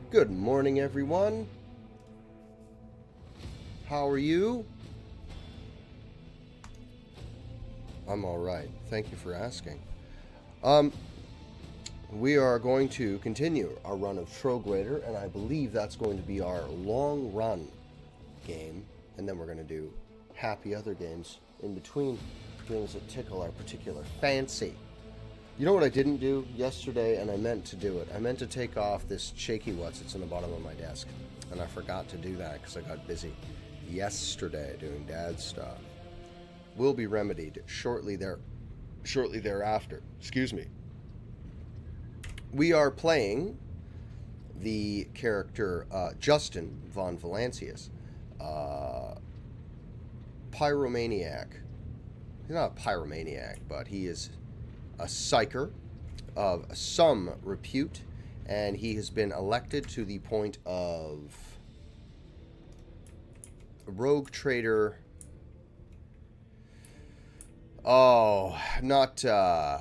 Good morning, everyone. How are you? I'm all right. Thank you for asking. We are going to continue our run of Trograder, and I believe that's going to be our long run game, and then we're going to do happy other games in between, games that tickle our particular fancy. You know what I didn't do yesterday, and I meant to do it? I meant to take off this shaky what's that's in the bottom of my desk, and I forgot to do that because I got busy yesterday doing dad stuff. Will be remedied shortly thereafter. Excuse me. We are playing the character Justin von Valancius, pyromaniac. He's not a pyromaniac, but he is a psyker of some repute, and he has been elected to the point of rogue trader. Oh, not the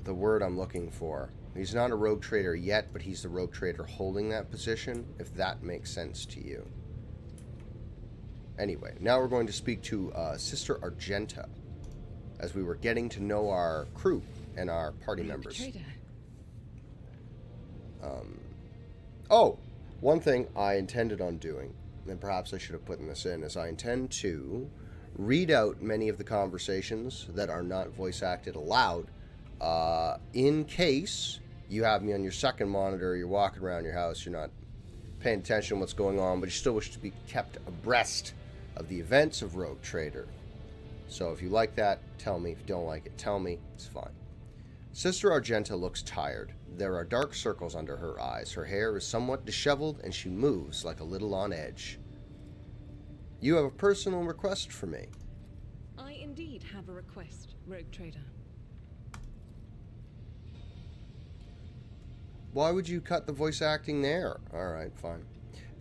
word I'm looking for. He's not a rogue trader yet, but he's the rogue trader holding that position, if that makes sense to you. Anyway, now we're going to speak to Sister Argenta, as we were getting to know our crew and our party members. Oh, one thing I intended on doing, and perhaps I should have put this in, is I intend to read out many of the conversations that are not voice acted aloud, in case you have me on your second monitor, you're walking around your house, you're not paying attention to what's going on, but you still wish to be kept abreast of the events of Rogue Trader. So if you like that, tell me. If you don't like it, tell me. It's fine. Sister Argenta looks tired. There are dark circles under her eyes. Her hair is somewhat disheveled, and she moves like a little on edge. You have a personal request for me. I indeed have a request, Rogue Trader. Why would you cut the voice acting there? Alright, fine.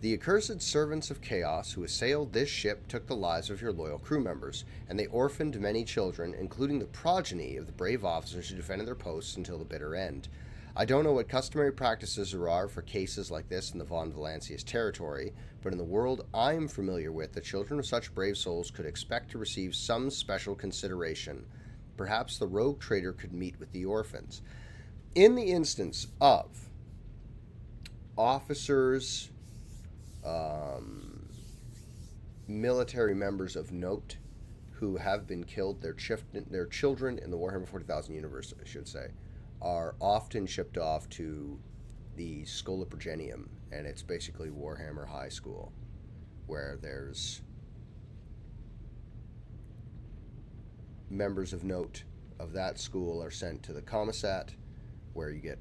The accursed servants of chaos who assailed this ship took the lives of your loyal crew members, and they orphaned many children, including the progeny of the brave officers who defended their posts until the bitter end. I don't know what customary practices there are for cases like this in the Von Valancius territory, but in the world I am familiar with, the children of such brave souls could expect to receive some special consideration. Perhaps the rogue trader could meet with the orphans. In the instance of officers, military members of note who have been killed, their children in the Warhammer 40,000 universe, I should say, are often shipped off to the Schola Progenium, and it's basically Warhammer High School, where there's members of note of that school are sent to the commissat, where you get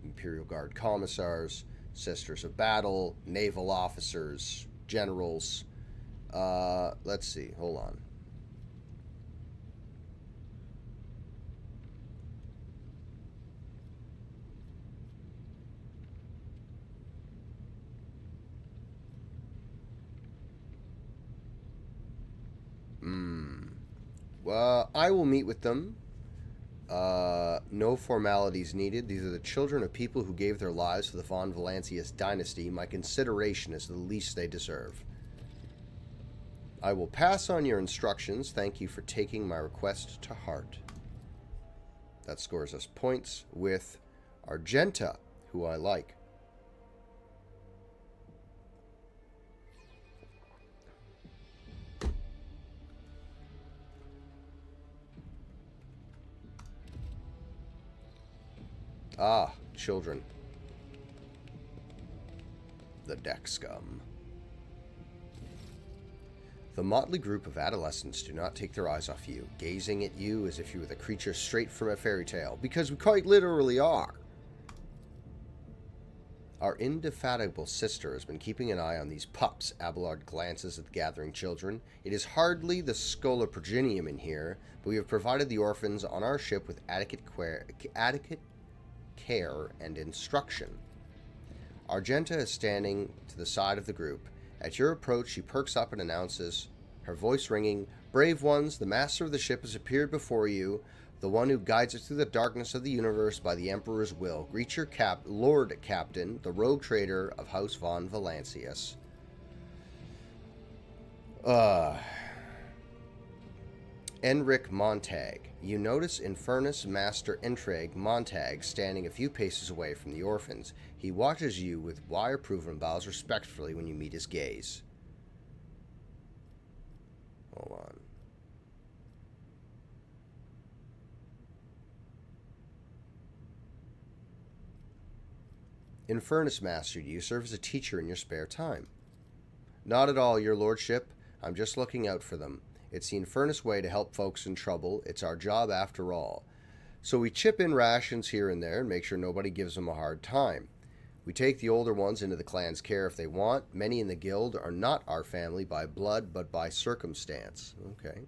Imperial Guard commissars, Sisters of Battle, naval officers, generals. Let's see. Hold on. Well, I will meet with them. No formalities needed. These are the children of people who gave their lives for the Von Valancius dynasty. My consideration is the least they deserve. I will pass on your instructions. Thank you for taking my request to heart. That scores us points with Argenta, who I like. Ah, children. The deck scum. The motley group of adolescents do not take their eyes off you, gazing at you as if you were the creature straight from a fairy tale, because we quite literally are. Our indefatigable sister has been keeping an eye on these pups. Abelard glances at the gathering children. It is hardly the Schola Progenium in here, but we have provided the orphans on our ship with adequate care and instruction. Argenta is standing to the side of the group. At your approach, she perks up and announces, her voice ringing, "Brave ones, the master of the ship has appeared before you. the one who guides us through the darkness of the universe by the Emperor's will. Greet your Lord Captain, the rogue trader of House von Valancius. Enric Montag. You notice Infernus Master Entreg Montag standing a few paces away from the orphans. He watches you with wire-proof and bows respectfully when you meet his gaze. Hold on. Infernus Master, do you serve as a teacher in your spare time? Not at all, your lordship. I'm just looking out for them. It's the Infernus way to help folks in trouble. It's our job after all. So we chip in rations here and there and make sure nobody gives them a hard time. We take the older ones into the clan's care if they want. Many in the guild are not our family by blood, but by circumstance. Okay.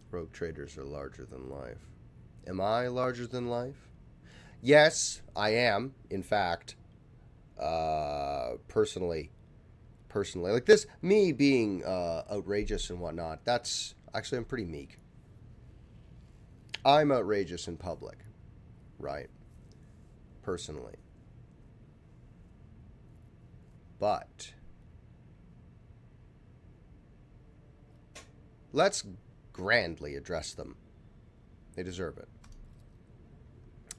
Rogue traders are larger than life. Am I larger than life? Yes, I am, in fact. Personally. Like this, me being outrageous and whatnot, that's... Actually, I'm pretty meek. I'm outrageous in public. Right. Personally. But... let's grandly address them. They deserve it.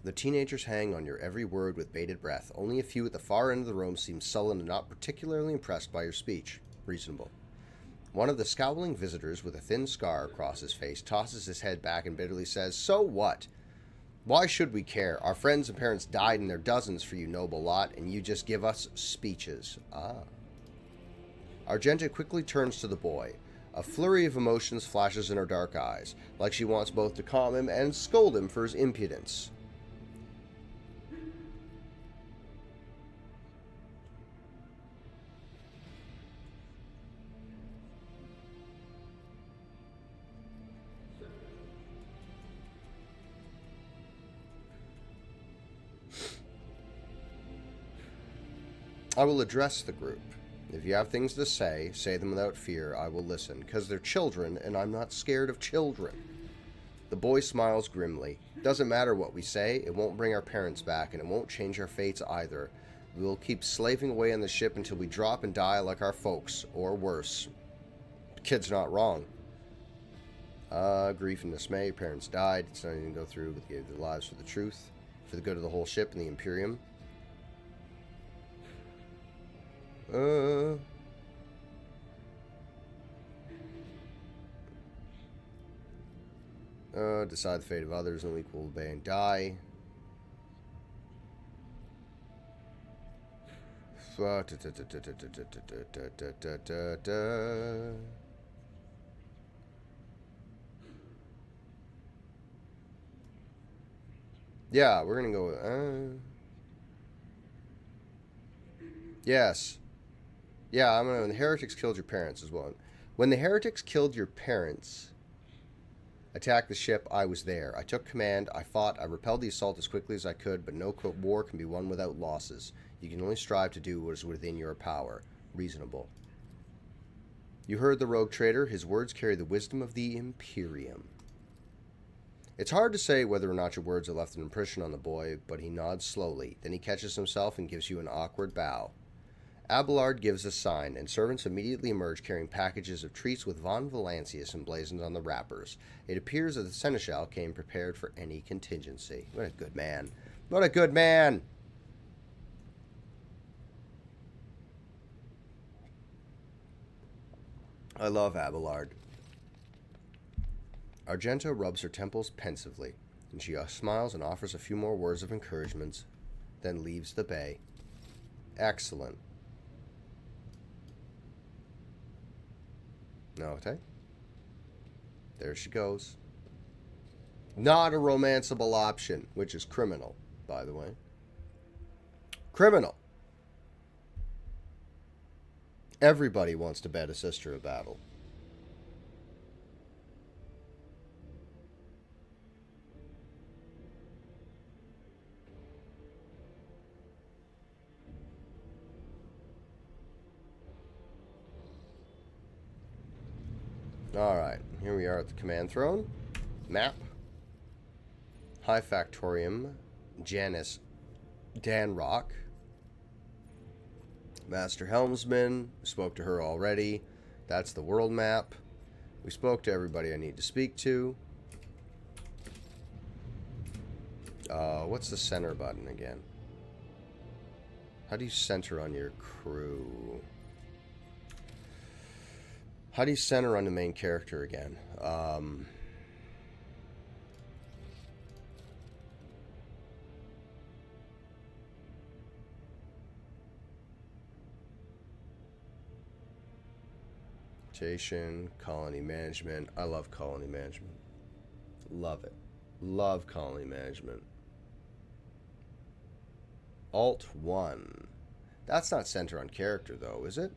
The teenagers hang on your every word with bated breath. Only a few at the far end of the room seem sullen and not particularly impressed by your speech. Reasonable. One of the scowling visitors with a thin scar across his face tosses his head back and bitterly says, "So what? Why should we care? Our friends and parents died in their dozens for you noble lot, and you just give us speeches." Argenta quickly turns to the boy. A flurry of emotions flashes in her dark eyes, like she wants both to calm him and scold him for his impudence. I will address the group. If you have things to say them without fear. I will listen, because they're children, and I'm not scared of children. The boy smiles grimly. Doesn't matter what we say, it won't bring our parents back, and it won't change our fates either. We will keep slaving away on the ship until we drop and die like our folks, or worse. The kid's not wrong. Grief and dismay, your parents died. It's not even go through, but they gave their lives for the truth, for the good of the whole ship and the Imperium. Decide the fate of others, and we will obey and die. Yeah, we're gonna go with, yes. Yeah, when the heretics killed your parents is one. When the heretics killed your parents, attacked the ship, I was there. I took command, I fought, I repelled the assault as quickly as I could, but no war can be won without losses. You can only strive to do what is within your power. Reasonable. You heard the rogue trader. His words carry the wisdom of the Imperium. It's hard to say whether or not your words have left an impression on the boy, but he nods slowly. Then he catches himself and gives you an awkward bow. Abelard gives a sign, and servants immediately emerge carrying packages of treats with von Valancius emblazoned on the wrappers. It appears that the Seneschal came prepared for any contingency. What a good man. What a good man! I love Abelard. Argenta rubs her temples pensively, and she smiles and offers a few more words of encouragement, then leaves the bay. Excellent. Okay. There she goes. Not a romanceable option, which is criminal, by the way. Criminal. Everybody wants to bet a sister a battle. Alright, here we are at the command throne. Map. High Factorium. Janice Danrock. Master Helmsman. We spoke to her already. That's the world map. We spoke to everybody I need to speak to. What's the center button again? How do you center on your crew? How do you center on the main character again? Rotation, colony management. I love colony management. Love it. Love colony management. Alt 1. That's not center on character, though, is it?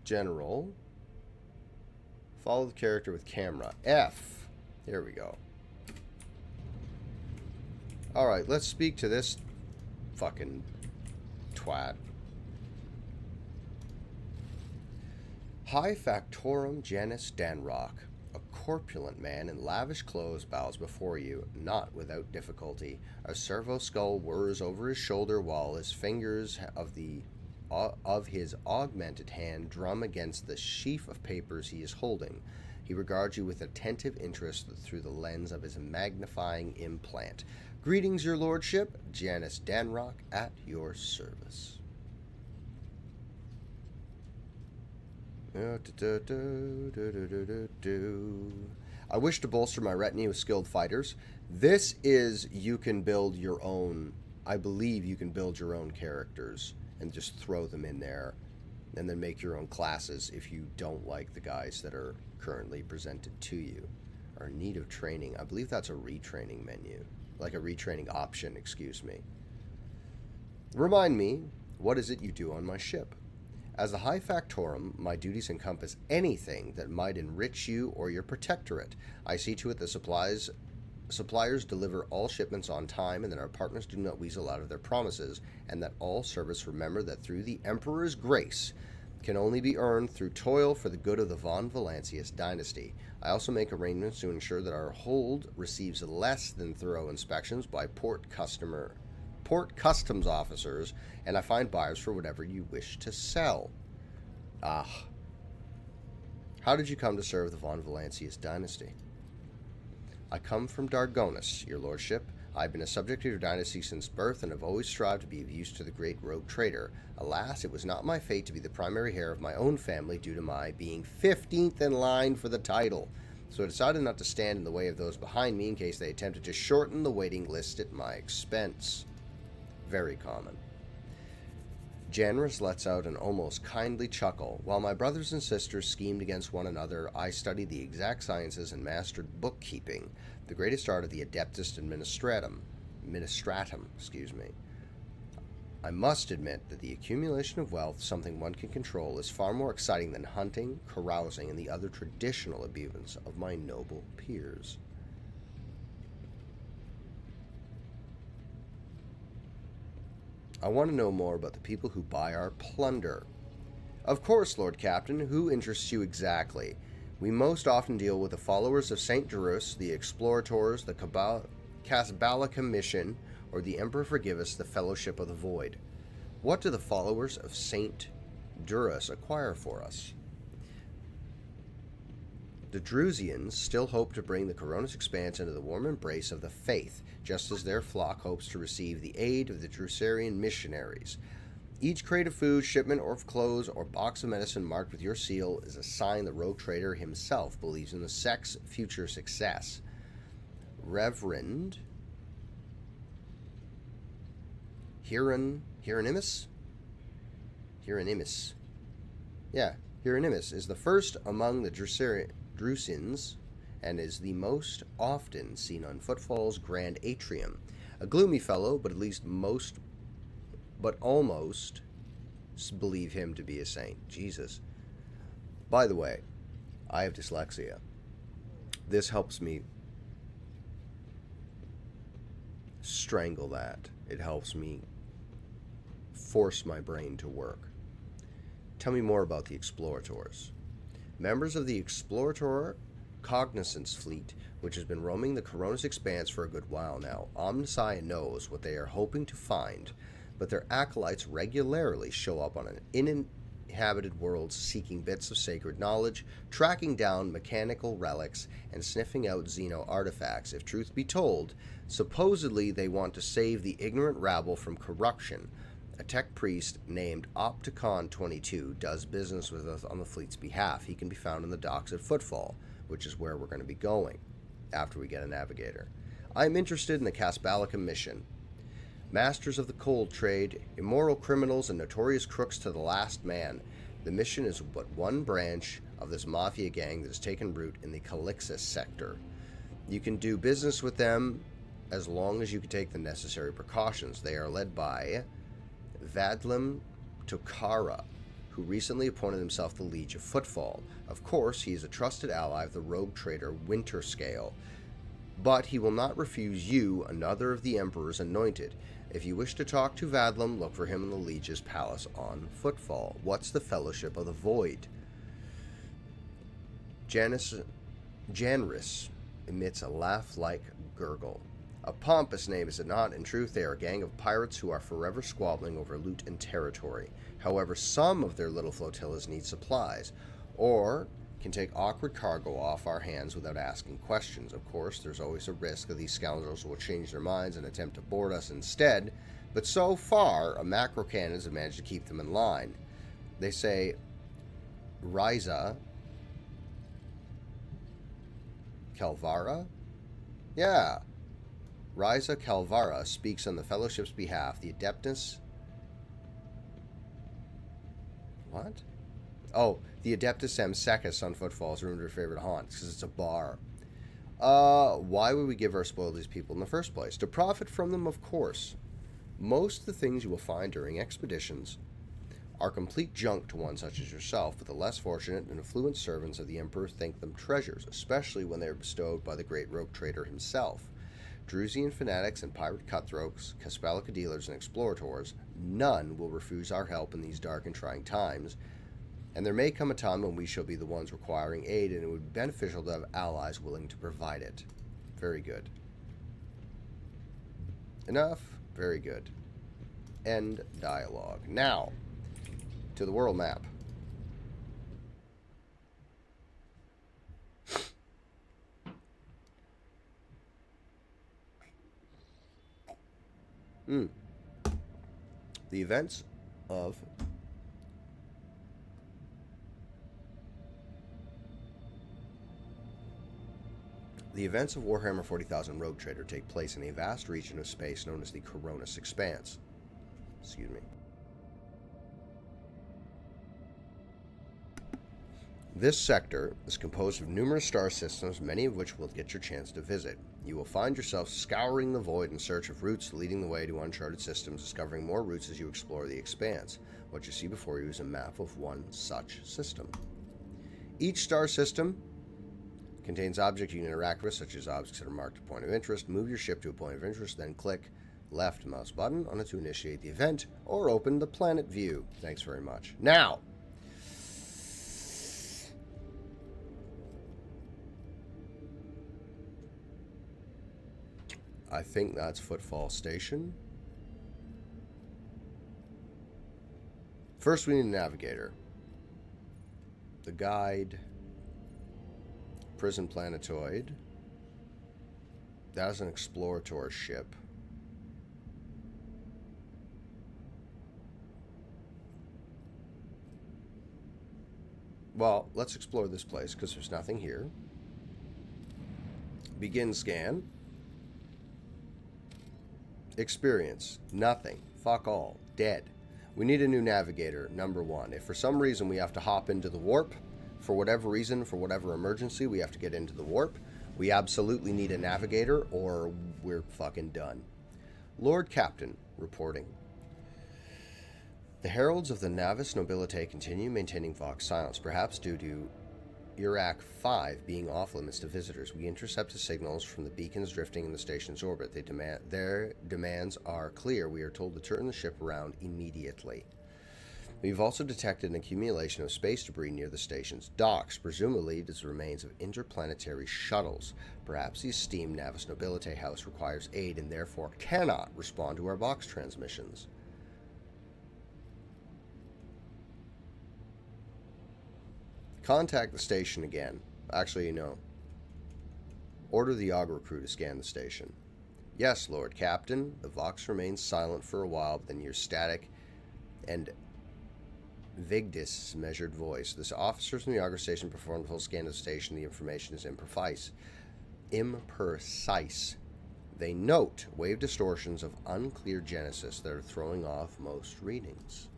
General. Follow the character with camera. F. Here we go. Alright, let's speak to this fucking twat. High Factorum Janus Danrock. A corpulent man in lavish clothes bows before you, not without difficulty. A servo skull whirs over his shoulder while his fingers of his augmented hand drum against the sheaf of papers he is holding. He regards you with attentive interest through the lens of his magnifying implant. Greetings, your lordship. Janus Danrock at your service. I wish to bolster my retinue with skilled fighters. This is, you can build your own, I believe you can build your own characters and just throw them in there and then make your own classes if you don't like the guys that are currently presented to you. Are in need of training. I believe that's a retraining menu. Like a retraining option, excuse me. Remind me, what is it you do on my ship? As the High Factorum, my duties encompass anything that might enrich you or your protectorate. I see to it that suppliers deliver all shipments on time and that our partners do not weasel out of their promises, and that all service remember that through the Emperor's grace can only be earned through toil for the good of the von Valancius dynasty. I also make arrangements to ensure that our hold receives less than thorough inspections by port customs officers, and I find buyers for whatever you wish to sell. Ah. How did you come to serve the von Valancius dynasty? I come from Dargonus, your lordship. I've been a subject of your dynasty since birth and have always strived to be of use to the great rogue trader. Alas, it was not my fate to be the primary heir of my own family due to my being 15th in line for the title. So I decided not to stand in the way of those behind me in case they attempted to shorten the waiting list at my expense. Very common. Janus lets out an almost kindly chuckle. While my brothers and sisters schemed against one another, I studied the exact sciences and mastered bookkeeping, the greatest art of the adeptus administratum. I must admit that the accumulation of wealth, something one can control, is far more exciting than hunting, carousing, and the other traditional abusements of my noble peers. I want to know more about the people who buy our plunder. Of course, Lord Captain, who interests you exactly? We most often deal with the followers of St. Durus, the Explorators, the Casbala Commission, or the Emperor forgive us, the Fellowship of the Void. What do the followers of St. Durus acquire for us? The Drusians still hope to bring the Koronus Expanse into the warm embrace of the faith, just as their flock hopes to receive the aid of the Drusarian missionaries. Each crate of food, shipment of clothes, or box of medicine marked with your seal is a sign the rogue trader himself believes in the sect's future success. Reverend Hieronymus? Yeah, Hieronymus is the first among the Drusins and is the most often seen on Footfall's grand atrium. A gloomy fellow, but almost believe him to be a saint. Jesus. By the way, I have dyslexia. This helps me strangle that. It helps me force my brain to work. Tell me more about the Explorators. Members of the Explorator Cognizance Fleet, which has been roaming the Koronus Expanse for a good while now. Omnissiah knows what they are hoping to find, but their acolytes regularly show up on an uninhabited world seeking bits of sacred knowledge, tracking down mechanical relics, and sniffing out xeno artifacts. If truth be told, supposedly they want to save the ignorant rabble from corruption. A tech priest named Opticon 22 does business with us on the fleet's behalf. He can be found in the docks at Footfall, which is where we're going to be going after we get a navigator. I am interested in the Casbalica mission. Masters of the cold trade, immoral criminals, and notorious crooks to the last man. The mission is but one branch of this mafia gang that has taken root in the Calixis sector. You can do business with them as long as you can take the necessary precautions. They are led by Vadlim Tokara, who recently appointed himself the Liege of Footfall. Of course, he is a trusted ally of the rogue trader Winterscale, but he will not refuse you, another of the Emperor's anointed. If you wish to talk to Vadlim, look for him in the Liege's palace on Footfall. What's the Fellowship of the Void? Janris emits a laugh-like gurgle. A pompous name, is it not? In truth, they are a gang of pirates who are forever squabbling over loot and territory. However, some of their little flotillas need supplies, or can take awkward cargo off our hands without asking questions. Of course, there's always a risk that these scoundrels will change their minds and attempt to board us instead, but so far, a macro cannons have managed to keep them in line. They say Ryza Calvara? Yeah. Ryza Calvara speaks on the Fellowship's behalf. The Adeptus... What? Oh, the Adeptus Amsecus on Footfall is rumored her favorite haunt, because it's a bar. Why would we give our spoil to these people in the first place? To profit from them, of course. Most of the things you will find during expeditions are complete junk to one such as yourself, but the less fortunate and affluent servants of the Emperor think them treasures, especially when they are bestowed by the great rogue trader himself. Drusian fanatics and pirate cutthroats, Casbalica dealers and explorators, none will refuse our help in these dark and trying times, and there may come a time when we shall be the ones requiring aid, and it would be beneficial to have allies willing to provide it. Very good. Enough? Very good. End dialogue. Now, to the world map. The events of Warhammer 40,000 Rogue Trader take place in a vast region of space known as the Koronus Expanse. Excuse me. This sector is composed of numerous star systems, many of which will get your chance to visit. You will find yourself scouring the void in search of routes leading the way to uncharted systems, discovering more routes as you explore the expanse. What you see before you is a map of one such system. Each star system contains objects you can interact with, such as objects that are marked a point of interest. Move your ship to a point of interest, then click left mouse button on it to initiate the event, or open the planet view. Thanks very much. Now, I think that's Footfall Station. First, we need a navigator. The guide. Prison Planetoid. That's an explorator ship. Well, let's explore this place, because there's nothing here. Begin scan. Experience. Nothing. Fuck all. Dead. We need a new navigator, number one. If for some reason we have to hop into the warp, for whatever reason, for whatever emergency, we have to get into the warp, we absolutely need a navigator, or we're fucking done. Lord Captain, reporting. The heralds of the Navis Nobilite continue maintaining Vox silence, perhaps due to Iraq 5 being off-limits to visitors. We intercepted signals from the beacons drifting in the station's orbit. Their demands are clear. We are told to turn the ship around immediately. We've also detected an accumulation of space debris near the station's docks, presumably as remains of interplanetary shuttles. Perhaps the esteemed Navis Nobilite House requires aid and therefore cannot respond to our box transmissions. Contact the station again. Actually, no. Order the Augur crew to scan the station. Yes, Lord Captain. The Vox remains silent for a while, but then your static and Vigdis' measured voice. The officers from the Augur station performed a full scan of the station. The information is imprecise. They note wave distortions of unclear genesis that are throwing off most readings.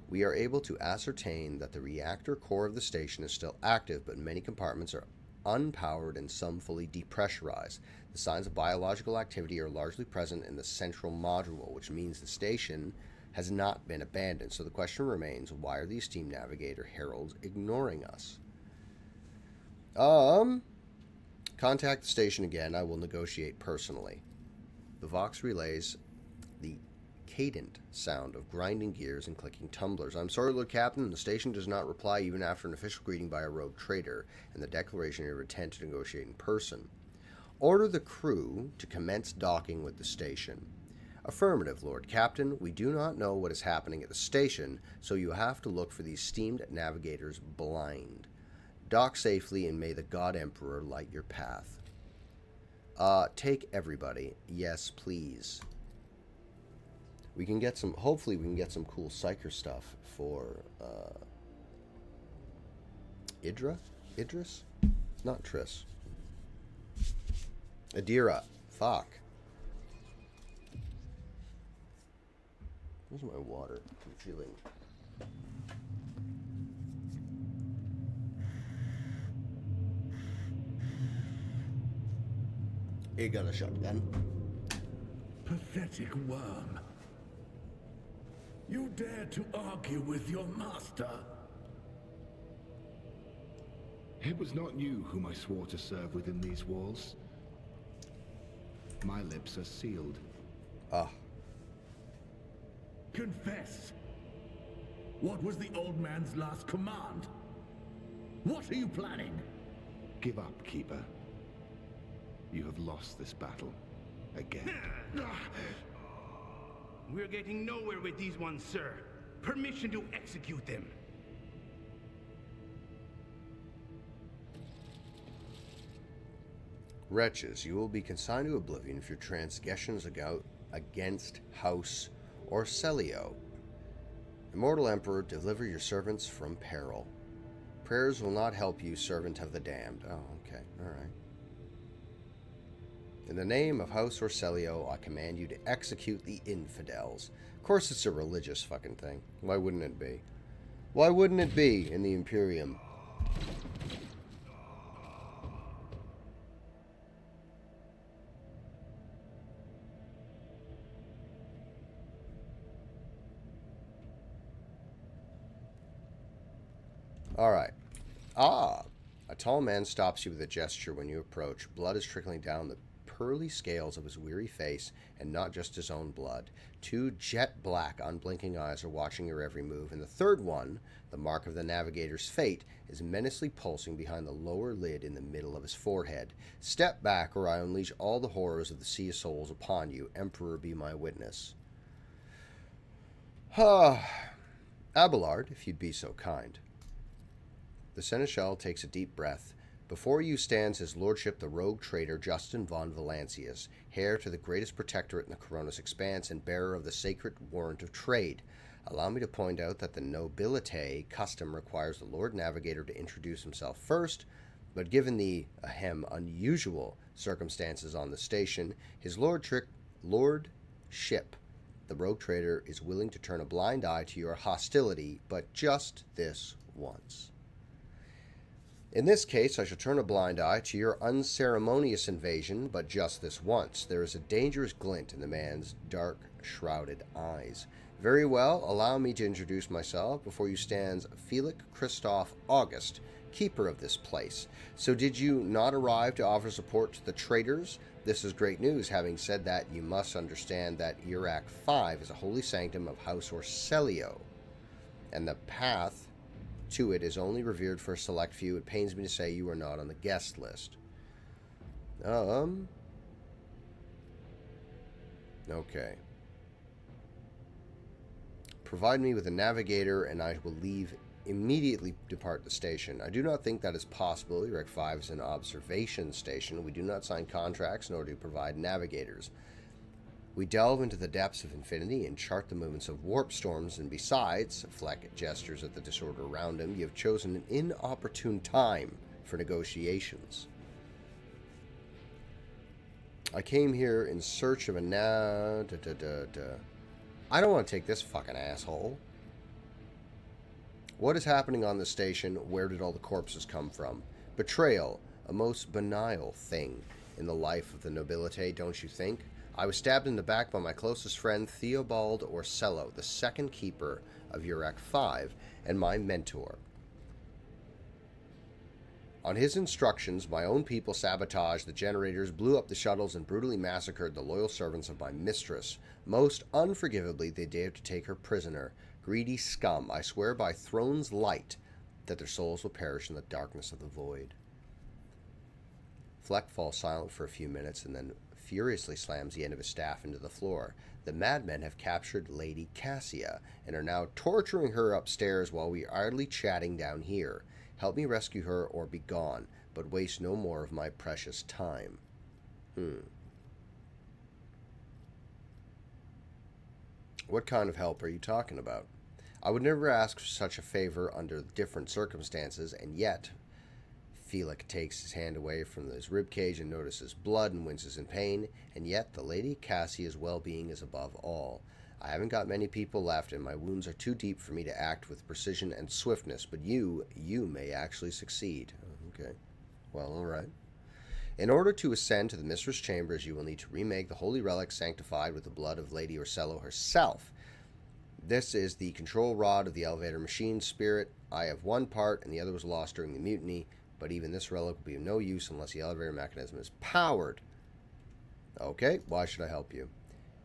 We are able to ascertain that the reactor core of the station is still active, but many compartments are unpowered and some fully depressurized. The signs of biological activity are largely present in the central module, which means the station has not been abandoned. So the question remains, why are these Team Navigator heralds ignoring us? Contact the station again. I will negotiate personally. The Vox relays the cadent sound of grinding gears and clicking tumblers. I'm sorry, Lord Captain, the station does not reply even after an official greeting by a rogue trader and the declaration of intent to negotiate in person. Order the crew to commence docking with the station. Affirmative, Lord Captain. We do not know what is happening at the station, so you have to look for these steamed navigators blind. Dock safely, and may the God Emperor light your path. Take everybody. Yes, please. We can get some, hopefully we can get some cool Psyker stuff for, Idris? Not Triss. Adira. Fuck. Where's my water? I'm feeling... You got a shotgun. Pathetic worm. You dare to argue with your master? It was not you whom I swore to serve within these walls. My lips are sealed. Ah. Confess. What was the old man's last command? What are you planning? Give up, Keeper. You have lost this battle. Again. We're getting nowhere with these ones, sir. Permission to execute them. Wretches, you will be consigned to oblivion if your transgressions against House Orselio. Immortal Emperor, deliver your servants from peril. Prayers will not help you, servant of the damned. Oh, okay. Alright. In the name of House Orselio, I command you to execute the infidels. Of course it's a religious fucking thing. Why wouldn't it be? Why wouldn't it be in the Imperium? Alright. Ah! A tall man stops you with a gesture when you approach. Blood is trickling down the pearly scales of his weary face, and not just his own blood. Two jet black, unblinking eyes are watching your every move, and the third one, the mark of the navigator's fate, is menacingly pulsing behind the lower lid in the middle of his forehead. Step back, or I unleash all the horrors of the Sea of Souls upon you. Emperor, be my witness. Abelard, if you'd be so kind. The Seneschal takes a deep breath. Before you stands his lordship, the rogue trader Justin von Valancius, heir to the greatest protectorate in the Koronus Expanse and bearer of the sacred warrant of trade. Allow me to point out that the nobilite custom requires the Lord Navigator to introduce himself first, but given the, unusual circumstances on the station, his lordship, the rogue trader, is willing to turn a blind eye to your hostility, but just this once. In this case, I shall turn a blind eye to your unceremonious invasion, but just this once. There is a dangerous glint in the man's dark, shrouded eyes. Very well, allow me to introduce myself. Before you stands Felix Christoph August, keeper of this place. So did you not arrive to offer support to the traitors? This is great news. Having said that, you must understand that Urac 5 is a holy sanctum of House Orcelio, and the path to it is only revered for a select few. It pains me to say you are not on the guest list. Okay. Provide me with a navigator and I will immediately depart the station. I do not think that is possible. Urac 5 is an observation station. We do not sign contracts nor do provide navigators. We delve into the depths of infinity and chart the movements of warp storms, and besides, Fleck gestures at the disorder around him, you have chosen an inopportune time for negotiations. I came here in search of a I don't want to take this fucking asshole. What is happening on the station? Where did all the corpses come from? Betrayal, a most banal thing in the life of the nobility, don't you think? I was stabbed in the back by my closest friend, Theobald Orcello, the second keeper of Urac 5, and my mentor. On his instructions, my own people sabotaged the generators, blew up the shuttles, and brutally massacred the loyal servants of my mistress. Most unforgivably, they dared to take her prisoner. Greedy scum, I swear by Throne's light that their souls will perish in the darkness of the void. Fleck falls silent for a few minutes and then furiously slams the end of his staff into the floor. The madmen have captured Lady Cassia and are now torturing her upstairs while we are idly chatting down here. Help me rescue her or be gone, but waste no more of my precious time. What kind of help are you talking about? I would never ask for such a favor under different circumstances, and yet... Felix takes his hand away from his ribcage and notices blood and winces in pain, and yet the Lady Cassia's well-being is above all. I haven't got many people left, and my wounds are too deep for me to act with precision and swiftness, but you may actually succeed. Okay. Well, all right. In order to ascend to the Mistress' chambers, you will need to remake the holy relic sanctified with the blood of Lady Orcello herself. This is the control rod of the elevator machine spirit. I have one part, and the other was lost during the mutiny, but even this relic will be of no use unless the elevator mechanism is powered. Okay, why should I help you?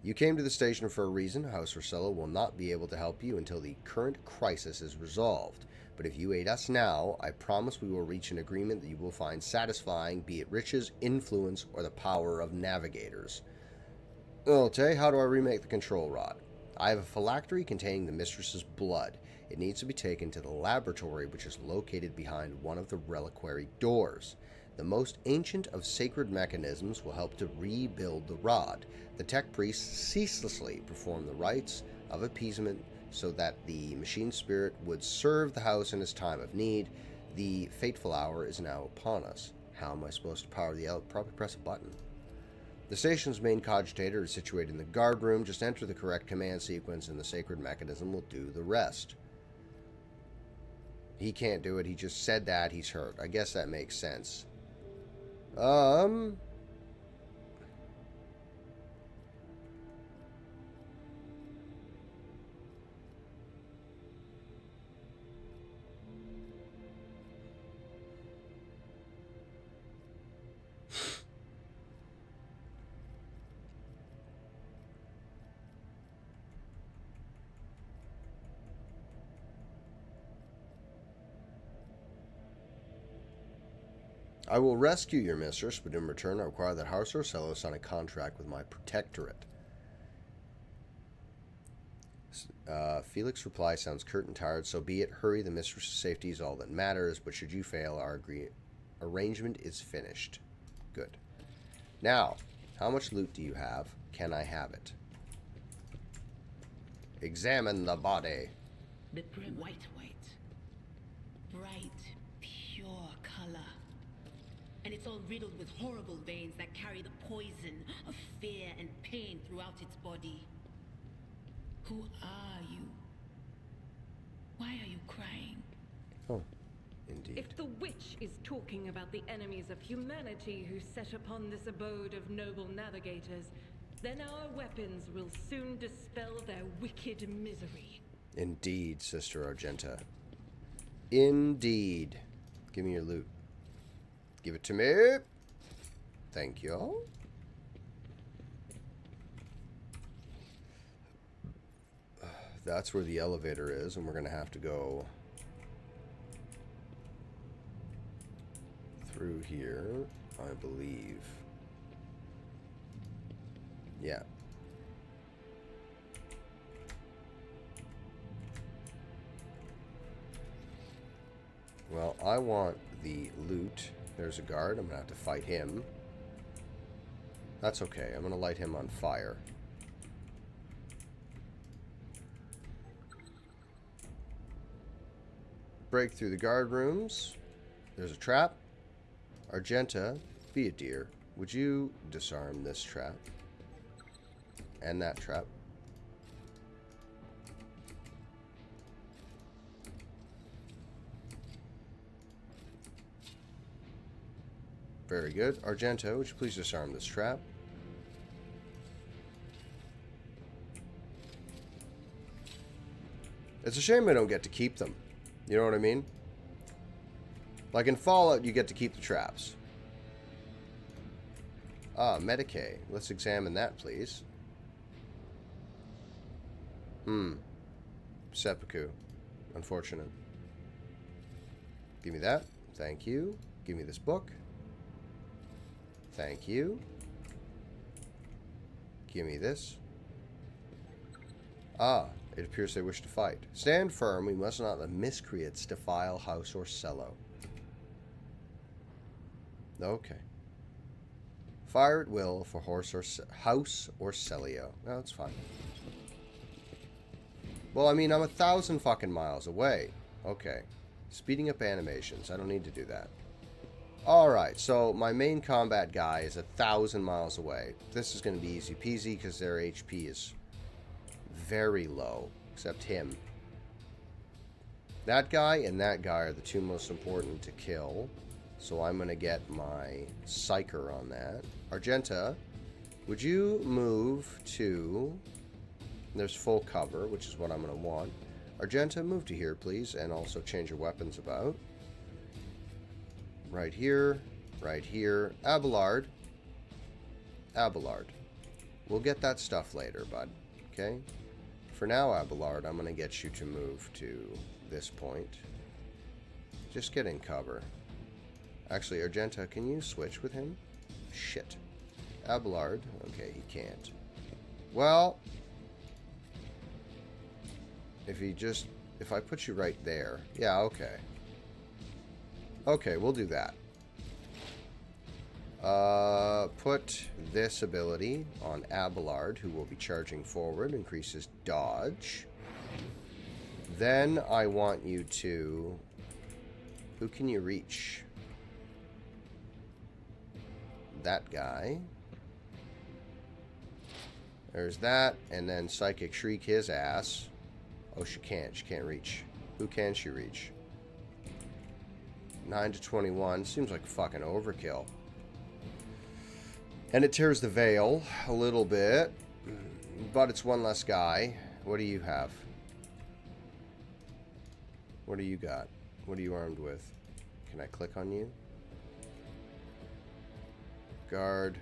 You came to the station for a reason. House Orcello will not be able to help you until the current crisis is resolved. But if you aid us now, I promise we will reach an agreement that you will find satisfying, be it riches, influence, or the power of navigators. Okay, how do I remake the control rod? I have a phylactery containing the mistress's blood. It needs to be taken to the laboratory, which is located behind one of the reliquary doors. The most ancient of sacred mechanisms will help to rebuild the rod. The tech priests ceaselessly perform the rites of appeasement so that the machine spirit would serve the house in its time of need. The fateful hour is now upon us. How am I supposed to power the probably press a button. The station's main cogitator is situated in the guard room. Just enter the correct command sequence and the sacred mechanism will do the rest. He can't do it. He just said that. He's hurt. I guess that makes sense. I will rescue your mistress, but in return I require that House Orcello sign a contract with my protectorate. Felix's reply sounds curt and tired. So be it. Hurry, the mistress's safety is all that matters, but should you fail, our arrangement is finished. Good. Now, how much loot do you have? Can I have it? Examine the body. The white, bright, pure color. And it's all riddled with horrible veins that carry the poison of fear and pain throughout its body. Who are you? Why are you crying? Oh, indeed. If the witch is talking about the enemies of humanity who set upon this abode of noble navigators, then our weapons will soon dispel their wicked misery. Indeed, Sister Argenta. Indeed. Give me your loot. Give it to me. Thank you. That's where the elevator is, and we're going to have to go through here, I believe. Yeah. Well, I want the loot. There's a guard. I'm going to have to fight him. That's okay. I'm going to light him on fire. Break through the guard rooms. There's a trap. Argenta, be a dear. Would you disarm this trap? And that trap. Very good. Argento, would you please disarm this trap? It's a shame I don't get to keep them. You know what I mean? Like in Fallout, you get to keep the traps. Ah, Medicae. Let's examine that, please. Seppuku. Unfortunate. Give me that. Thank you. Give me this book. Thank you. Give me this. Ah, it appears they wish to fight. Stand firm, we must not let miscreants defile house or cello. Okay. Fire at will for house or cellio. No, that's fine. Well, I mean, I'm 1,000 fucking miles away. Okay. Speeding up animations. I don't need to do that. Alright, so my main combat guy is 1,000 miles away. This is going to be easy peasy because their HP is very low, except him. That guy and that guy are the two most important to kill. So I'm going to get my Psyker on that. Argenta, would you move to... There's full cover, which is what I'm going to want. Argenta, move to here, please, and also change your weapons about. Right here, right here. Abelard. Abelard. We'll get that stuff later, bud. Okay? For now, Abelard, I'm going to get you to move to this point. Just get in cover. Actually, Argenta, can you switch with him? Shit. Abelard. Okay, he can't. Well, if I put you right there. Yeah, okay. Okay, we'll do that. Put this ability on Abelard, who will be charging forward, increases dodge. Then I want you to... Who can you reach? That guy. There's that, and then Psychic Shriek his ass. Oh, she can't. She can't reach. Who can she reach? 9 to 21. Seems like fucking overkill. And it tears the veil a little bit. But it's one less guy. What do you have? What do you got? What are you armed with? Can I click on you? Guard.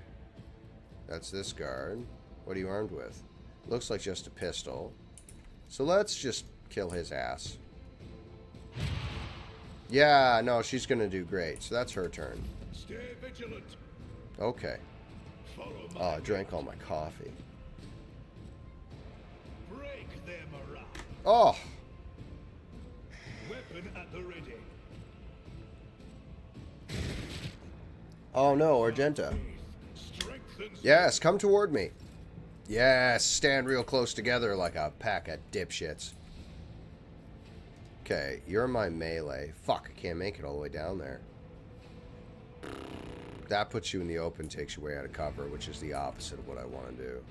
That's this guard. What are you armed with? Looks like just a pistol. So let's just kill his ass. Yeah, no, she's gonna do great. So that's her turn. Stay vigilant. Okay. Follow my Oh, I drank all my coffee. break them around. Oh! Weapon at the ready. Oh no, Argenta. Strengthens. Yes, come toward me. Yes, stand real close together like a pack of dipshits. Okay, you're my melee. Fuck, I can't make it all the way down there. That puts you in the open, takes you way out of cover, which is the opposite of what I want to do.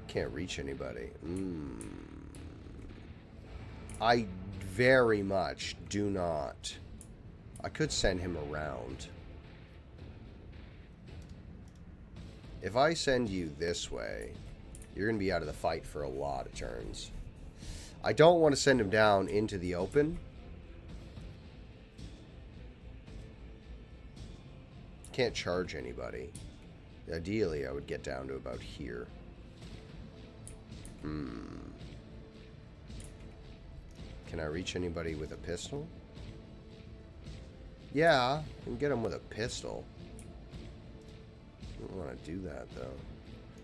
Can't reach anybody. I very much do not. I could send him around. If I send you this way, you're going to be out of the fight for a lot of turns. I don't want to send him down into the open, Can't charge anybody. Ideally, I would get down to about here. Can I reach anybody with a pistol? Yeah, I can get him with a pistol. I don't want to do that, though.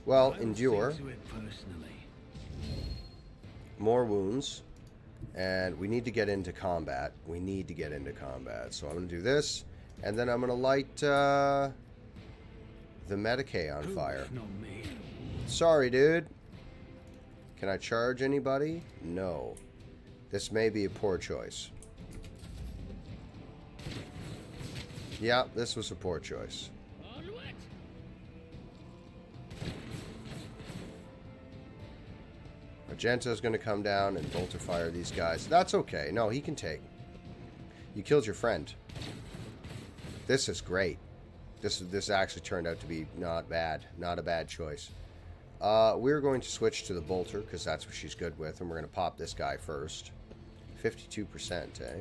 Well, endure. More wounds. And we need to get into combat. We need to get into combat. So I'm going to do this. And then I'm going to light the Medicae on fire. Sorry, dude. Can I charge anybody? No. This may be a poor choice. Yeah, this was a poor choice. Argenta's going to come down and bolter fire these guys. That's okay. No, he can take. You killed your friend. This is great. This actually turned out to be not bad. Not a bad choice. We're going to switch to the bolter because that's what she's good with, and we're going to pop this guy first. 52%, eh?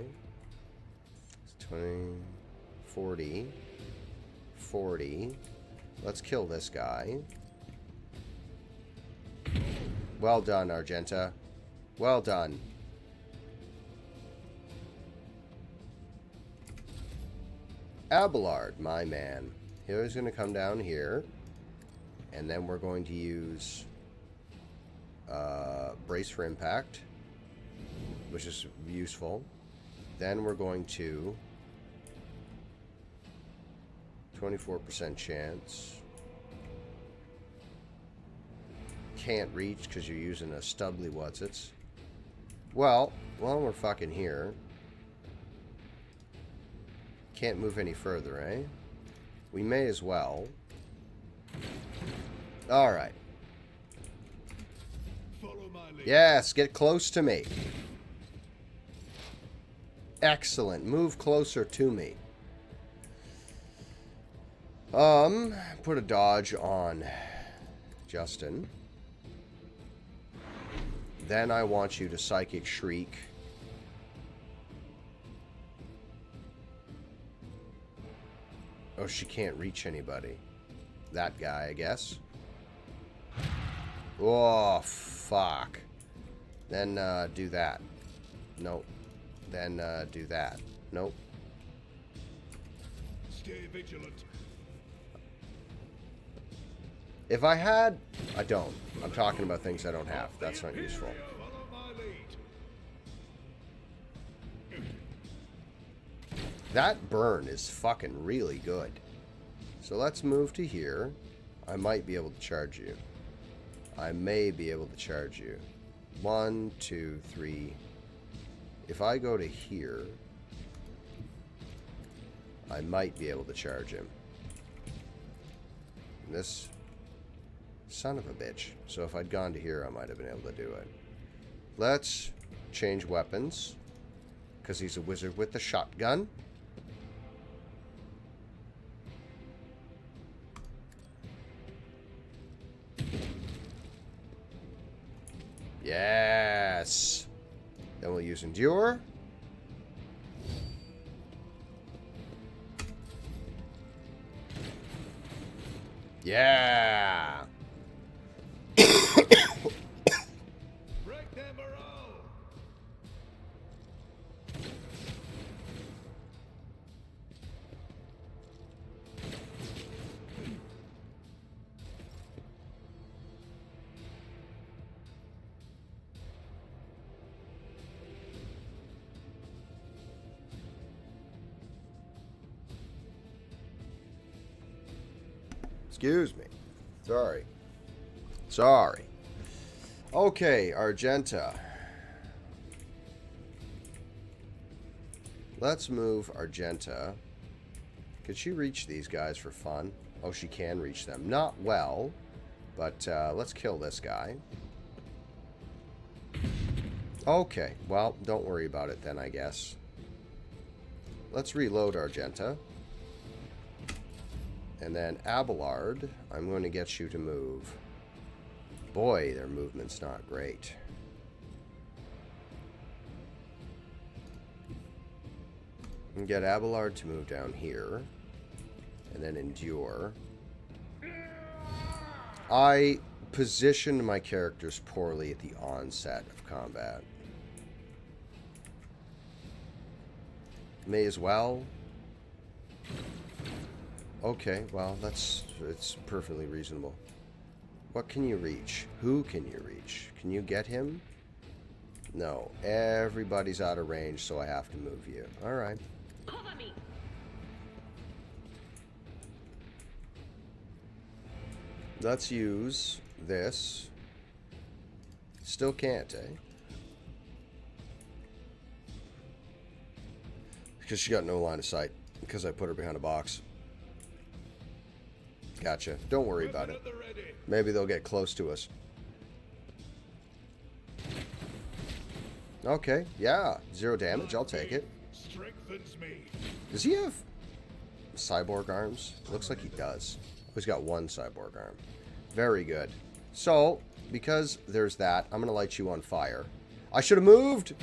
20, 40, 40. Let's kill this guy. Well done, Argenta. Well done. Abelard, my man. He's going to come down here. And then we're going to use Brace for Impact, which is useful. Then we're going to 24% chance. Can't reach because you're using a stubbly whatsits. Well, while we're fucking here, can't move any further, eh? We may as well. Alright. Yes, get close to me. Excellent. Move closer to me. Put a dodge on Justin. Then I want you to Psychic Shriek. Oh, she can't reach anybody. That guy, I guess. Oh, fuck. Then, do that. Nope. Then, do that. Nope. Stay vigilant. If I had... I don't. I'm talking about things I don't have. That's not useful. Follow my lead. That burn is fucking really good. So let's move to here. I might be able to charge you. I may be able to charge you. 1, 2, 3. If I go to here, I might be able to charge him. And this son of a bitch. So if I'd gone to here, I might have been able to do it. Let's change weapons, because he's a wizard with the shotgun. Yes. Then we'll use Endure. Yeah. Break them all. Excuse me. Sorry. Sorry. Okay, Argenta. Let's move Argenta. Could she reach these guys for fun? Oh, she can reach them. Not well, but let's kill this guy. Okay, well, don't worry about it then, I guess. Let's reload Argenta. And then Abelard, I'm going to get you to move. Boy, their movement's not great. And get Abelard to move down here. And then endure. I positioned my characters poorly at the onset of combat. May as well. Okay, well, it's perfectly reasonable. What can you reach? Who can you reach? Can you get him? No. Everybody's out of range, so I have to move you. Alright. Cover me. Let's use this. Still can't, eh? Because she got no line of sight. Because I put her behind a box. Gotcha. Don't worry about it. Maybe they'll get close to us. Okay, yeah. 0 damage, I'll take it. Does he have cyborg arms? Looks like he does. He's got 1 cyborg arm. Very good. So, because there's that, I'm going to light you on fire. I should have moved!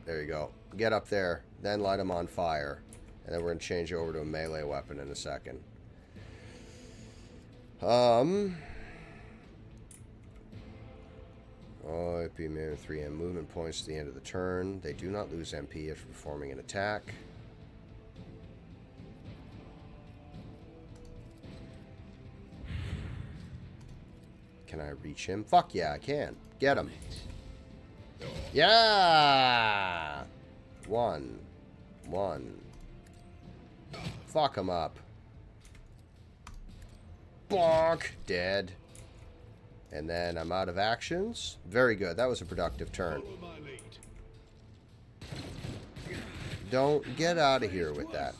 There you go. Get up there, then light him on fire. And then we're going to change over to a melee weapon in a second. Oh, it'd be 3M movement points to the end of the turn. They do not lose MP after performing an attack. Can I reach him? Fuck yeah, I can. Get him. Yeah! 1. Fuck him up. Bonk! Dead. And then I'm out of actions. Very good. That was a productive turn. Don't get out of here with that.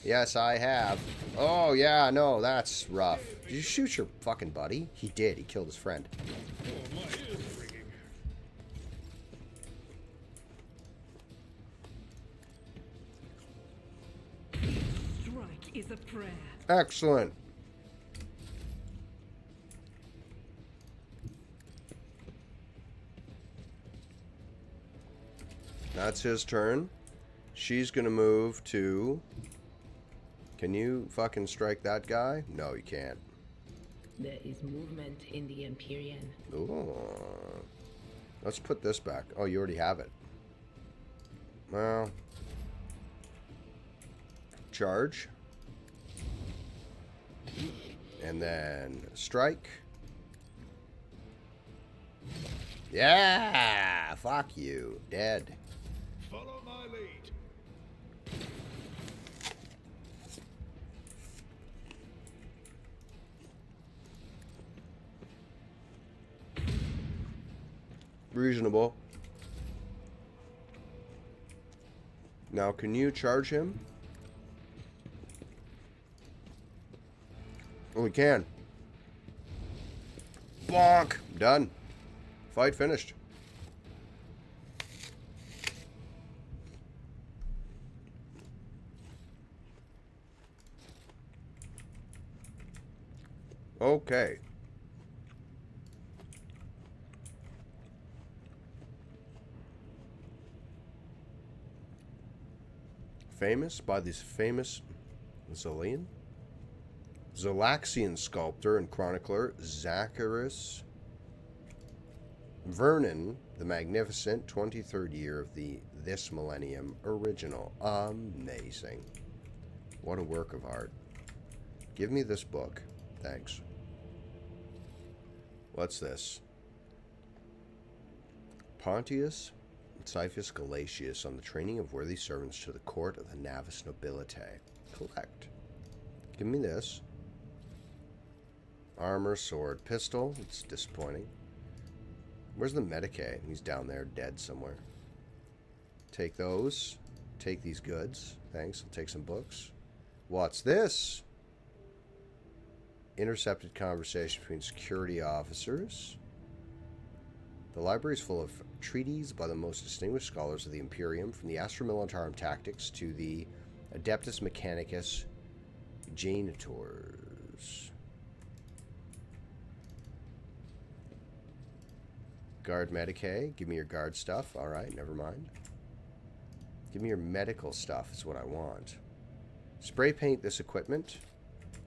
Yes, I have. Oh, yeah, no, that's rough. Did you shoot your fucking buddy? He did. He killed his friend. Strike is a prayer. Excellent. That's his turn. She's gonna move to... Can you fucking strike that guy? No, you can't. There is movement in the Empyrean. Ooh. Let's put this back. Oh, you already have it. Well... Charge. And then strike. Yeah! Fuck you. Dead. Follow my lead. Reasonable. Now, can you charge him? Oh, we can. Bonk! Done. Fight finished. Okay. Famous by this famous Zalaxian sculptor and chronicler Zacharias Vernon, the magnificent 23rd year of this millennium original. Amazing. What a work of art. Give me this book. Thanks. What's this? Pontius Cyphus Galatius on the training of worthy servants to the court of the Navis Nobilitae. Collect. Give me this. Armor, sword, pistol. It's disappointing. Where's the Medicae? He's down there dead somewhere. Take those. Take these goods. Thanks. I'll take some books. What's this? Intercepted conversation between security officers. The library is full of treatises by the most distinguished scholars of the Imperium, from the Astra Militarum Tactics to the Adeptus Mechanicus Janitors. Guard Medicae. Give me your guard stuff. Alright, never mind. Give me your medical stuff is what I want. Spray paint this equipment.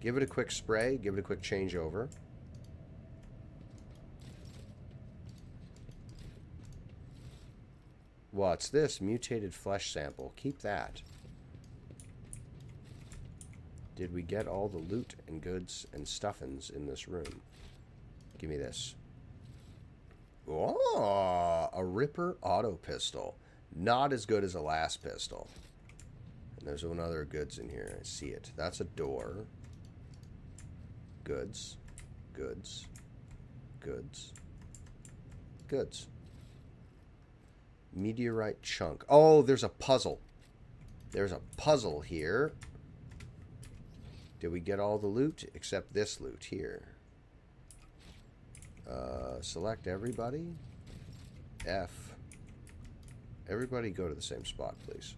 Give it a quick spray. Give it a quick changeover. What's this? Mutated flesh sample. Keep that. Did we get all the loot and goods and stuffins in this room? Give me this. Oh, a Ripper auto pistol. Not as good as a last pistol. And there's one other goods in here. I see it. That's a door. Goods. Goods. Goods. Goods. Meteorite chunk. Oh, there's a puzzle. There's a puzzle here. Did we get all the loot? Except this loot here. Select everybody. F. Everybody go to the same spot, please.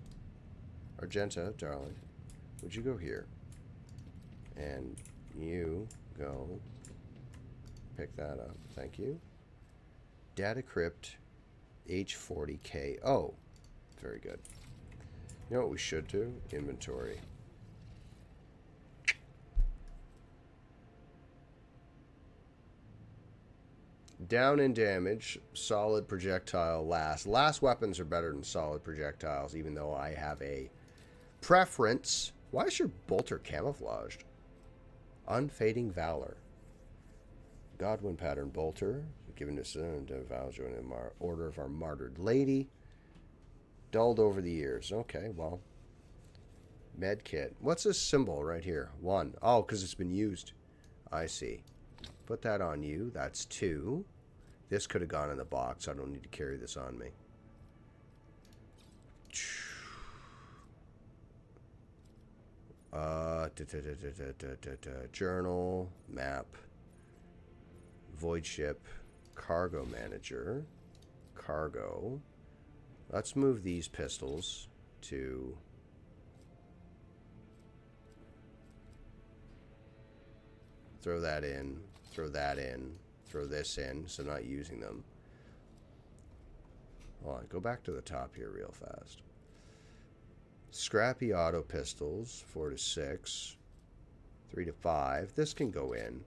Argenta, darling, would you go here? And you go pick that up. Thank you. Data crypt H40K. Oh, very good. You know what we should do? Inventory. Down in damage, solid projectile last. Last weapons are better than solid projectiles, even though I have a preference. Why is your bolter camouflaged? Unfading Valor. Godwin pattern bolter. Given to Valor in the Order of our Martyred Lady. Dulled over the years. Okay, well. Med kit. What's this symbol right here? 1. Oh, because it's been used. I see. Put that on you. That's 2. This could have gone in the box. I don't need to carry this on me. Journal, map, void ship, cargo manager, cargo. Let's move these pistols to... Throw that in, throw that in, throw this in, so not using them. Hold on, go back to the top here real fast. Scrappy auto pistols, 4 to 6, 3 to 5. This can go in.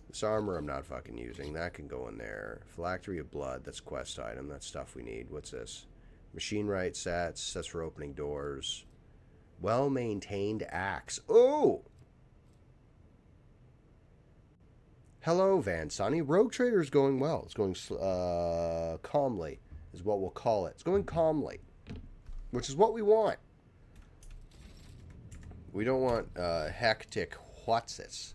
This armor I'm not fucking using. That can go in there. Phylactery of blood, that's quest item. That's stuff we need. What's this? Machine right sets, that's for opening doors. Well-maintained axe. Oh! Hello, Van Sonny. Rogue Trader is going well. It's going calmly, is what we'll call it. It's going calmly, which is what we want. We don't want hectic what's this.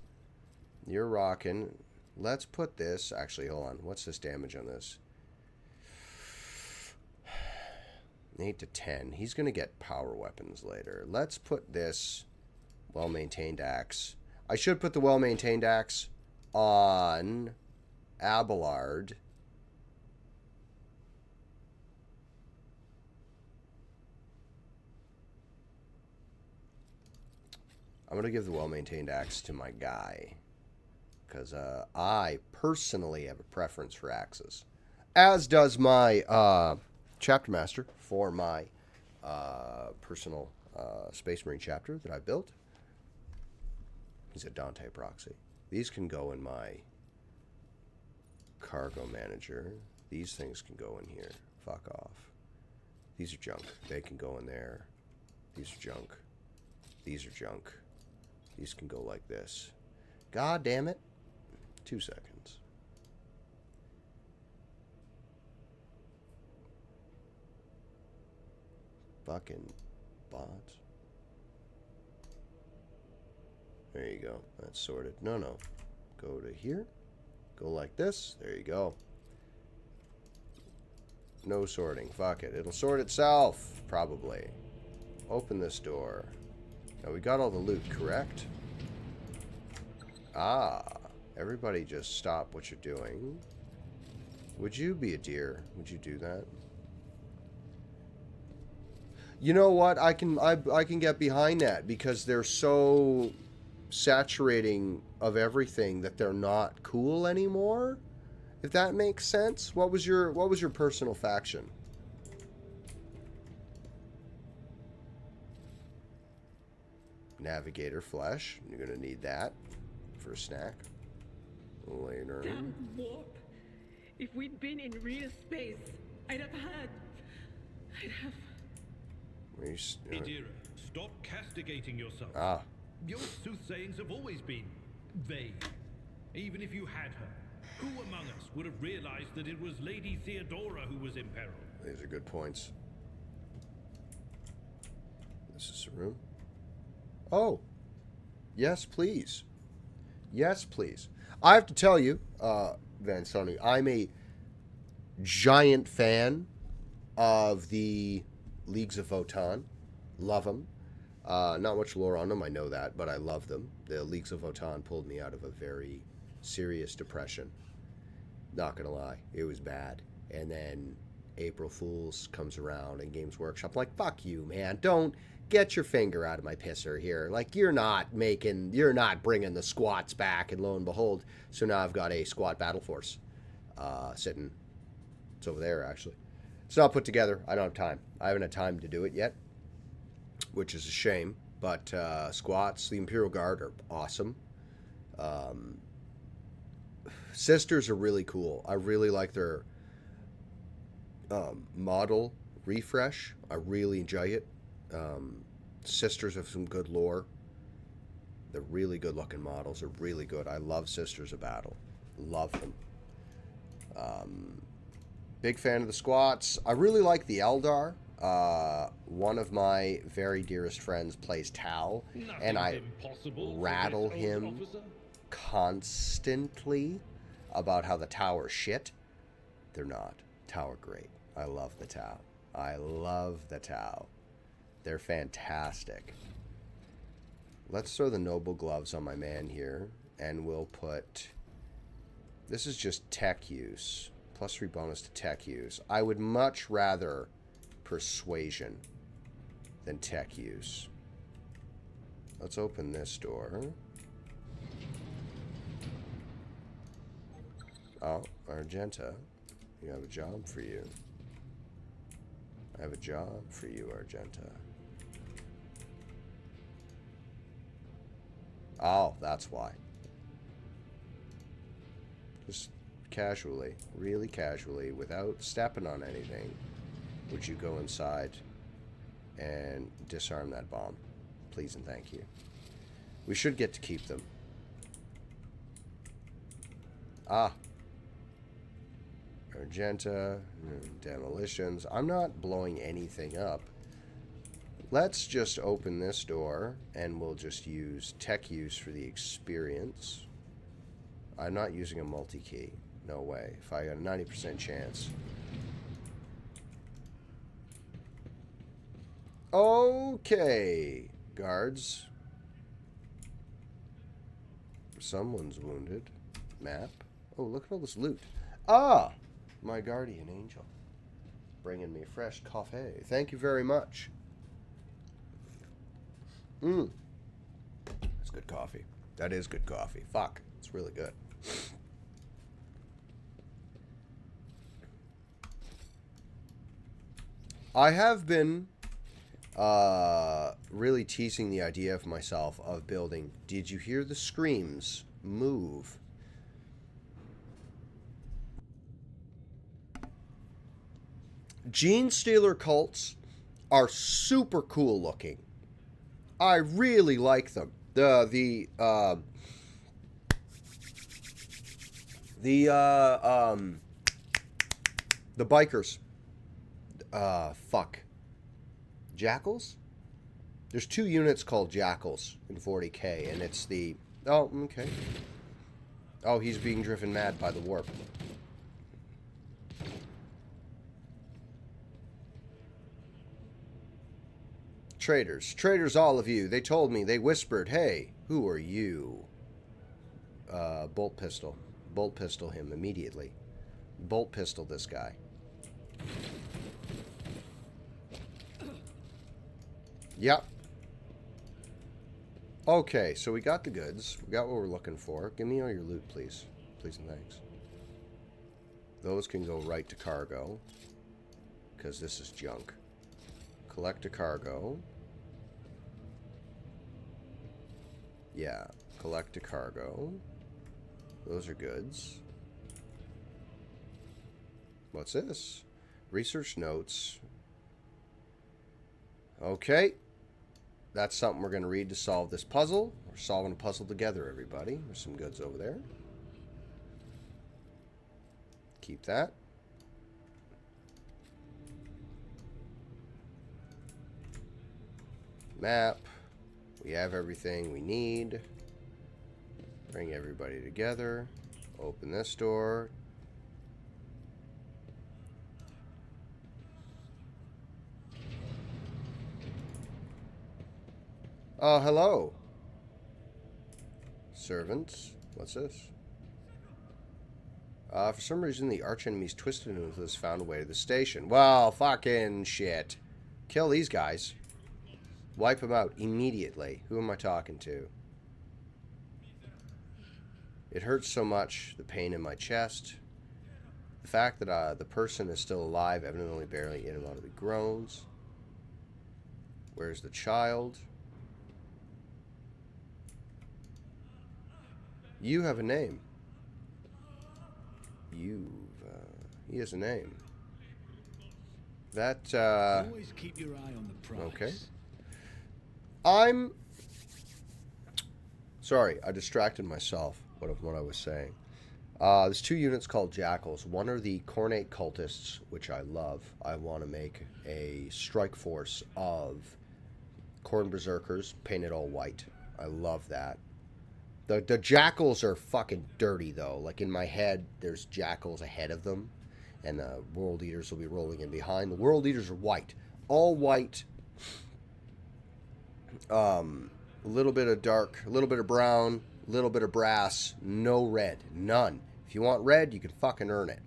You're rocking. Let's put this. Actually, hold on. What's this damage on this? 8 to 10. He's going to get power weapons later. Let's put this well-maintained axe. I should put the well-maintained axe on Abelard. I'm going to give the well-maintained axe to my guy. Because I personally have a preference for axes. As does my chapter master for my personal Space Marine chapter that I built. He's a Dante proxy. These can go in my cargo manager. These things can go in here. Fuck off. These are junk. They can go in there. These are junk. These are junk. These can go like this. God damn it. 2 seconds. Fucking bots. There you go. That's sorted. No. Go to here. Go like this. There you go. No sorting. Fuck it. It'll sort itself. Probably. Open this door. Now we got all the loot, correct? Ah. Everybody just stop what you're doing. Would you be a deer? Would you do that? You know what? I can get behind that because they're so saturating of everything that they're not cool anymore. If that makes sense. What was your personal faction? Navigator flesh. You're going to need that for a snack later. Damn warp. If we'd been in real space, I'd have... Idira, stop castigating yourself. Ah. Your soothsayings have always been vague. Even if you had her, who among us would have realized that it was Lady Theodora who was in peril? These are good points. This is a room. Oh. Yes, please. Yes, please. I have to tell you, Van Sony, I'm a giant fan of the Leagues of Votan. Love them. Not much lore on them, I know that, but I love them. The Leagues of Votan pulled me out of a very serious depression. Not gonna lie, it was bad. And then April Fools comes around and Games Workshop, like, fuck you, man. Don't get your finger out of my pisser here. Like, you're not bringing the squats back. And lo and behold, so now I've got a squat battle force sitting. It's over there, actually. It's not put together. I don't have time. I haven't had time to do it yet, which is a shame. But squats, the Imperial Guard are awesome. Sisters are really cool. I really like their model refresh. I really enjoy it. Sisters have some good lore. They're really good looking models. They're really good. I love Sisters of Battle. Love them. Big fan of the squats. I really like the Eldar. One of my very dearest friends plays Tau, and I rattle him constantly about how the Tau are shit. They're not. Tau are great. I love the Tau. I love the Tau. They're fantastic. Let's throw the noble gloves on my man here, and we'll put... This is just tech use. +3 bonus to tech use. I would much rather persuasion than tech use. Let's open this door. Oh, Argenta. You have a job for you. I have a job for you, Argenta. Oh, that's why. Just casually, really casually, without stepping on anything, would you go inside and disarm that bomb? Please and thank you. We should get to keep them. Ah. Argenta, demolitions. I'm not blowing anything up. Let's just open this door, and we'll just use tech use for the experience. I'm not using a multi-key. No way. If I got a 90% chance. Okay, guards. Someone's wounded. Map. Oh, look at all this loot. Ah! My guardian angel. Bringing me fresh coffee. Thank you very much. That's good coffee. That is good coffee. Fuck. It's really good. I have been really teasing the idea of myself of building. Did you hear the screams? Move. Gene Stealer cults are super cool looking. I really like them. The bikers. Fuck. Jackals? There's 2 units called Jackals in 40k, and it's the... Oh, okay. Oh, he's being driven mad by the warp. Traitors. Traitors, all of you. They told me. They whispered, hey, who are you? Bolt pistol. Bolt pistol him immediately. Bolt pistol this guy. Yep. Okay, so we got the goods. We got what we're looking for. Give me all your loot, please. Please and thanks. Those can go right to cargo, because this is junk. Collect a cargo. Yeah. Collect a cargo. Those are goods. What's this? Research notes. Okay. That's something we're going to read to solve this puzzle. We're solving a puzzle together, everybody. There's some goods over there. Keep that. Map. We have everything we need. Bring everybody together. Open this door. Oh, hello. Servants. What's this? For some reason, the archenemy's twisted influence has found a way to the station. Well, fucking shit. Kill these guys. Wipe them out immediately. Who am I talking to? It hurts so much, the pain in my chest. The fact that the person is still alive, evidently barely in and out of the groans. Where's the child? You have a name. He has a name. That, Always keep your eye on the prize. Okay. I'm sorry, I distracted myself of what I was saying. There's two units called Jackals. One are the Cornate Cultists, which I love. I want to make a strike force of Khorne Berserkers, painted all white. I love that. The Jackals are fucking dirty, though. Like, in my head, there's Jackals ahead of them, and the World Eaters will be rolling in behind. The World Eaters are white. All white. A little bit of dark, a little bit of brown, a little bit of brass, no red. None. If you want red, you can fucking earn it.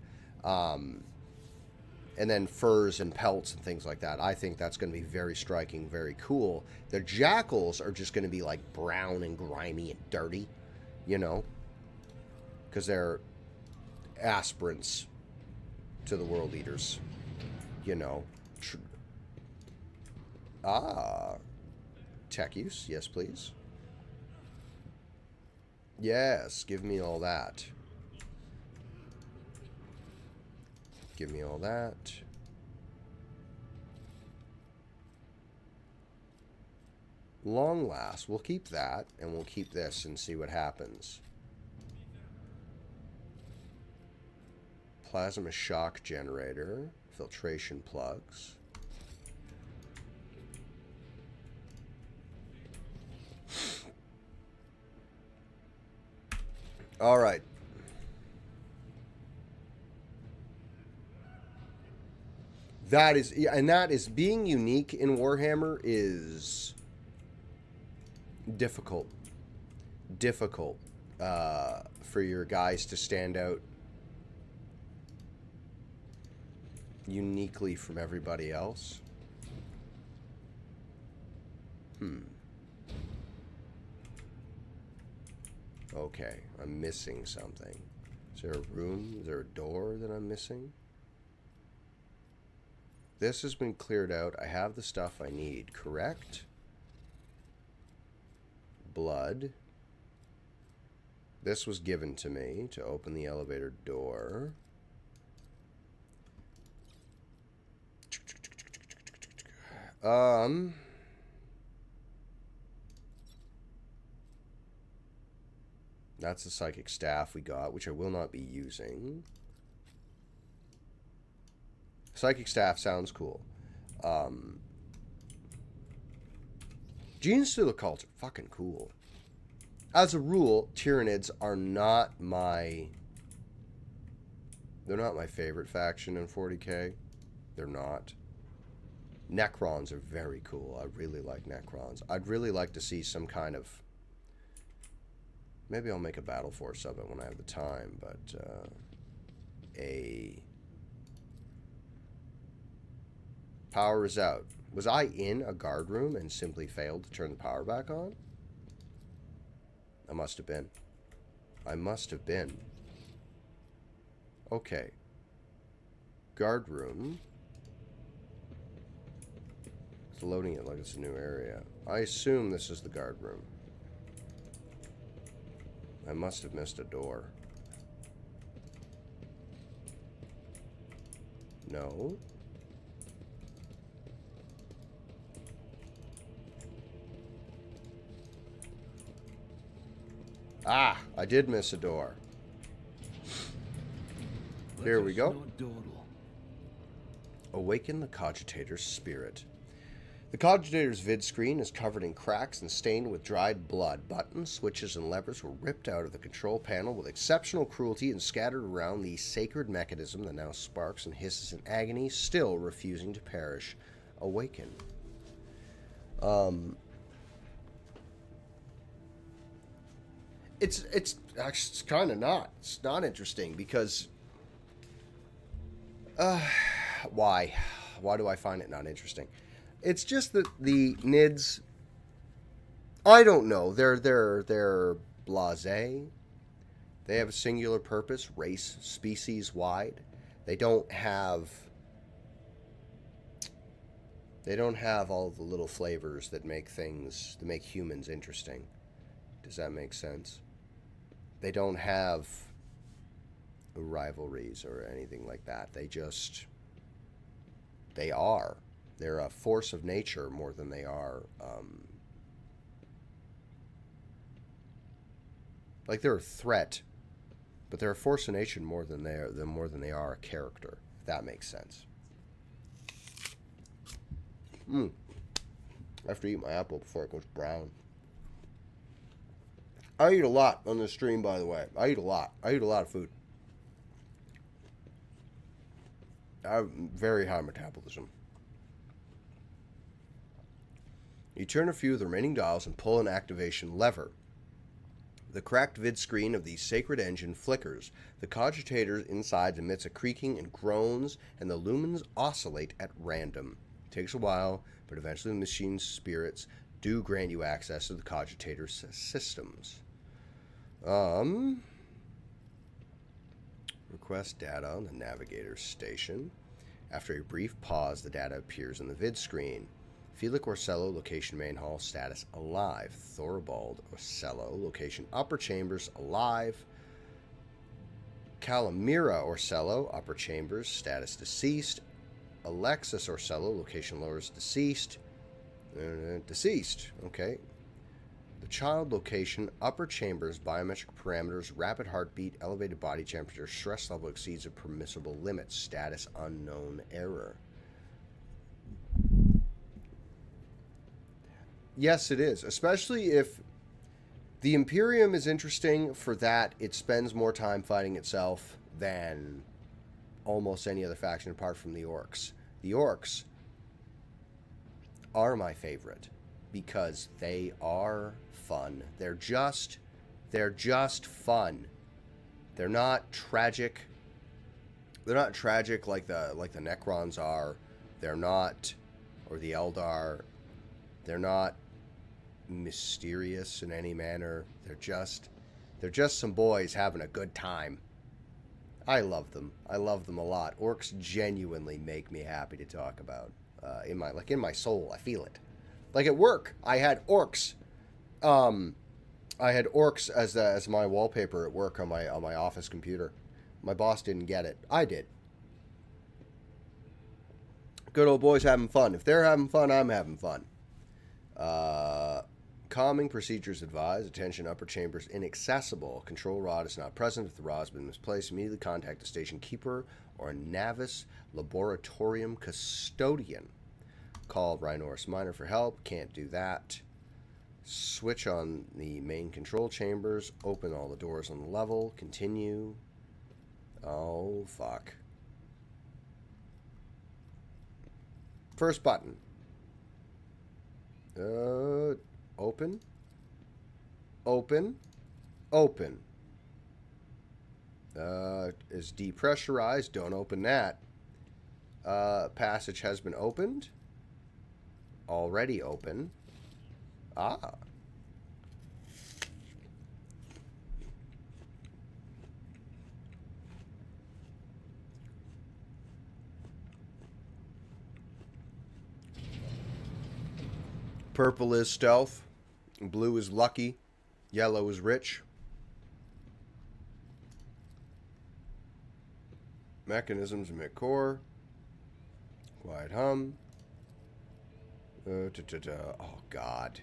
And then furs and pelts and things like that. I think that's going to be very striking, very cool. The Jackals are just going to be like brown and grimy and dirty, you know, because they're aspirants to the World Eaters, you know. Tech use, yes please. Yes, give me all that. Give me all that. Long last. We'll keep that, and we'll keep this and see what happens. Plasma shock generator. Filtration plugs. All right. That is being unique in Warhammer is difficult. Difficult for your guys to stand out uniquely from everybody else. Okay, I'm missing something. Is there a room? Is there a door that I'm missing? This has been cleared out. I have the stuff I need, correct? Blood. This was given to me to open the elevator door. That's the psychic staff we got, which I will not be using. Psychic staff sounds cool. Genes to the cult are fucking cool. As a rule, Tyranids are not my... They're not my favorite faction in 40k. They're not. Necrons are very cool. I really like Necrons. I'd really like to see some kind of... Maybe I'll make a battle force of it when I have the time, but... Power is out. Was I in a guard room and simply failed to turn the power back on? I must have been. I must have been. Okay. Guard room. It's loading it like it's a new area. I assume this is the guard room. I must have missed a door. No. Ah, I did miss a door. Here we go. Awaken the Cogitator's spirit. The Cogitator's vid screen is covered in cracks and stained with dried blood. Buttons, switches, and levers were ripped out of the control panel with exceptional cruelty and scattered around the sacred mechanism that now sparks and hisses in agony, still refusing to perish. Awaken. It's kind of not. It's not interesting because why? Why do I find it not interesting? It's just that the NIDs, I don't know. They're blasé. They have a singular purpose, race, species wide. They don't have all the little flavors that make humans interesting. Does that make sense? They don't have rivalries or anything like that. They are. They're a force of nature more than they are, like they're a threat, but they're a force of nature more than they are a character. If that makes sense. I have to eat my apple before it goes brown. I eat a lot on this stream, by the way. I eat a lot. I eat a lot of food. I have very high metabolism. You turn a few of the remaining dials and pull an activation lever. The cracked vid screen of the sacred engine flickers. The cogitator inside emits a creaking and groans, and the lumens oscillate at random. It takes a while, but eventually the machine's spirits do grant you access to the cogitator's systems. Request data on the navigator's station. After a brief pause, the data appears on the vid screen. Felix Orsello, location main hall, status alive. Thorvald Orsello, location upper chambers, alive. Calamira Orsello, upper chambers, status deceased. Alexis Orsello, location lowers, deceased. Deceased, okay. The child location, upper chambers, biometric parameters, rapid heartbeat, elevated body temperature, stress level exceeds a permissible limit, status unknown error. Yes, it is, especially if the Imperium is interesting for that it spends more time fighting itself than almost any other faction apart from the Orcs. The Orcs are my favorite because they are fun. They're just fun. They're not tragic. They're not tragic like the Necrons are. They're not, or the Eldar. They're not mysterious in any manner. They're just some boys having a good time. I love them. I love them a lot. Orcs genuinely make me happy to talk about. In my soul, I feel it. Like at work, I had orcs. I had orcs as my wallpaper at work on my office computer. My boss didn't get it. I did. Good old boys having fun. If they're having fun, I'm having fun. Calming procedures advised. Attention, upper chambers inaccessible. Control rod is not present. If the rod has been misplaced, immediately contact the station keeper or a Navis Laboratorium custodian. Call Rhinosaurus Minor for help. Can't do that. Switch on the main control chambers. Open all the doors on the level. Continue. Oh, fuck. First button. Open. Open. Open. Is depressurized. Don't open that. Passage has been opened. Already open. Ah. Purple is stealth. Blue is lucky. Yellow is rich. Mechanisms emit core. Quiet hum. Oh, God.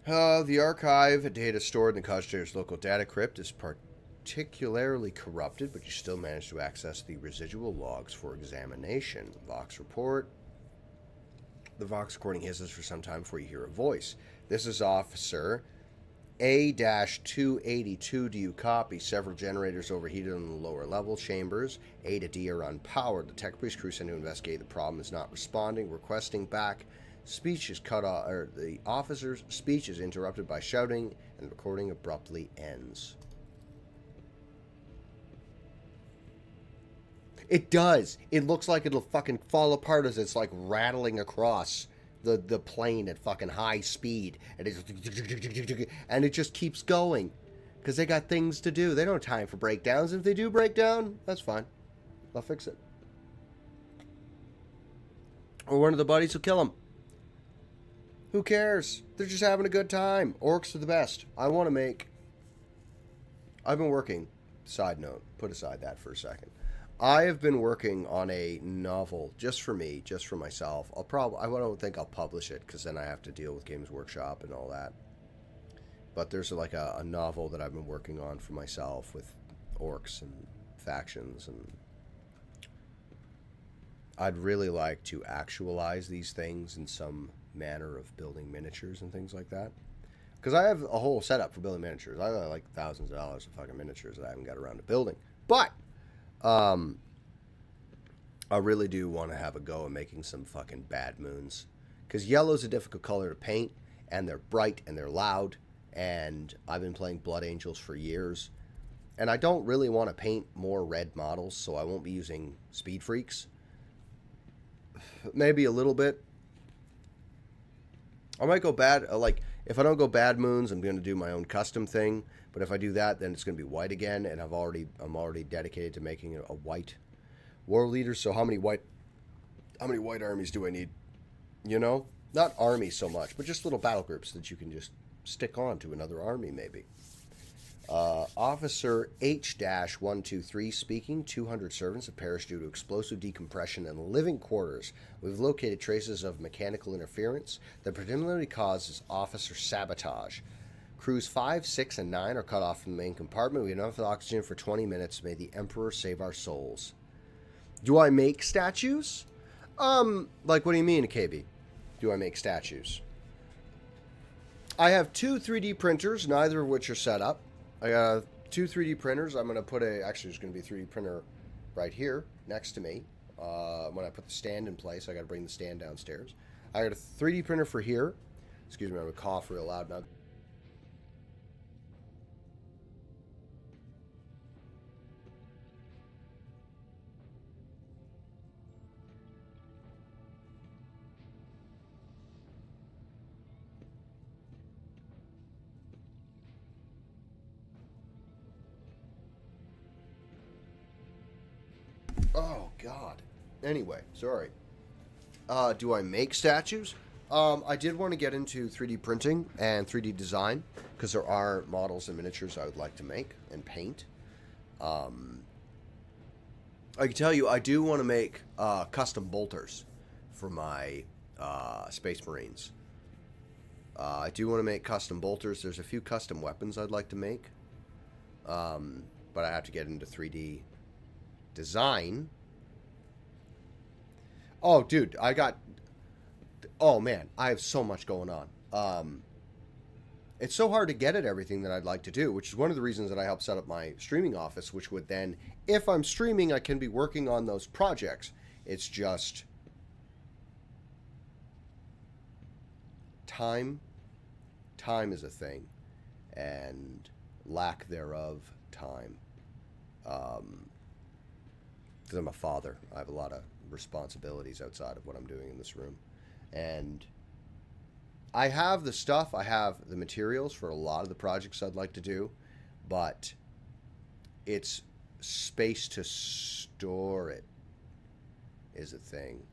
The archive data stored in the Cogitator's local data crypt is particularly corrupted, but you still manage to access the residual logs for examination. Vox report. The Vox recording hisses for some time before you hear a voice. This is Officer A-282. Do you copy? Several generators overheated in the lower level chambers. A to D are unpowered. The tech police crew sent to investigate. The problem is not responding. Requesting back. Speech is cut off, or the officer's speech is interrupted by shouting, and the recording abruptly ends. It does. It looks like it'll fucking fall apart as it's like rattling across the plane at fucking high speed, and it just keeps going because they got things to do. They don't have time for breakdowns. If they do break down, that's fine. They'll fix it. Or one of the buddies will kill them. Who cares? They're just having a good time. Orcs are the best. I've been working, side note, put aside that for a second. I have been working on a novel just for me, just for myself. I don't think I'll publish it because then I have to deal with Games Workshop and all that. But there's like a novel that I've been working on for myself with orcs and factions, and I'd really like to actualize these things in some manner of building miniatures and things like that, because I have a whole setup for building miniatures. I got like thousands of dollars of fucking miniatures that I haven't got around to building, but I really do want to have a go at making some fucking bad moons, because yellow's a difficult color to paint, and they're bright and they're loud, and I've been playing Blood Angels for years, and I don't really want to paint more red models, so I won't be using Speed Freaks. Maybe a little bit. I might go bad, like, if I don't go bad moons, I'm going to do my own custom thing. But if I do that, then it's going to be white again, and I'm already dedicated to making a white war leader. So how many white armies do I need? You know, not armies so much, but just little battle groups that you can just stick on to another army, maybe. Officer H-123 speaking. 200 servants have perished due to explosive decompression in living quarters. We've located traces of mechanical interference that particularly causes officer sabotage. Crews 5, 6, and 9 are cut off from the main compartment. We have enough oxygen for 20 minutes. May the Emperor save our souls. Do I make statues? Like, what do you mean, KB? Do I make statues? I have 2 3D printers, neither of which are set up. I got 2 3D printers. I'm going to put actually, there's going to be a 3D printer right here next to me. When I put the stand in place, I got to bring the stand downstairs. I got a 3D printer for here. Excuse me, I'm going to cough real loud now. Oh, God. Anyway, sorry. Do I make statues? I did want to get into 3D printing and 3D design, because there are models and miniatures I would like to make and paint. I can tell you, I do want to make custom bolters for my Space Marines. I do want to make custom bolters. There's a few custom weapons I'd like to make, but I have to get into 3D design. Oh, dude, oh man, I have so much going on. It's so hard to get at everything that I'd like to do, which is one of the reasons that I helped set up my streaming office, which would then, if I'm streaming, I can be working on those projects. It's just time. Time is a thing, and lack thereof time. Because I'm a father, I have a lot of responsibilities outside of what I'm doing in this room, and I have the stuff, I have the materials for a lot of the projects I'd like to do, but it's space to store it is a thing.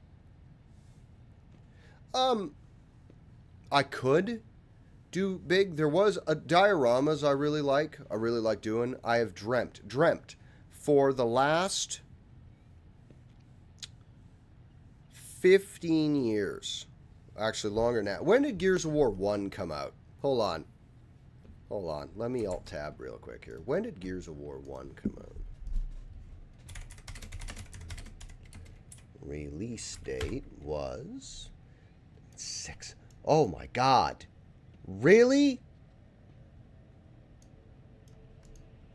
I could do big. There was a dioramas I really like doing. I have dreamt for the last 15 years, actually longer now. When did Gears of War 1 come out? Hold on. Let me alt-tab real quick here. When did Gears of War 1 come out? Release date was 6. Oh my god. Really?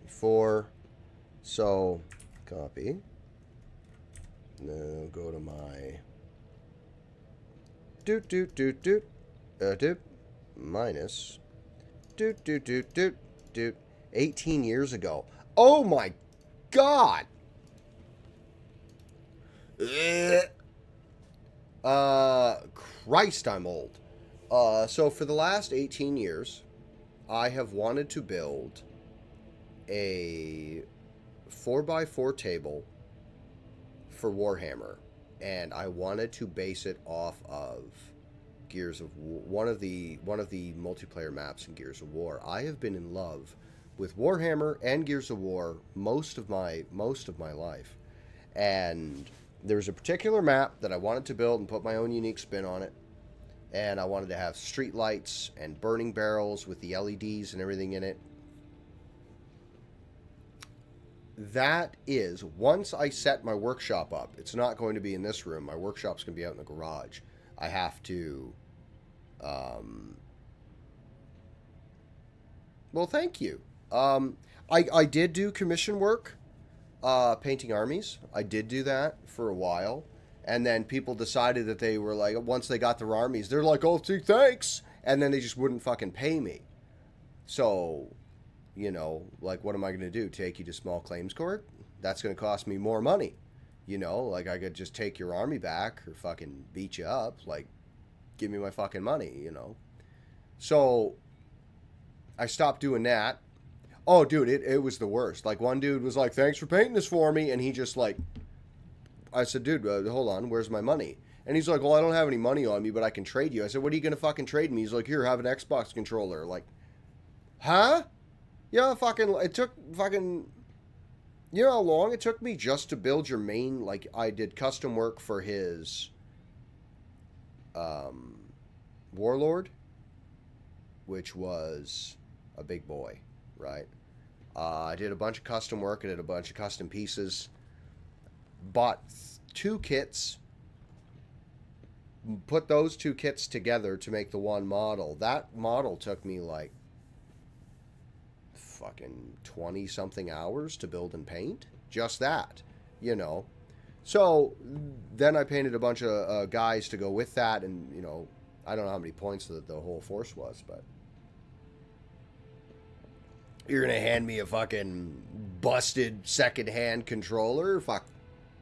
4. So, copy. Now go to my minus 18 years ago. Oh my god. Christ, I'm old. So for the last 18 years, I have wanted to build a 4x4 table for Warhammer, and I wanted to base it off of Gears of War, one of the multiplayer maps in Gears of War. I have been in love with Warhammer and Gears of War most of my life, and there's a particular map that I wanted to build and put my own unique spin on it, and I wanted to have street lights and burning barrels with the LEDs and everything in it. That is, once I set my workshop up, it's not going to be in this room. My workshop's going to be out in the garage. I have to, well, thank you. I did do commission work, painting armies. I did do that for a while. And then people decided that they were like, once they got their armies, they're like, oh, gee, thanks. And then they just wouldn't fucking pay me. So, you know, like, what am I going to do? Take you to small claims court? That's going to cost me more money. You know, like, I could just take your army back or fucking beat you up. Like, give me my fucking money, you know. So, I stopped doing that. Oh, dude, it was the worst. Like, one dude was like, thanks for painting this for me. And he just, like, I said, dude, hold on, where's my money? And he's like, well, I don't have any money on me, but I can trade you. I said, what are you going to fucking trade me? He's like, here, have an Xbox controller. Like, huh? Yeah, it took fucking, you know how long it took me just to build your main, like, I did custom work for his, Warlord, which was a big boy, right? I did a bunch of custom work, I did a bunch of custom pieces, bought 2 kits, put those 2 kits together to make the one model. That model took me, like, fucking 20 something hours to build and paint. Just that, you know. So then I painted a bunch of guys to go with that, and, you know, I don't know how many points the whole force was, but you're gonna hand me a fucking busted second-hand controller? Fuck,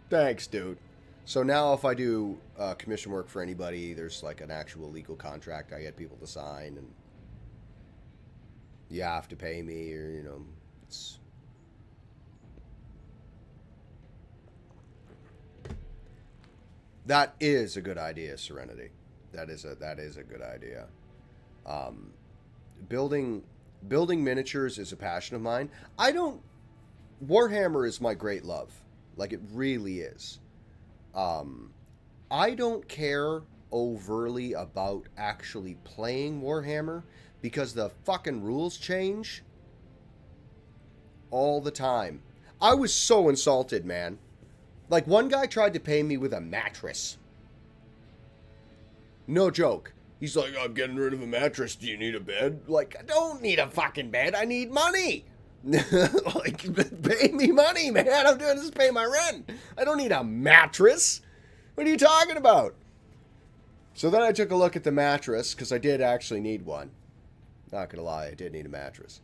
thanks, dude. So now if I do commission work for anybody, there's like an actual legal contract I get people to sign, and you have to pay me, or, you know, it's... That is a good idea, Serenity. That is a good idea. Building miniatures is a passion of mine. Warhammer is my great love. Like, it really is. I don't care overtly about actually playing Warhammer because the fucking rules change all the time. I was so insulted, man. Like, one guy tried to pay me with a mattress. No joke. He's like, I'm getting rid of a mattress. Do you need a bed? Like, I don't need a fucking bed. I need money. Like, pay me money, man. I'm doing this to pay my rent. I don't need a mattress. What are you talking about? So then I took a look at the mattress, because I did actually need one. Not gonna lie, I did need a mattress.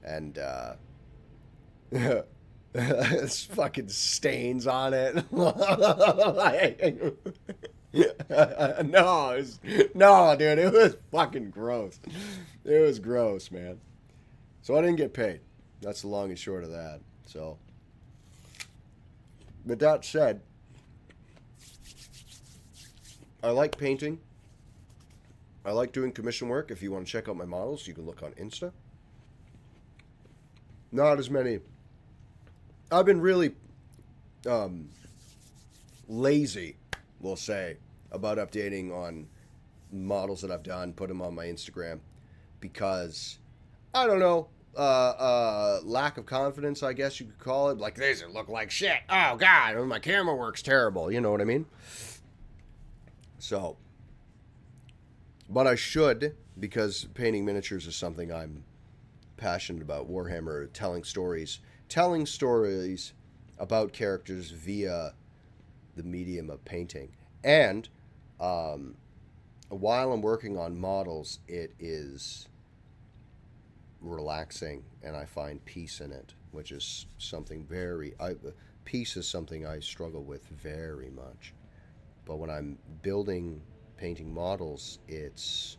And, there's fucking stains on it. No, dude, it was fucking gross. It was gross, man. So I didn't get paid. That's the long and short of that. So, with that said, I like painting. I like doing commission work. If you want to check out my models, you can look on Insta. Not as many I've been really lazy, we'll say, about updating on models that I've done, put them on my Instagram, because I don't know, lack of confidence, I guess you could call it. Like, these look like shit. Oh God, my camera work's terrible. You know what I mean? So, but I should, because painting miniatures is something I'm passionate about. Warhammer, telling stories about characters via the medium of painting. And while I'm working on models, it is relaxing, and I find peace in it, which is something peace is something I struggle with very much. But when I'm painting models, it's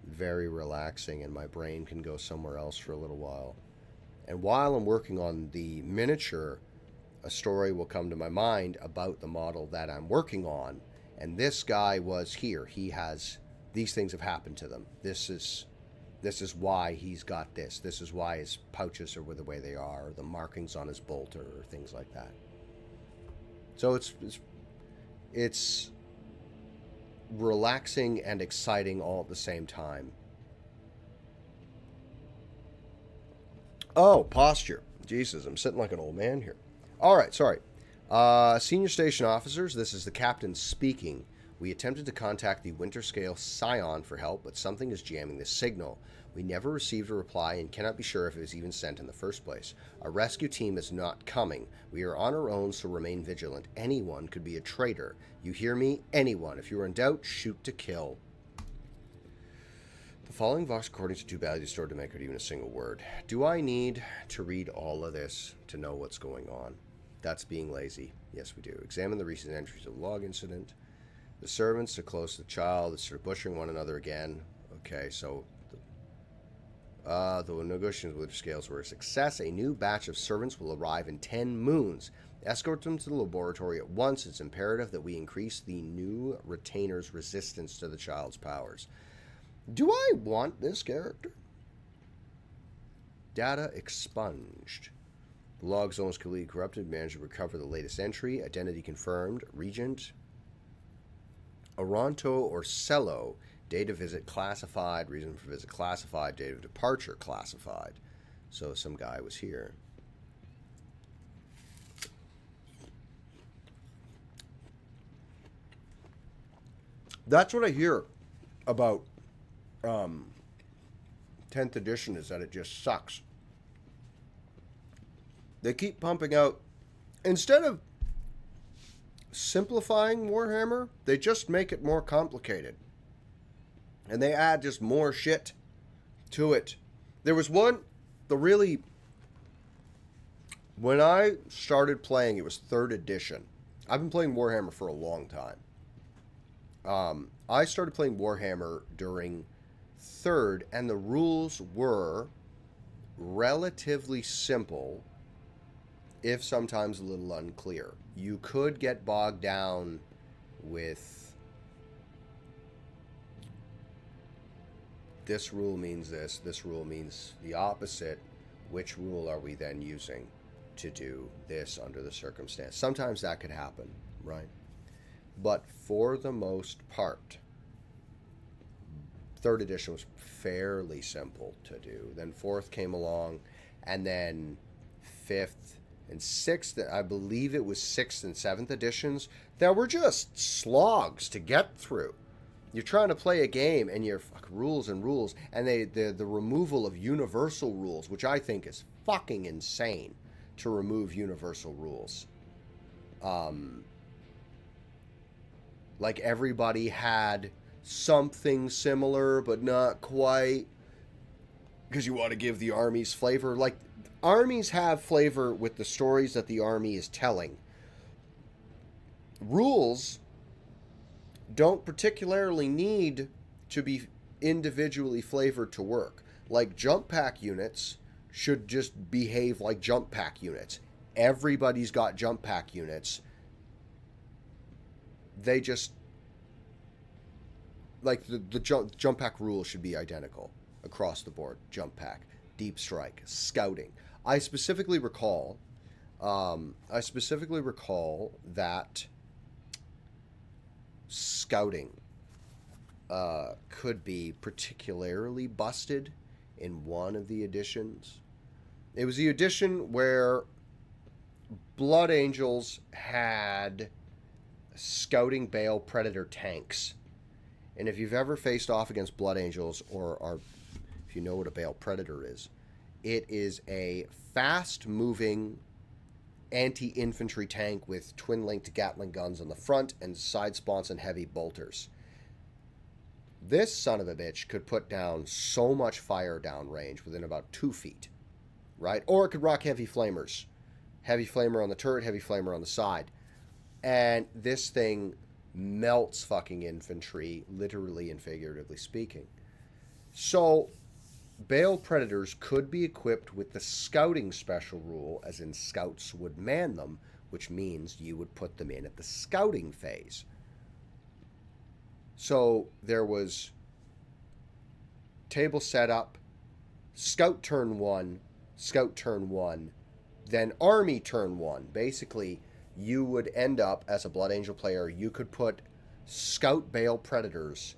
very relaxing, and my brain can go somewhere else for a little while. And while I'm working on the miniature, a story will come to my mind about the model that I'm working on. And this guy was here. These things have happened to them. This is why he's got this. This is why his pouches are the way they are, or the markings on his bolter, or things like that. So it's relaxing and exciting all at the same time. Oh, posture. Jesus, I'm sitting like an old man here. All right, sorry. Senior station officers, this is the captain speaking. We attempted to contact the Winterscale Scion for help, but something is jamming the signal. We never received a reply and cannot be sure if it was even sent in the first place. Our rescue team is not coming. We are on our own, so remain vigilant. Anyone could be a traitor. You hear me? Anyone. If you are in doubt, shoot to kill. The following Vox according to 2 values stored to make it even a single word. Do I need to read all of this to know what's going on? That's being lazy. Yes, we do. Examine the recent entries of the log incident. The servants are close to the child. They're butchering one another again. Okay, so the negotiations with the scales were a success. A new batch of servants will arrive in 10 moons. Escort them to the laboratory at once. It's imperative that we increase the new retainer's resistance to the child's powers. Do I want this character? Data expunged. The log zones completely corrupted. Managed to recover the latest entry. Identity confirmed. Regent Aranto or Cello. Date of visit classified. Reason for visit classified. Date of departure classified. So some guy was here. That's what I hear about 10th edition, is that it just sucks. They keep pumping out, instead of simplifying Warhammer, they just make it more complicated. And they add just more shit to it. There was one, when I started playing, it was 3rd edition. I've been playing Warhammer for a long time. I started playing Warhammer during 3rd, and the rules were relatively simple, if sometimes a little unclear. You could get bogged down with this rule means this rule means the opposite. Which rule are we then using to do this under the circumstance? Sometimes that could happen, right? But for the most part, 3rd edition was fairly simple to do. Then 4th came along, and then 5th and 6th, I believe it was 6th and 7th editions, that were just slogs to get through. You're trying to play a game, and you're rules and rules, and the removal of universal rules, which I think is fucking insane, to remove universal rules. Like, everybody had something similar, but not quite, because you want to give the armies flavor. Like, armies have flavor with the stories that the army is telling. Rules don't particularly need to be individually flavored to work. Like, jump pack units should just behave like jump pack units. Everybody's got jump pack units. They just, like, the jump pack rules should be identical across the board. Jump pack, deep strike, scouting. I specifically recall I specifically recall that scouting could be particularly busted in one of the editions. It was the edition where Blood Angels had scouting Bale Predator tanks. And if you've ever faced off against Blood Angels, or if you know what a Bale Predator is, it is a fast-moving anti-infantry tank with twin-linked Gatling guns on the front and side spawns and heavy bolters. This son of a bitch could put down so much fire downrange within about 2 feet, right? Or it could rock heavy flamers. Heavy flamer on the turret, heavy flamer on the side. And this thing melts fucking infantry, literally and figuratively speaking. So, Bale Predators could be equipped with the scouting special rule, as in scouts would man them, which means you would put them in at the scouting phase. So there was table setup, scout turn 1, then army turn 1. Basically, you would end up, as a Blood Angel player, you could put scout Bale Predators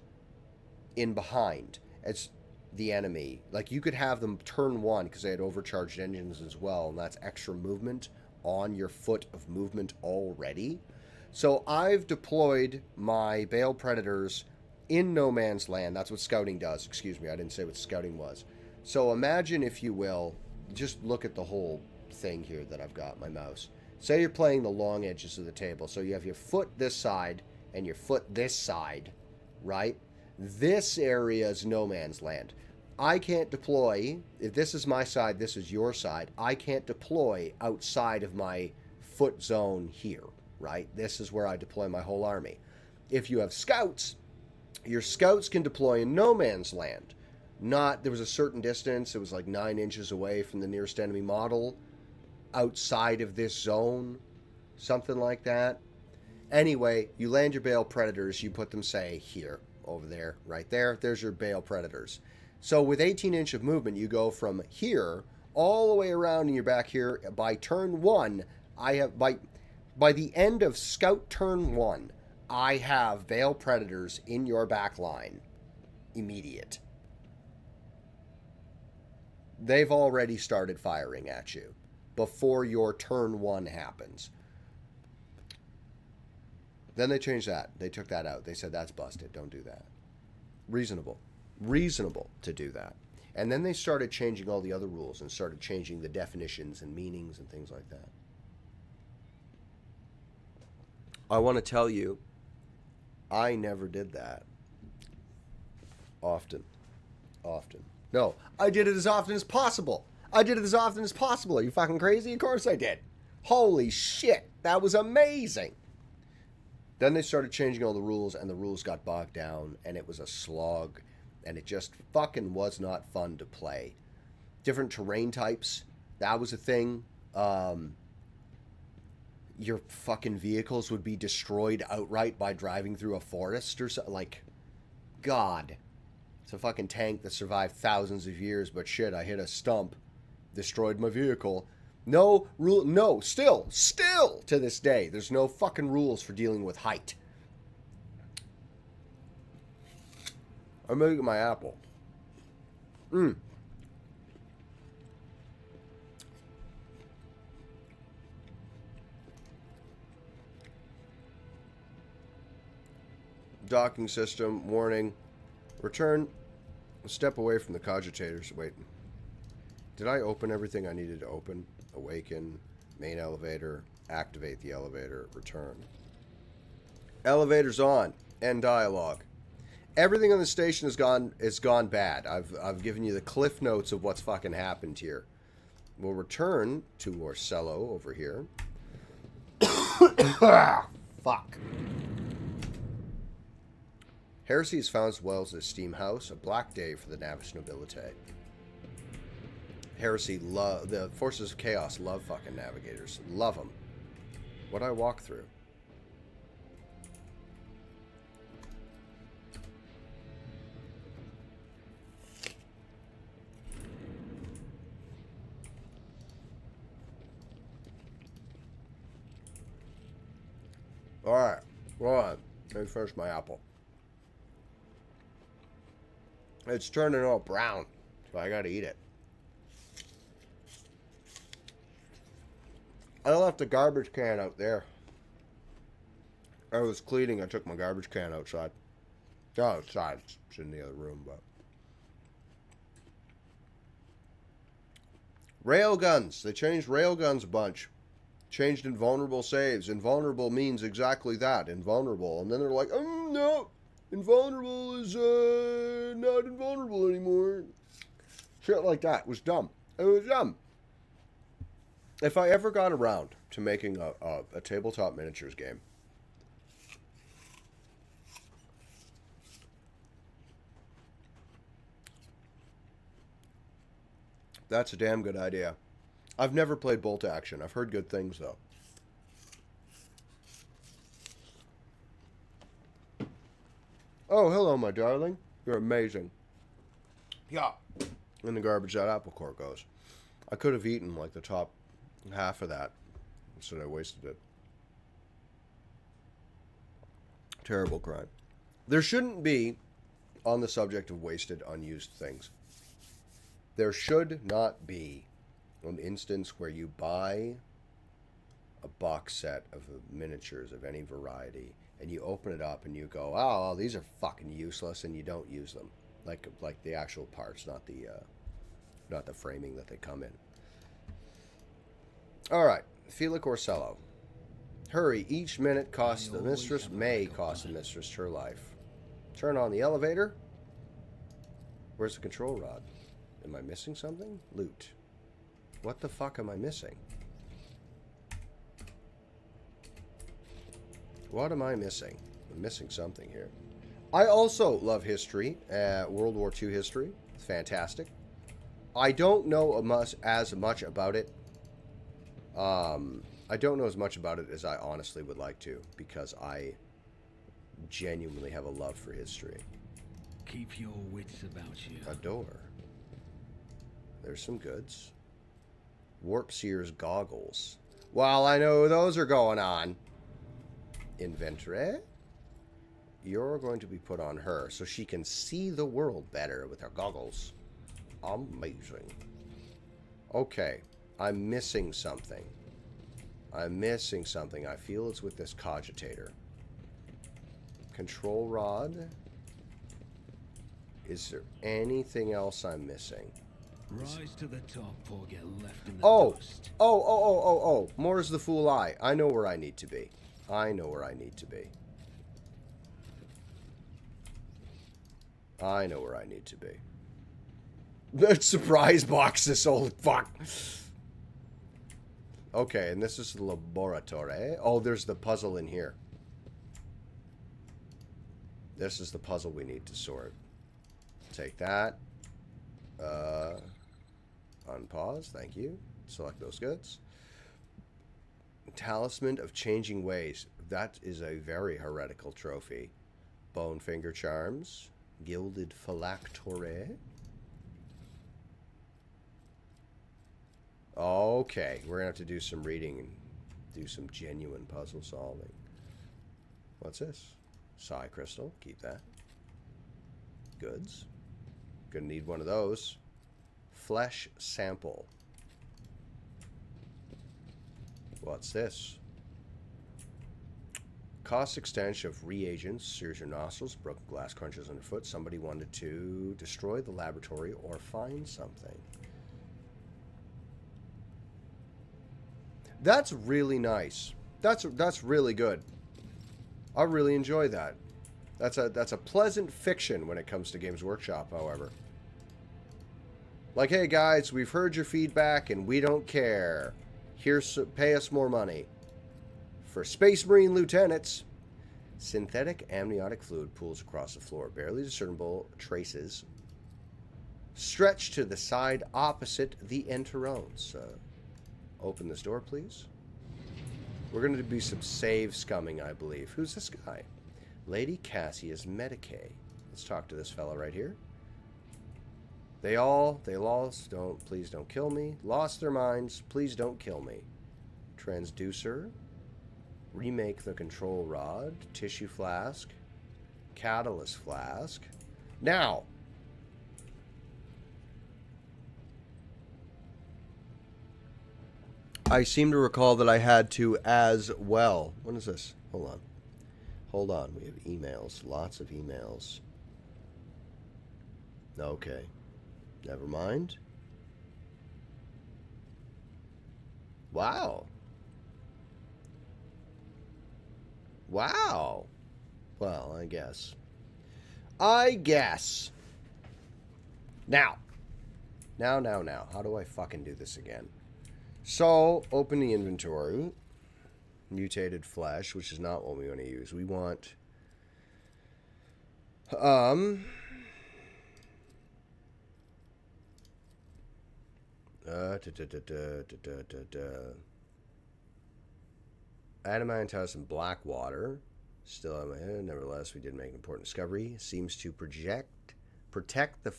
in behind as the enemy. Like, you could have them turn 1 because they had overcharged engines as well, and that's extra movement on your foot of movement already. So I've deployed my Bale Predators in no man's land. That's what scouting does. Excuse me, I didn't say what scouting was. So imagine, if you will, just look at the whole thing here that I've got, my mouse. Say you're playing the long edges of the table. So you have your foot this side and your foot this side, right? This area is no man's land. I can't deploy, if this is my side, this is your side, I can't deploy outside of my foot zone here, right? This is where I deploy my whole army. If you have scouts, your scouts can deploy in no man's land. There was a certain distance, it was like 9 inches away from the nearest enemy model, outside of this zone, something like that. Anyway, you land your Bale Predators, you put them, say, here, over there, right there. There's your Bale Predators. So with 18 inch of movement, you go from here all the way around and you're back here. By turn 1, I have, by the end of scout turn 1, I have Bale Predators in your back line. Immediate. They've already started firing at you before your turn 1 happens. Then they changed that. They took that out. They said that's busted. Don't do that. Reasonable to do that. And then they started changing all the other rules and started changing the definitions and meanings and things like that. I want to tell you, I never did that. Often. No, I did it as often as possible. Are you fucking crazy? Of course I did. Holy shit, that was amazing. Then they started changing all the rules, and the rules got bogged down, and it was a slog, and it just fucking was not fun to play. Different terrain types, that was a thing. Your fucking vehicles would be destroyed outright by driving through a forest or something. Like, God. It's a fucking tank that survived thousands of years, but shit, I hit a stump, destroyed my vehicle. No rule, no, still to this day, there's no fucking rules for dealing with height. I'm gonna get my apple. Docking system, warning. Return, step away from the cogitators. Wait. Did I open everything I needed to open? Awaken, main elevator, activate the elevator, return. Elevator's on. End dialogue. Everything on the station has gone bad. I've given you the cliff notes of what's fucking happened here. We'll return to Orsello over here. Fuck. Heresy has found Wells' steam house, a black day for the Navis Nobilite. Heresy the forces of chaos love fucking navigators. Love them. What'd I walk through? Alright. Hold on. Let me finish my apple. It's turning all brown, so I gotta eat it. I left the garbage can out there. I was cleaning. I took my garbage can outside. Not outside. It's in the other room, but... Railguns. They changed railguns a bunch. Changed invulnerable saves. Invulnerable means exactly that. Invulnerable. And then they're like, oh, no. Invulnerable is not invulnerable anymore. Shit like that. It was dumb. It was dumb. If I ever got around to making a tabletop miniatures game, that's a damn good idea. I've never played Bolt Action. I've heard good things, though. Oh, hello, my darling. You're amazing. Yeah. In the garbage that apple core goes. I could have eaten, like, the top half of that. Instead I wasted it. Terrible crime. There shouldn't be, on the subject of wasted, unused things, there should not be an instance where you buy a box set of miniatures of any variety and you open it up and you go, oh, these are fucking useless, and you don't use them. Like the actual parts, not the framing that they come in. Alright, Felic Orsello. Hurry, each minute costs the mistress, may cost the mistress her life. Turn on the elevator. Where's the control rod? Am I missing something? Loot. What the fuck am I missing? What am I missing? I'm missing something here. I also love history, World War II history. It's fantastic. I don't know as much about it. I don't know as much about it as I honestly would like to, because I genuinely have a love for history. Keep your wits about you. A door. There's some goods. Warp Seer's goggles. Well, I know those are going on. Inventory. You're going to be put on her so she can see the world better with her goggles. Amazing. Okay. I'm missing something. I'm missing something. I feel it's with this cogitator. Control rod. Is there anything else I'm missing? Rise to the top or get left in the dust. Oh. More's the fool I. I know where I need to be. I know where I need to be. I know where I need to be. The surprise box, this old fuck. Okay, and this is the laboratory. Oh, there's the puzzle in here. This is the puzzle we need to sort. Take that. Unpause, thank you. Select those goods. Talisman of Changing Ways. That is a very heretical trophy. Bone Finger Charms. Gilded Phylactery. Okay, we're going to have to do some reading and do some genuine puzzle solving. What's this? Psi Crystal. Keep that. Goods. Gonna need one of those. Flesh Sample. What's this? Cost extension of reagents. Sears your nostrils. Broken glass crunches underfoot. Somebody wanted to destroy the laboratory or find something. That's really nice. That's really good. I really enjoy that. That's a pleasant fiction when it comes to Games Workshop, however. Like, hey guys, we've heard your feedback and we don't care. Pay us more money. For Space Marine lieutenants, synthetic amniotic fluid pools across the floor. Barely discernible traces stretch to the side opposite the entrance. Open this door, please. We're going to do some save scumming, I believe. Who's this guy? Lady Cassius Medicae. Let's talk to this fella right here. They lost, please don't kill me. Lost their minds, please don't kill me. Transducer. Remake the control rod. Tissue flask. Catalyst flask. Now, I seem to recall that I had to as well. What is this? Hold on. Hold on. We have emails. Lots of emails. Okay. Never mind. Wow. Wow. Well, I guess. Now. How do I fucking do this again? So, open the inventory. Mutated flesh, which is not what we want to use. We want... Adamantine and black water. Still on my head. Nevertheless, we did make an important discovery. Seems to protect the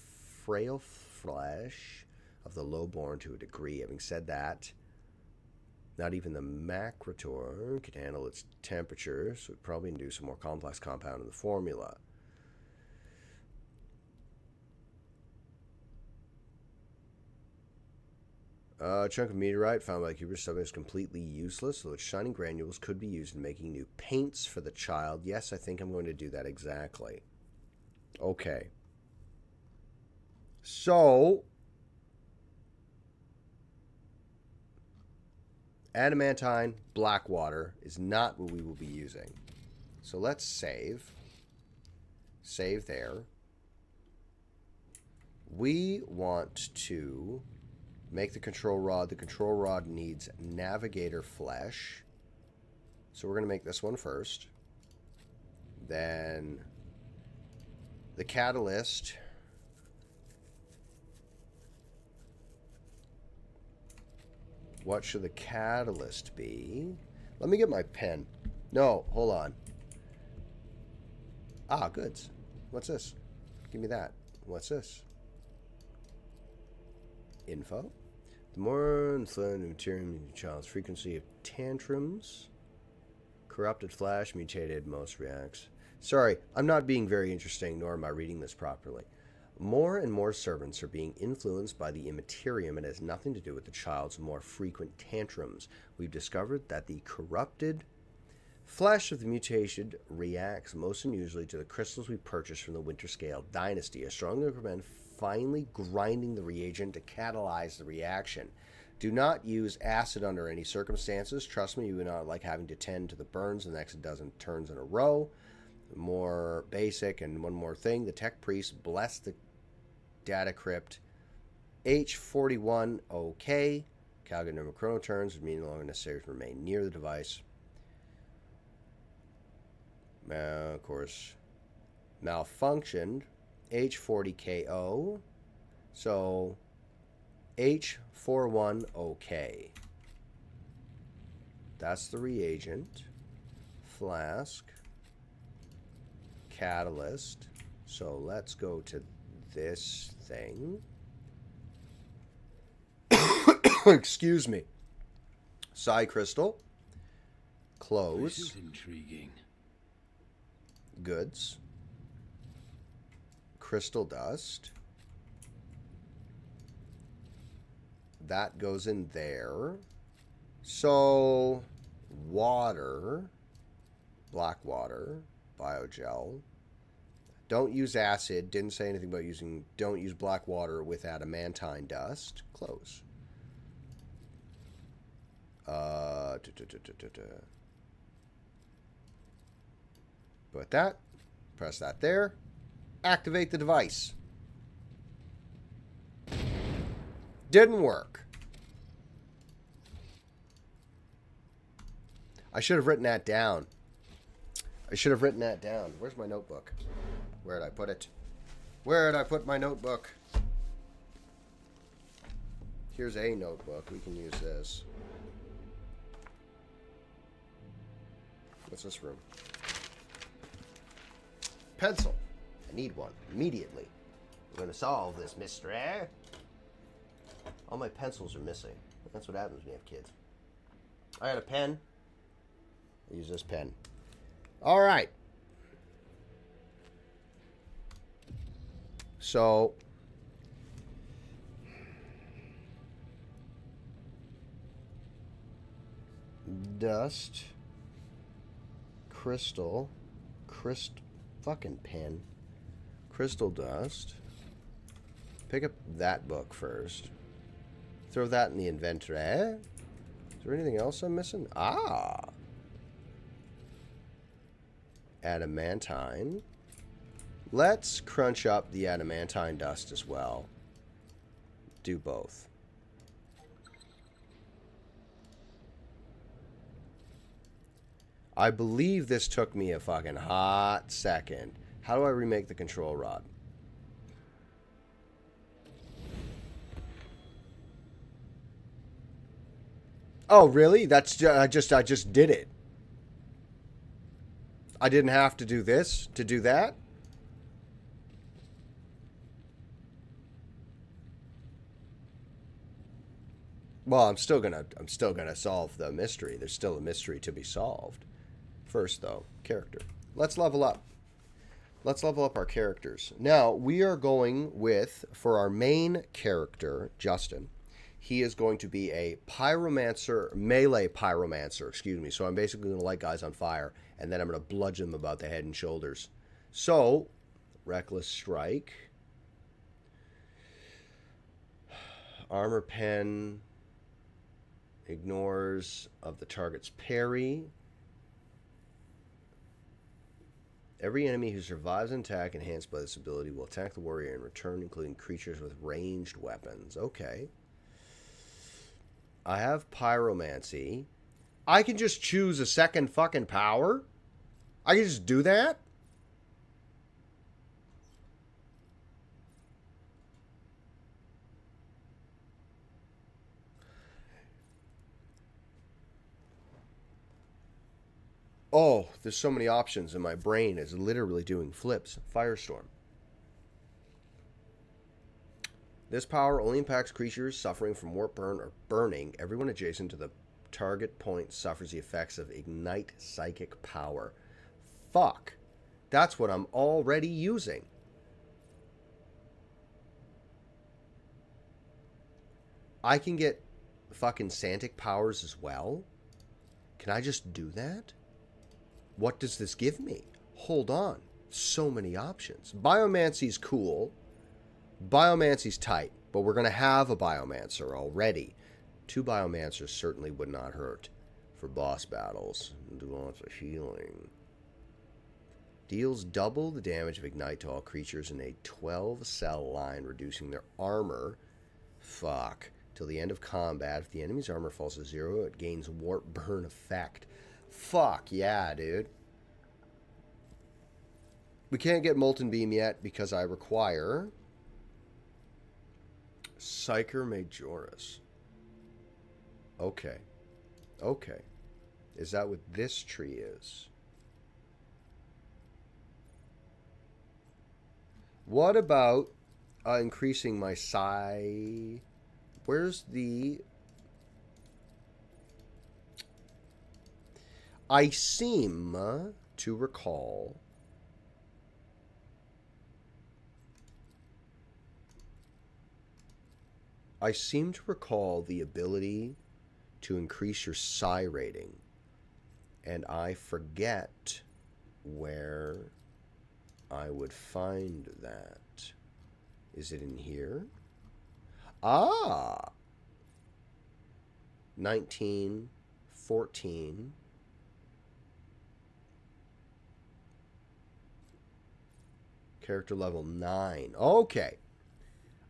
frail flesh of the lowborn to a degree. Having said that, not even the macrotor can handle its temperature, so we probably need to do some more complex compound in the formula. A chunk of meteorite found by the Cuber subject is completely useless, so its shining granules could be used in making new paints for the child. Yes, I think I'm going to do that exactly. Okay. So, adamantine black water is not what we will be using. So let's save. Save there. We want to make the control rod. The control rod needs navigator flesh. So we're going to make this one first. Then the catalyst. What should the catalyst be? Let me get my pen. No, hold on. Ah, goods. What's this? Give me that. What's this? Info. The more inflamed material in the child's frequency of tantrums. Corrupted flash, mutated, most reacts. Sorry, I'm not being very interesting, nor am I reading this properly. More and more servants are being influenced by the immaterium and has nothing to do with the child's more frequent tantrums. We've discovered that the corrupted flesh of the mutated reacts most unusually to the crystals we purchased from the Winter Scale Dynasty. I strongly recommend finely grinding the reagent to catalyze the reaction. Do not use acid under any circumstances. Trust me, you would not like having to tend to the burns the next dozen turns in a row. More basic, and one more thing. The tech priest blessed the data crypt H41 OK. Calgary number of chrono turns would mean no longer necessary to remain near the device. Of course, malfunctioned H40KO. So H41 OK. That's the reagent. Flask. Catalyst. So let's go to this thing. Excuse me. Psi crystal. Close. This is intriguing. Goods. Crystal dust. That goes in there. So water. Black water. Biogel. Don't use acid. Didn't say anything about using... Don't use black water with adamantine dust. Close. Put that. Press that there. Activate the device. Didn't work. I should have written that down. Where's my notebook? Where did I put it? Where did I put my notebook? Here's a notebook. We can use this. What's this room? Pencil. I need one immediately. We're going to solve this mystery. All my pencils are missing. That's what happens when you have kids. I got a pen. Use this pen. All right. So dust, crystal, fucking pen, crystal dust. Pick up that book first. Throw that in the inventory. Is there anything else I'm missing? Ah. Adamantine. Let's crunch up the adamantine dust as well. Do both. I believe this took me a fucking hot second. How do I remake the control rod? Oh, really? That's I just did it. I didn't have to do this to do that? Well, I'm still gonna solve the mystery. There's still a mystery to be solved. First, though, character. Let's level up. Let's level up our characters. Now, we are going with, for our main character, Justin, he is going to be a pyromancer, melee pyromancer, excuse me. So I'm basically going to light guys on fire, and then I'm going to bludgeon them about the head and shoulders. So, reckless strike. Armor pen ignores of the target's parry. Every enemy who survives an attack enhanced by this ability will attack the warrior in return, including creatures with ranged weapons. Okay. I have pyromancy. I can just choose a second fucking power? I can just do that? Oh, there's so many options, and my brain is literally doing flips. Firestorm. This power only impacts creatures suffering from warp burn or burning. Everyone adjacent to the target point suffers the effects of ignite psychic power. Fuck. That's what I'm already using. I can get fucking Santic powers as well? Can I just do that? What does this give me? Hold on. So many options. Biomancy's cool. Biomancy's tight, but we're going to have a Biomancer already. 2 Biomancers certainly would not hurt for boss battles. Do lots of healing. Deals double the damage of Ignite to all creatures in a 12-cell line, reducing their armor. Fuck. Till the end of combat. If the enemy's armor falls to 0, it gains warp burn effect. Fuck yeah, dude. We can't get Molten Beam yet because I require Psyker Majoris. Okay. Okay. Is that what this tree is? What about increasing my psi? Where's the... I seem to recall the ability to increase your psi rating, and I forget where I would find that. Is it in here? Ah! 19, 14... Character level 9. Okay.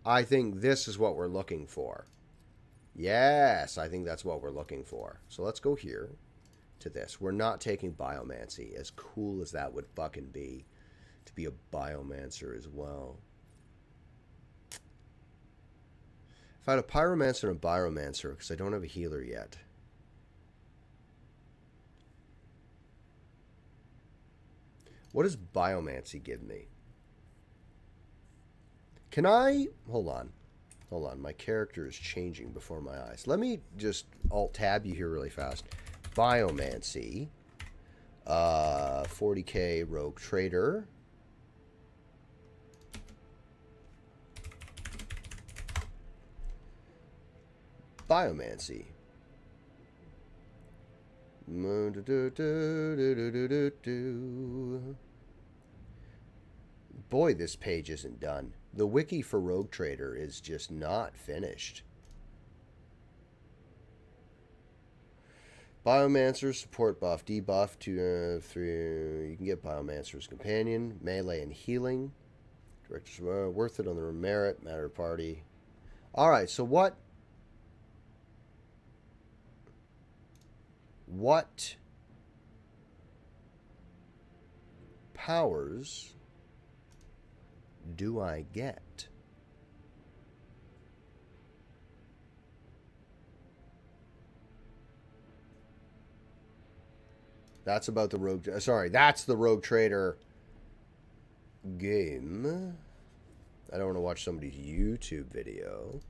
I think this is what we're looking for. Yes, I think that's what we're looking for. So let's go here to this. We're not taking Biomancy, as cool as that would fucking be, to be a Biomancer as well. If I had a Pyromancer and a Biomancer, because I don't have a healer yet. What does Biomancy give me? Can I... Hold on. Hold on. My character is changing before my eyes. Let me just Alt-Tab you here really fast. Biomancy. 40k rogue trader. Biomancy. Boy, this page isn't done. The wiki for Rogue Trader is just not finished. Biomancer, support buff, debuff, 3. You can get Biomancer's Companion, melee and healing. Director's worth it on the merit, matter of party. Alright, so what powers do I get? That's about the Rogue... Sorry, that's the Rogue Trader game. I don't want to watch somebody's YouTube video.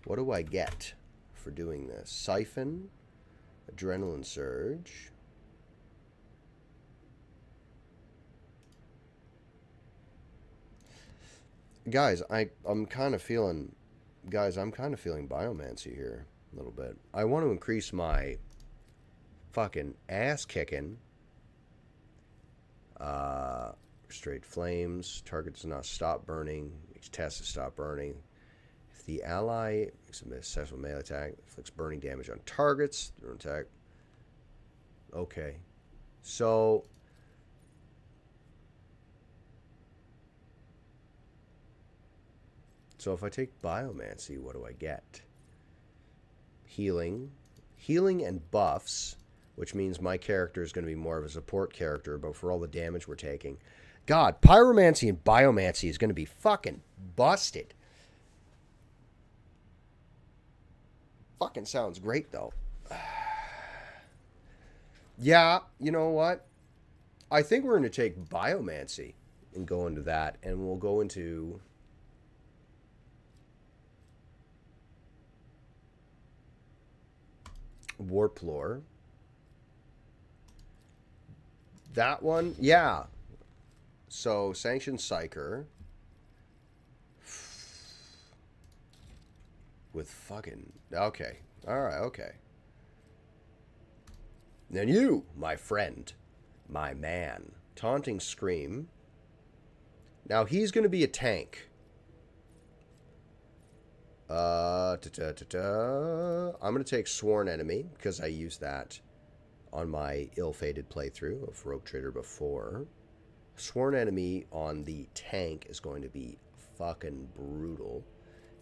What do I get for doing this? Siphon, Adrenaline Surge. Guys, I'm kind of feeling... Guys, I'm kind of feeling Biomancy here a little bit. I want to increase my fucking ass-kicking. Straight flames. Target does not stop burning. Each test to stop burning. If the ally makes a successful melee attack, inflicts burning damage on targets. Their attack. Okay. So... So if I take Biomancy, what do I get? Healing. Healing and buffs, which means my character is going to be more of a support character, but for all the damage we're taking. God, Pyromancy and Biomancy is going to be fucking busted. Fucking sounds great, though. Yeah, you know what? I think we're going to take Biomancy and go into that, and we'll go into... Warp Lore. That one, yeah. So, Sanctioned Psyker. With fucking... Okay. Alright, okay. Then you, my friend. My man. Taunting Scream. Now, he's going to be a tank. I'm going to take Sworn Enemy, because I used that on my ill-fated playthrough of Rogue Trader before. Sworn Enemy on the tank is going to be fucking brutal.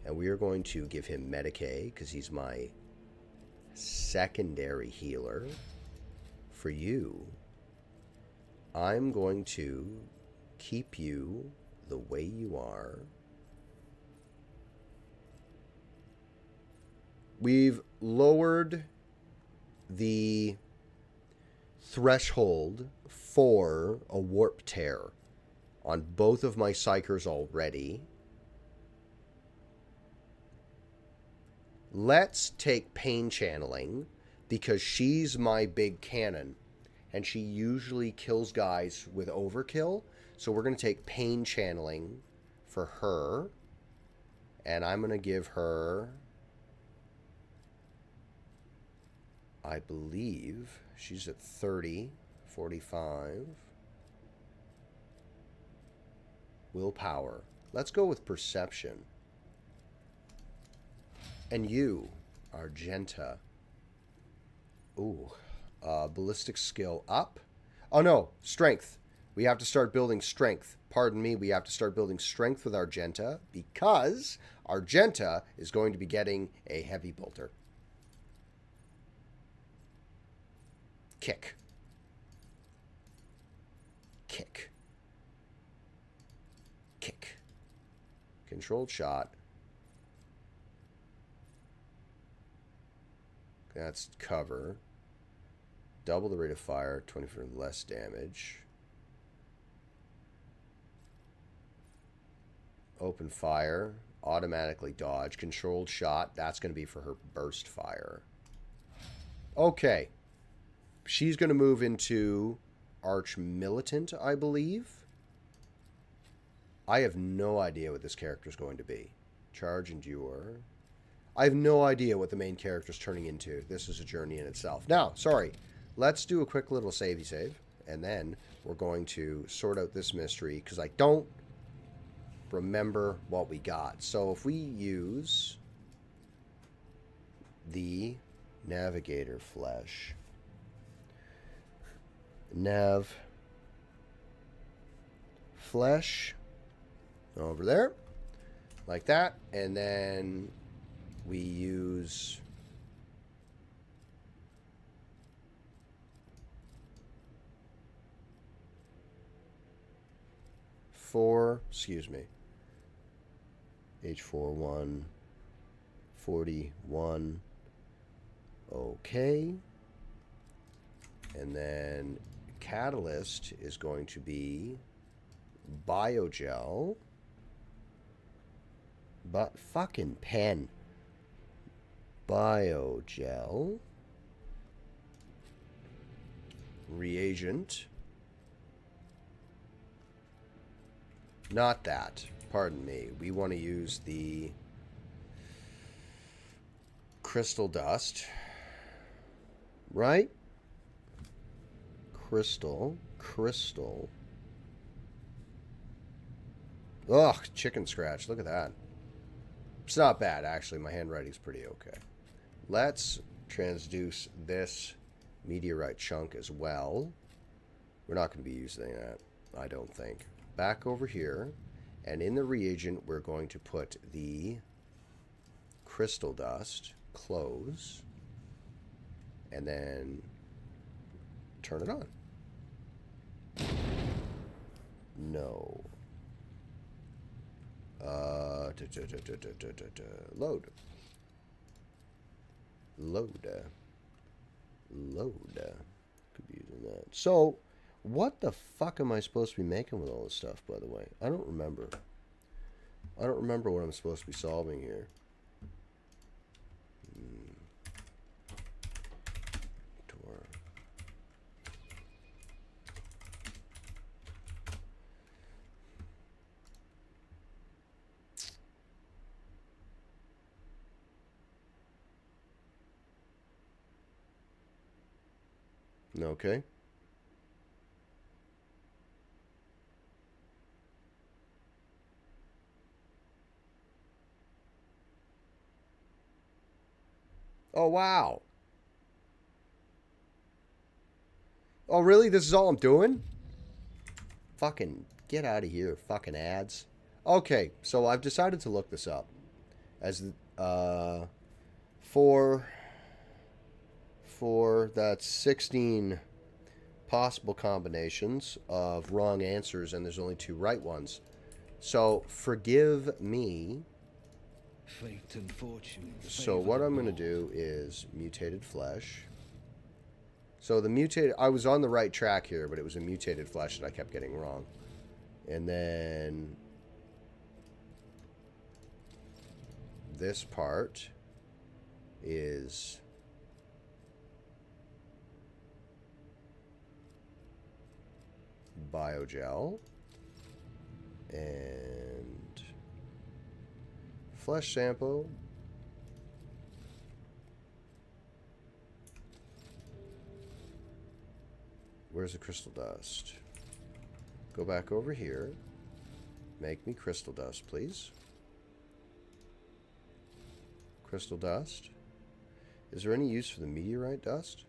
And we are going to give him Medicae, because he's my secondary healer. For you, I'm going to keep you the way you are. We've lowered the threshold for a warp tear on both of my psychers already. Let's take pain channeling because she's my big cannon and she usually kills guys with overkill. So we're going to take pain channeling for her, and I'm going to give her... I believe she's at 30, 45. Willpower. Let's go with perception. And you, Argenta. Ooh. Ballistic skill up. Oh no, strength. We have to start building strength. Pardon me, we have to start building strength with Argenta because Argenta is going to be getting a heavy bolter. Kick. Kick. Kick. Controlled shot. That's cover. Double the rate of fire, 20% less damage. Open fire. Automatically dodge. Controlled shot. That's going to be for her burst fire. Okay. she's going to move into Arch Militant, I believe. I have no idea what this character is going to be. Charge, Endure. I have no idea what the main character is turning into. This is a journey in itself. Now, sorry. Let's do a quick little savey save. And then we're going to sort out this mystery because I don't remember what we got. So if we use the Navigator Flesh. Nav. Flesh. Over there. Like that. And then we use... H41 41. Okay. And then catalyst is going to be biogel. But fucking pen. Biogel. Reagent. Not that. Pardon me. We want to use the crystal dust. Right? Crystal. Ugh, chicken scratch. Look at that. It's not bad, actually. My handwriting's pretty okay. Let's transduce this meteorite chunk as well. We're not going to be using that, I don't think. Back over here, and in the reagent we're going to put the crystal dust, close, and then turn it on. No. Load. Could be using that. So, what the fuck am I supposed to be making with all this stuff, by the way? I don't remember. I don't remember what I'm supposed to be solving here. Okay. Oh, wow. Oh, really? This is all I'm doing? Fucking get out of here, fucking ads. Okay, so I've decided to look this up. As that's 16 possible combinations of wrong answers, and there's only 2 right ones. So forgive me. Fate and fortune. So what I'm going to do is mutated flesh. So the mutated, I was on the right track here, but it was a mutated flesh that I kept getting wrong. And then this part is biogel and flesh sample. Where's the crystal dust? Go back over here. Make me crystal dust, please. Crystal dust. Is there any use for the meteorite dust?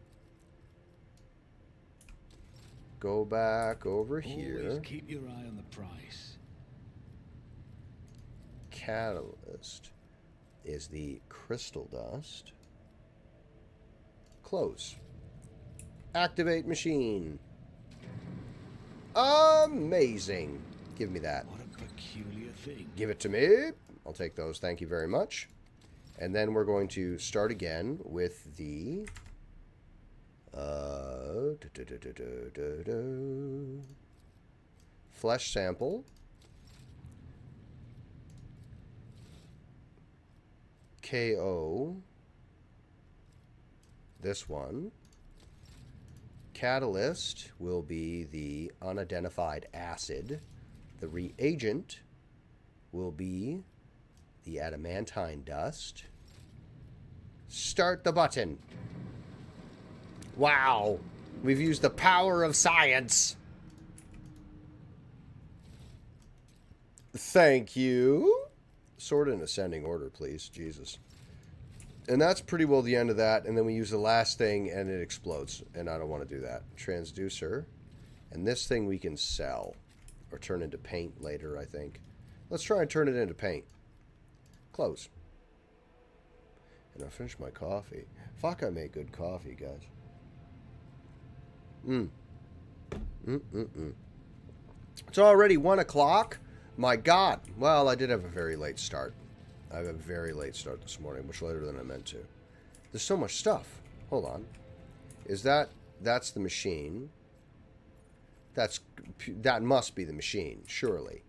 Go back over here. Always keep your eye on the price. Catalyst is the crystal dust. Close. Activate machine. Amazing. Give me that. What a peculiar thing. Give it to me. I'll take those. Thank you very much. And then we're going to start again with the flesh sample. KO. This one. catalyst will be the unidentified acid. The reagent will be the adamantine dust. Start the button. Wow. We've used the power of science. Thank you. Sort in ascending order, please. Jesus. And that's pretty well the end of that. And then we use the last thing and it explodes. And I don't want to do that. Transducer. And this thing we can sell. Or turn into paint later, I think. Let's try and turn it into paint. Close. And I'll finish my coffee. Fuck, I make good coffee, guys. It's already 1 o'clock. My God. Well, I did have a very late start. I have a very late start this morning, much later than I meant to. There's so much stuff. Hold on. That's the machine. That must be the machine, surely.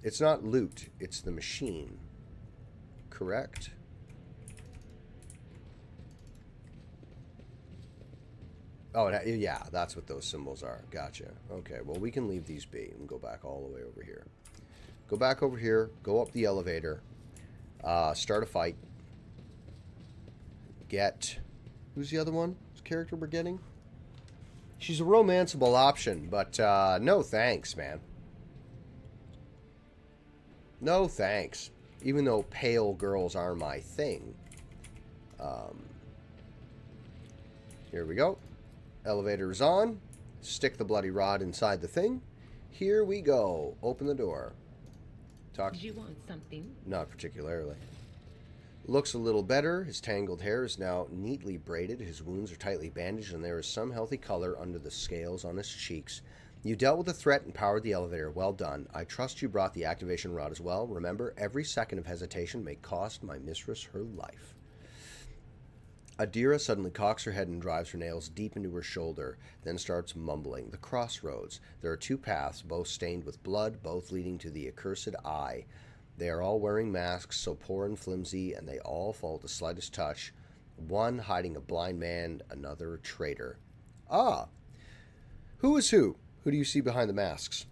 It's not loot, it's the machine. Correct? Oh, yeah, that's what those symbols are. Gotcha. Okay, well, we can leave these be and go back all the way over here. Go back over here, go up the elevator, start a fight. Get... Who's the other one? Whose character we're getting? She's a romanceable option, but no thanks, man. No thanks. Even though pale girls are my thing. Here we go. Elevator is on. Stick the bloody rod inside the thing. Here we go. Open the door. Talk. Do you want something? Not particularly. Looks a little better. His tangled hair is now neatly braided. His wounds are tightly bandaged, and there is some healthy color under the scales on his cheeks. You dealt with the threat and powered the elevator. Well done. I trust you brought the activation rod as well. Remember, every second of hesitation may cost my mistress her life. Adira suddenly cocks her head and drives her nails deep into her shoulder, then starts mumbling. The crossroads. There are 2 paths, both stained with blood, both leading to the accursed eye. They are all wearing masks, so poor and flimsy, and they all fall at the slightest touch. One hiding a blind man, another a traitor. Ah! Who is who? Who do you see behind the masks?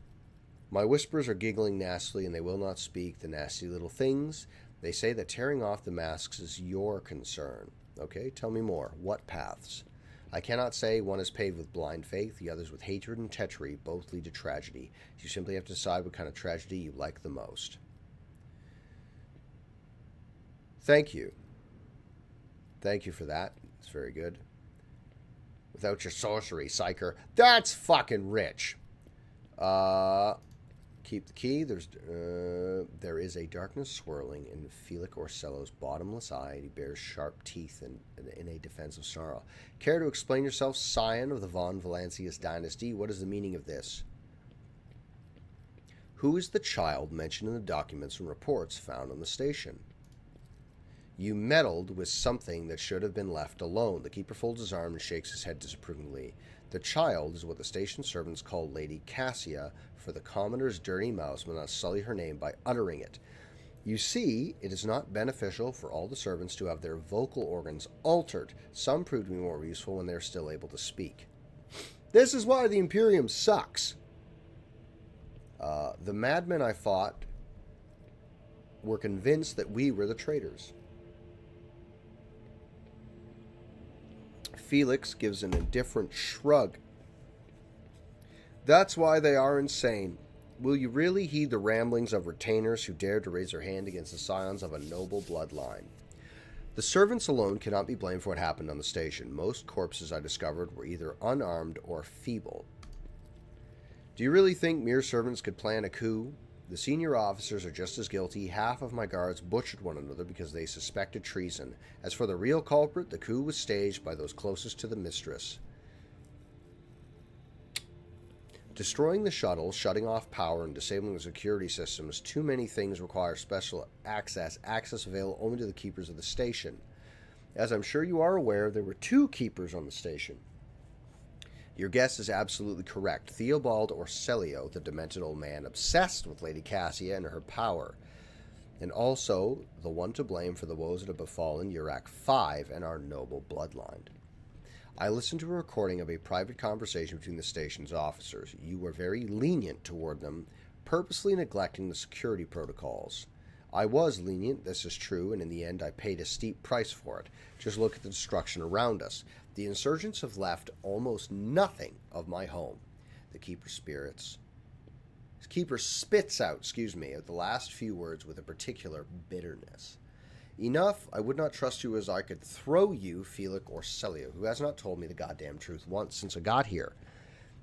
My whispers are giggling nastily, and they will not speak, the nasty little things. They say that tearing off the masks is your concern. Okay, tell me more. What paths? I cannot say. One is paved with blind faith, the others with hatred and treachery. Both lead to tragedy. You simply have to decide what kind of tragedy you like the most. Thank you. Thank you for that. It's very good. Without your sorcery, psyker. That's fucking rich. Keep the key. There is a darkness swirling in Felix Orsello's bottomless eye. He bears sharp teeth in a defensive snarl. Care to explain yourself, scion of the von Valancius dynasty? What is the meaning of this? Who is the child mentioned in the documents and reports found on the station? You meddled with something that should have been left alone. The keeper folds his arm and shakes his head disapprovingly. The child is what the station servants call Lady Cassia, for the commoner's dirty mouse will not sully her name by uttering it. You see, it is not beneficial for all the servants to have their vocal organs altered. Some prove to be more useful when they are still able to speak. This is why the Imperium sucks. The madmen I fought were convinced that we were the traitors. Felix gives an indifferent shrug. That's why they are insane. Will you really heed the ramblings of retainers who dare to raise their hand against the scions of a noble bloodline? The servants alone cannot be blamed for what happened on the station. Most corpses I discovered were either unarmed or feeble. Do you really think mere servants could plan a coup? The senior officers are just as guilty. Half of my guards butchered one another because they suspected treason. As for the real culprit, the coup was staged by those closest to the mistress. Destroying the shuttle, shutting off power, and disabling the security systems, too many things require special access available only to the keepers of the station. As I'm sure you are aware, there were 2 keepers on the station. Your guess is absolutely correct. Theobald Orsello, the demented old man, obsessed with Lady Cassia and her power, and also the one to blame for the woes that have befallen Urak 5 and our noble bloodline. I listened to a recording of a private conversation between the station's officers. You were very lenient toward them, purposely neglecting the security protocols. I was lenient, this is true, and in the end I paid a steep price for it. Just look at the destruction around us. The insurgents have left almost nothing of my home. The Keeper spits out, the last few words with a particular bitterness. Enough, I would not trust you as I could throw you, Felix or Celia, who has not told me the goddamn truth once since I got here.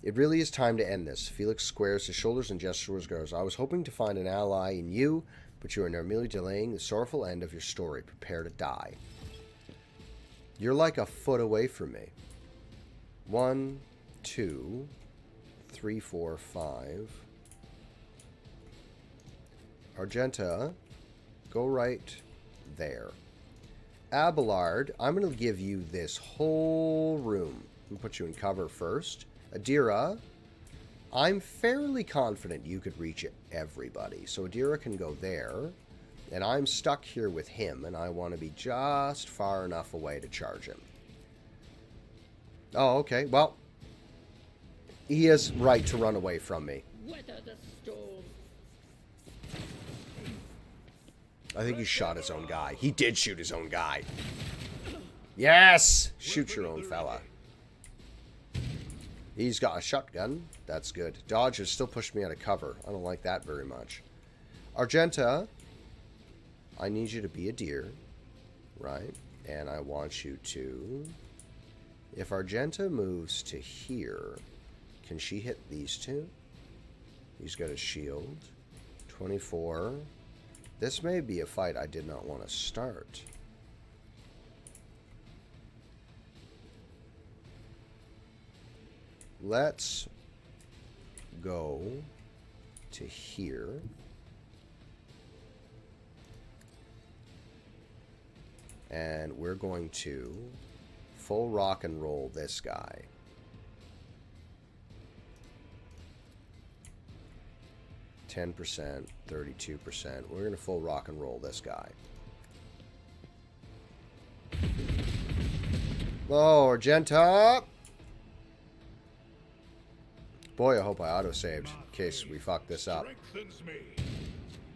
It really is time to end this. Felix squares his shoulders and gestures goes, I was hoping to find an ally in you, but you are now merely delaying the sorrowful end of your story. Prepare to die. You're like a foot away from me. 1, 2, 3, 4, 5. Argenta, go right there. Abelard, I'm going to give you this whole room. I'm going to put you in cover first. Adira, I'm fairly confident you could reach everybody. So Adira can go there. And I'm stuck here with him, and I want to be just far enough away to charge him. Oh, okay. Well, he is right to run away from me. Weather the storm. I think he shot his own guy. He did shoot his own guy. Yes! Shoot your own fella. He's got a shotgun. That's good. Dodge has still pushed me out of cover. I don't like that very much. Argenta, I need you to be a deer, right? And I want you to... If Argenta moves to here, can she hit these two? He's got a shield. 24. This may be a fight I did not want to start. Let's go to here. And we're going to full rock and roll this guy. %, 32%. We're going to full rock and roll this guy. Oh, Argenta! Boy, I hope I auto-saved in case we fuck this up.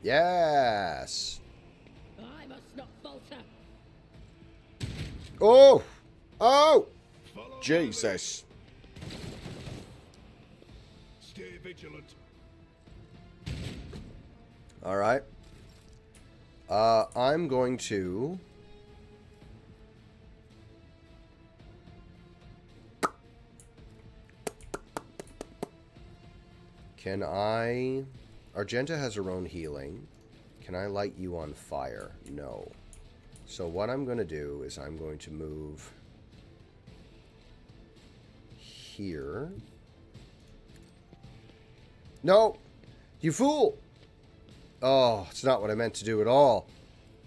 Yes! I must not falter. Oh! Oh! Jesus! Stay vigilant. Alright. I'm going to... Can I... Argenta has her own healing. Can I light you on fire? No. So what I'm going to do is I'm going to move here. No! You fool! Oh, it's not what I meant to do at all.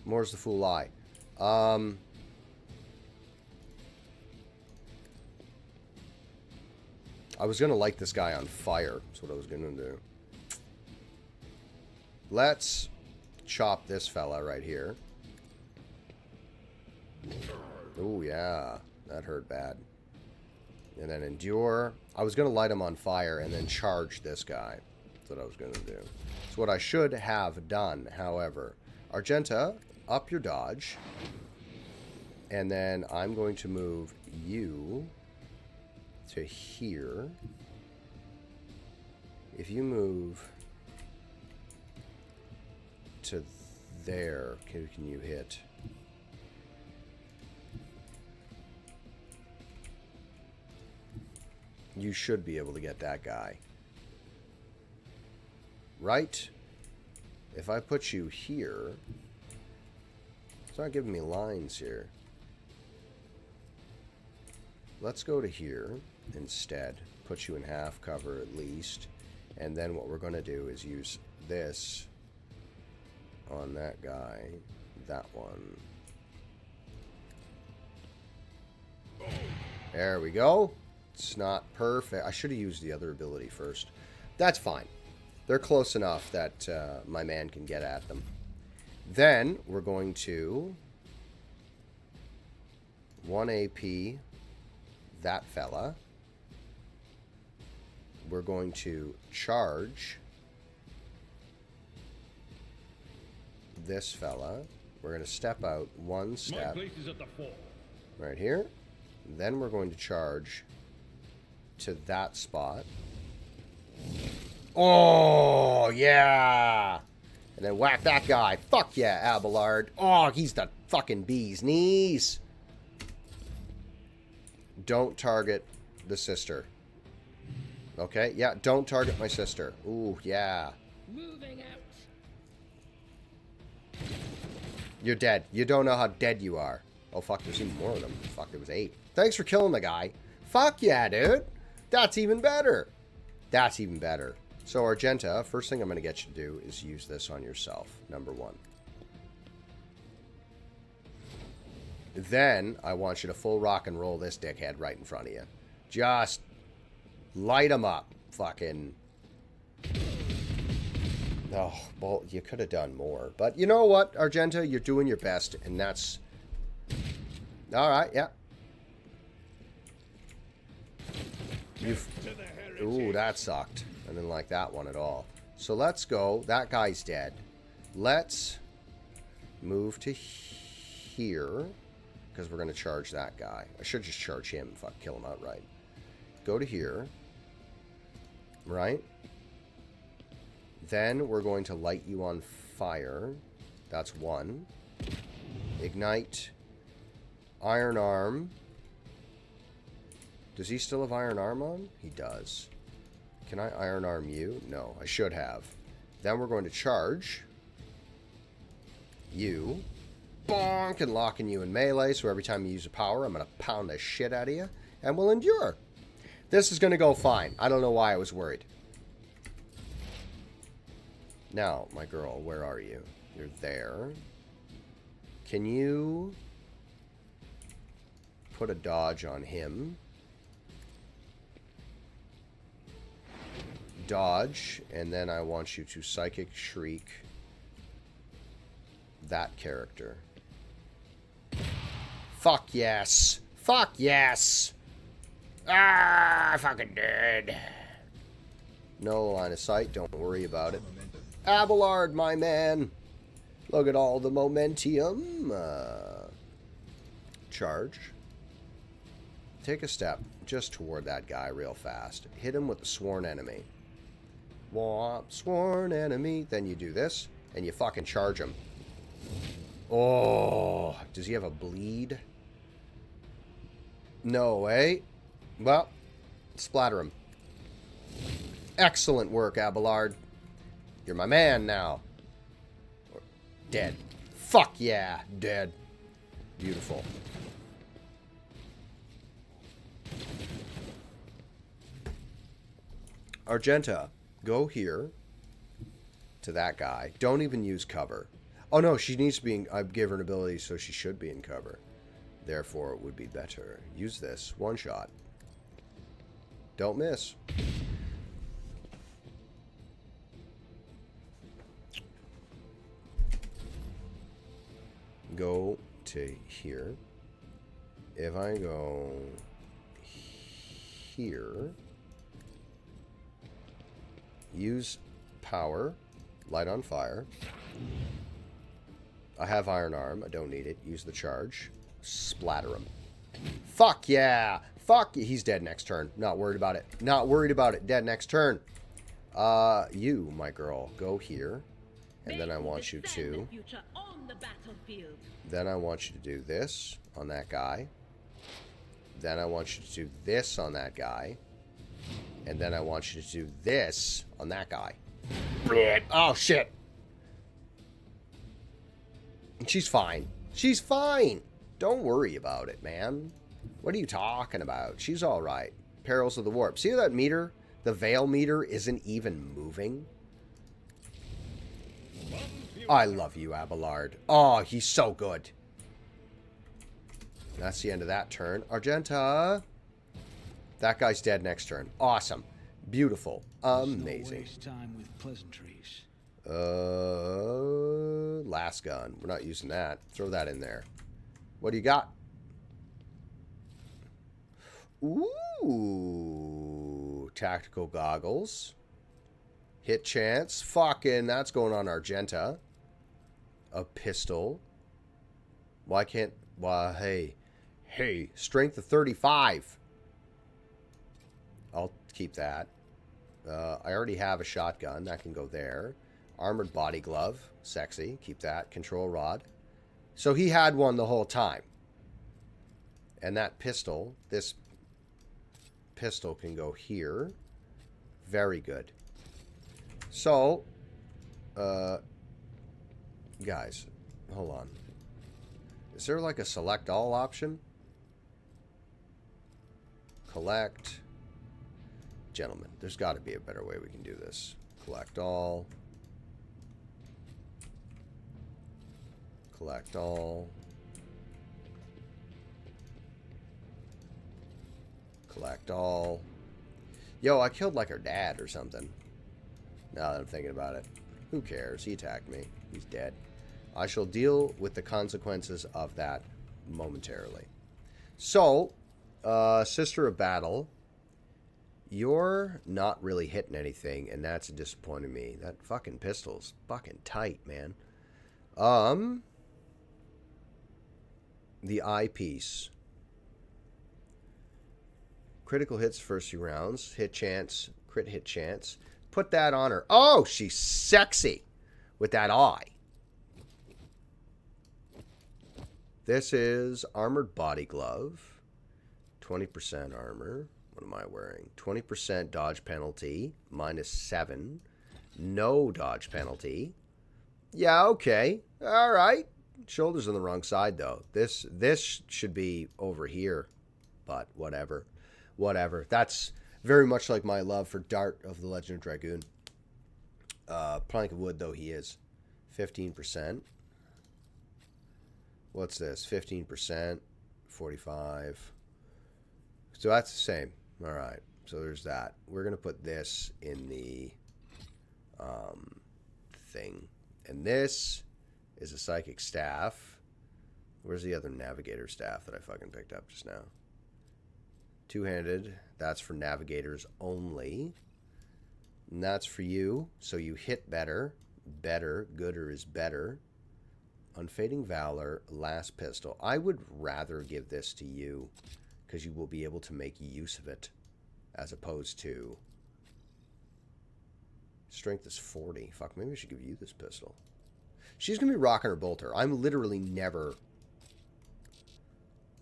More's the fool lie. I was going to light this guy on fire. That's what I was going to do. Let's chop this fella right here. Oh, yeah. That hurt bad. And then endure. I was going to light him on fire and then charge this guy. That's what I was going to do. It's what I should have done, however. Argenta, up your dodge. And then I'm going to move you to here. If you move to there, who can you hit? You should be able to get that guy. Right? If I put you here, it's not giving me lines here. Let's go to here instead. Put you in half cover at least. And then what we're going to do is use this on that guy. That one. There we go. It's not perfect. I should have used the other ability first. That's fine. They're close enough that my man can get at them. Then we're going to 1 AP that fella. We're going to charge this fella. We're going to step out one My step place is at the fort. right here. Then we're going to charge to that spot. Oh, yeah. And then whack that guy. Fuck yeah, Abelard. Oh, he's the fucking bee's knees. Don't target the sister. Okay, yeah, don't target my sister. Ooh, yeah. Moving out. You're dead. You don't know how dead you are. Oh, fuck, there's even more of them. Fuck, there was 8. Thanks for killing the guy. Fuck yeah, dude. That's even better. That's even better. So, Argenta, first thing I'm going to get you to do is use this on yourself. Number 1. Then, I want you to full rock and roll this dickhead right in front of you. Just light him up. Fucking... Oh, well, you could have done more. But you know what, Argenta? You're doing your best, and that's... Alright, yeah. Ooh, that sucked. I didn't like that one at all. So let's go. That guy's dead. Let's move to here, because we're going to charge that guy. I should just charge him if I kill him outright. Go to here. Right? Then we're going to light you on fire. That's 1. Ignite. Iron Arm. Does he still have Iron Arm on? He does. Can I Iron Arm you? No, I should have. Then we're going to charge you. Bonk! And locking you in melee, so every time you use a power, I'm going to pound the shit out of you. And we'll endure. This is going to go fine. I don't know why I was worried. Now, my girl, where are you? You're there. Can you put a dodge on him? Dodge, and then I want you to Psychic Shriek that character. Fuck yes! Fuck yes! Ah, fucking dead. No line of sight, don't worry about it. Abelard, my man. Look at all the momentum. Charge. Take a step just toward that guy real fast. Hit him with the sworn enemy. Womp, sworn enemy. Then you do this, and you fucking charge him. Oh, does he have a bleed? No way. Well, splatter him. Excellent work, Abelard. You're my man now. Dead. Fuck yeah, dead. Beautiful. Argenta, go here to that guy. Don't even use cover. Oh no, she needs to be in... I gave her an ability, so she should be in cover. Therefore, it would be better. Use this. One shot. Don't miss. Go to here. If I go here, use power, light on fire. I have Iron Arm. I don't need it. Use the charge. Splatter him. Fuck yeah. Fuck. He's dead next turn. Not worried about it. Not worried about it. Dead next turn. You, my girl, go here. And then I want you to... Then I want you to do this on that guy. Then I want you to do this on that guy. And then I want you to do this on that guy. Oh, shit. She's fine. She's fine. Don't worry about it, man. What are you talking about? She's all right. Perils of the Warp. See that meter? The veil meter isn't even moving. I love you, Abelard. Oh, he's so good. That's the end of that turn. Argenta. That guy's dead next turn. Awesome. Beautiful. Amazing. Waste time with pleasantries. Last gun. We're not using that. Throw that in there. What do you got? Ooh. Tactical goggles. Hit chance. Fucking, that's going on Argenta. A pistol. Why can't... Why, hey. Hey, strength of 35. I'll keep that. I already have a shotgun. That can go there. Armored body glove. Sexy. Keep that. Control rod. So he had one the whole time. And that pistol, this pistol can go here. Very good. So, guys, hold on. Is there like a select all option? Collect. Gentlemen, there's got to be a better way we can do this. Collect all. Collect all. Collect all. Yo, I killed like her dad or something. Now that I'm thinking about it. Who cares? He attacked me. He's dead. I shall deal with the consequences of that momentarily. So, Sister of Battle, you're not really hitting anything, and that's disappointing me. That fucking pistol's fucking tight, man. The eyepiece. Critical hits first few rounds. Hit chance. Crit hit chance. Put that on her. Oh, she's sexy with that eye. This is armored body glove. 20% armor. What am I wearing? 20% dodge penalty. -7. No dodge penalty. Yeah, okay. All right. Shoulders on the wrong side, though. This should be over here. But whatever. Whatever. That's very much like my love for Dart of the Legend of Dragoon. Plank of wood, though he is. 15%. What's this? 15%. 45. So that's the same. All right. So there's that. We're going to put this in the thing. And this is a psychic staff. Where's the other navigator staff that I fucking picked up just now? Two-handed. That's for navigators only. And that's for you. So you hit better. Better. Gooder is better. Unfading Valor. Last pistol. I would rather give this to you because you will be able to make use of it as opposed to... Strength is 40. Fuck, maybe I should give you this pistol. She's going to be rocking her bolter. I'm literally never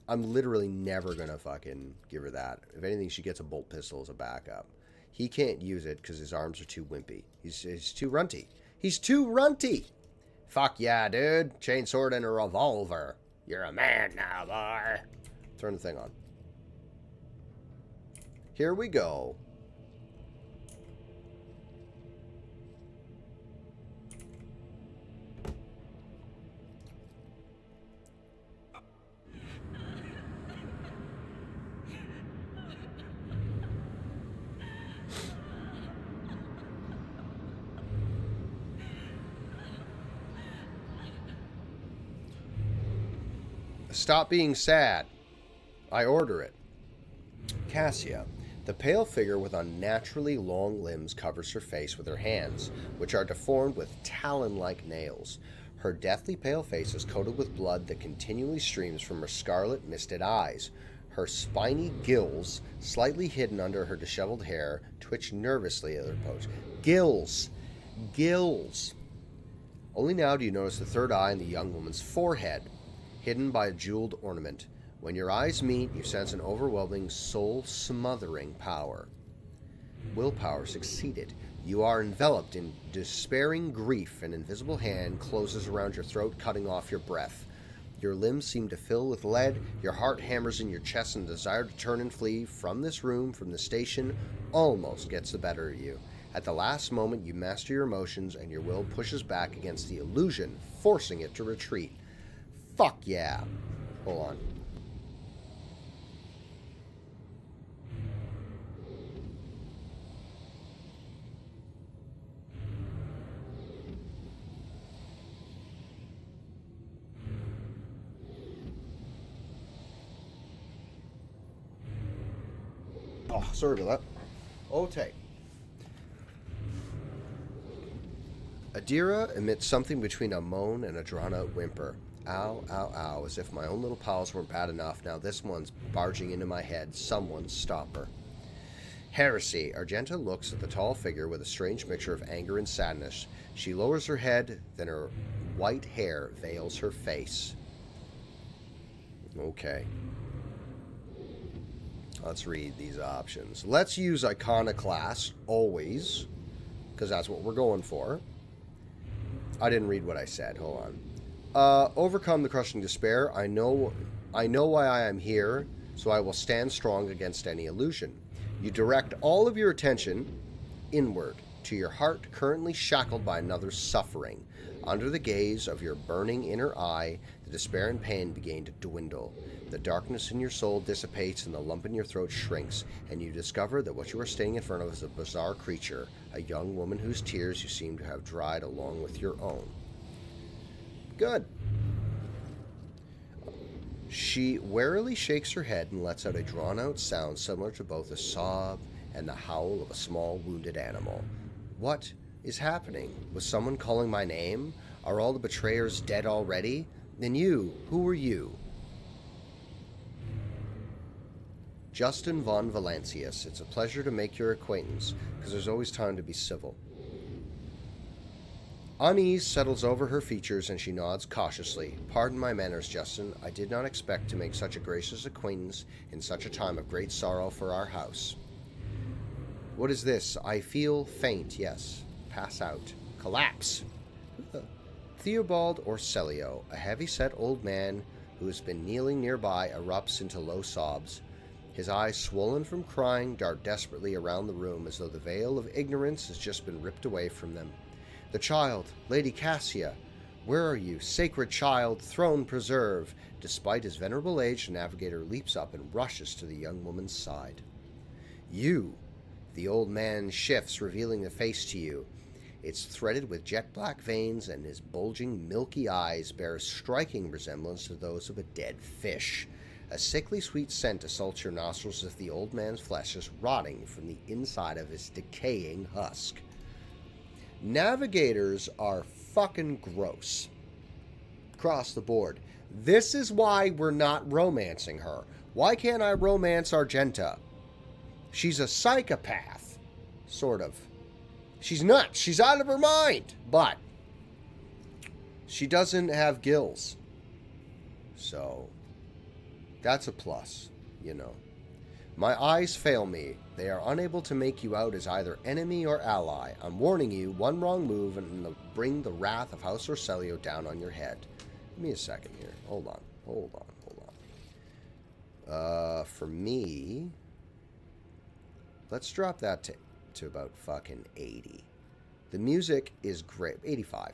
going to fucking give her that. If anything, she gets a bolt pistol as a backup. He can't use it because his arms are too wimpy. He's too runty. He's too runty! Fuck yeah, dude. Chainsword and a revolver. You're a man now, boy. Turn the thing on. Here we go. Stop being sad. I order it. Cassia. The pale figure with unnaturally long limbs covers her face with her hands, which are deformed with talon-like nails. Her deathly pale face is coated with blood that continually streams from her scarlet, misted eyes. Her spiny gills, slightly hidden under her disheveled hair, twitch nervously at her pose. Gills! Gills! Only now do you notice the third eye in the young woman's forehead, hidden by a jeweled ornament. When your eyes meet, you sense an overwhelming, soul-smothering power. Willpower succeeded. You are enveloped in despairing grief. An invisible hand closes around your throat, cutting off your breath. Your limbs seem to fill with lead. Your heart hammers in your chest, and the desire to turn and flee from this room, from the station, almost gets the better of you. At the last moment, you master your emotions, and your will pushes back against the illusion, forcing it to retreat. Fuck yeah. Hold on. Oh, sorry about that. Okay. Adira emits something between a moan and a drawn-out whimper. Ow, ow, ow, as if my own little pals weren't bad enough. Now this one's barging into my head. Someone stop her. Heresy. Argenta looks at the tall figure with a strange mixture of anger and sadness. She lowers her head, then her white hair veils her face. Okay. Let's read these options. Let's use Iconoclast, always, because that's what we're going for. I didn't read what I said. Hold on. Overcome the crushing despair. I know why I am here, so I will stand strong against any illusion. You direct all of your attention inward to your heart currently shackled by another's suffering. Under the gaze of your burning inner eye, the despair and pain begin to dwindle. The darkness in your soul dissipates and the lump in your throat shrinks, and you discover that what you are standing in front of is a bizarre creature, a young woman whose tears you seem to have dried along with your own. Good. She warily shakes her head and lets out a drawn-out sound similar to both a sob and the howl of a small wounded animal. What is happening? Was someone calling my name? Are all the betrayers dead already? Then you, who are you? Justin von Valancius. It's a pleasure to make your acquaintance, because there's always time to be civil. Unease settles over her features and she nods cautiously. Pardon my manners, Justin. I did not expect to make such a gracious acquaintance in such a time of great sorrow for our house. What is this? I feel faint, yes. Pass out. Collapse. Theobald Orselio, a heavy-set old man who has been kneeling nearby, erupts into low sobs. His eyes, swollen from crying, dart desperately around the room as though the veil of ignorance has just been ripped away from them. The child, Lady Cassia, where are you? Sacred child, throne preserve. Despite his venerable age, the navigator leaps up and rushes to the young woman's side. You. The old man shifts, revealing the face to you. It's threaded with jet-black veins, and his bulging, milky eyes bear a striking resemblance to those of a dead fish. A sickly sweet scent assaults your nostrils as if the old man's flesh is rotting from the inside of his decaying husk. Navigators are fucking gross. Across the board. This is why we're not romancing her. Why can't I romance Argenta? She's a psychopath. Sort of. She's nuts. She's out of her mind. But she doesn't have gills. So that's a plus, you know. My eyes fail me. They are unable to make you out as either enemy or ally. I'm warning you, one wrong move and it'll bring the wrath of House Orselio down on your head. Give me a second here. Hold on. For me, let's drop that to about fucking 80. The music is great. 85.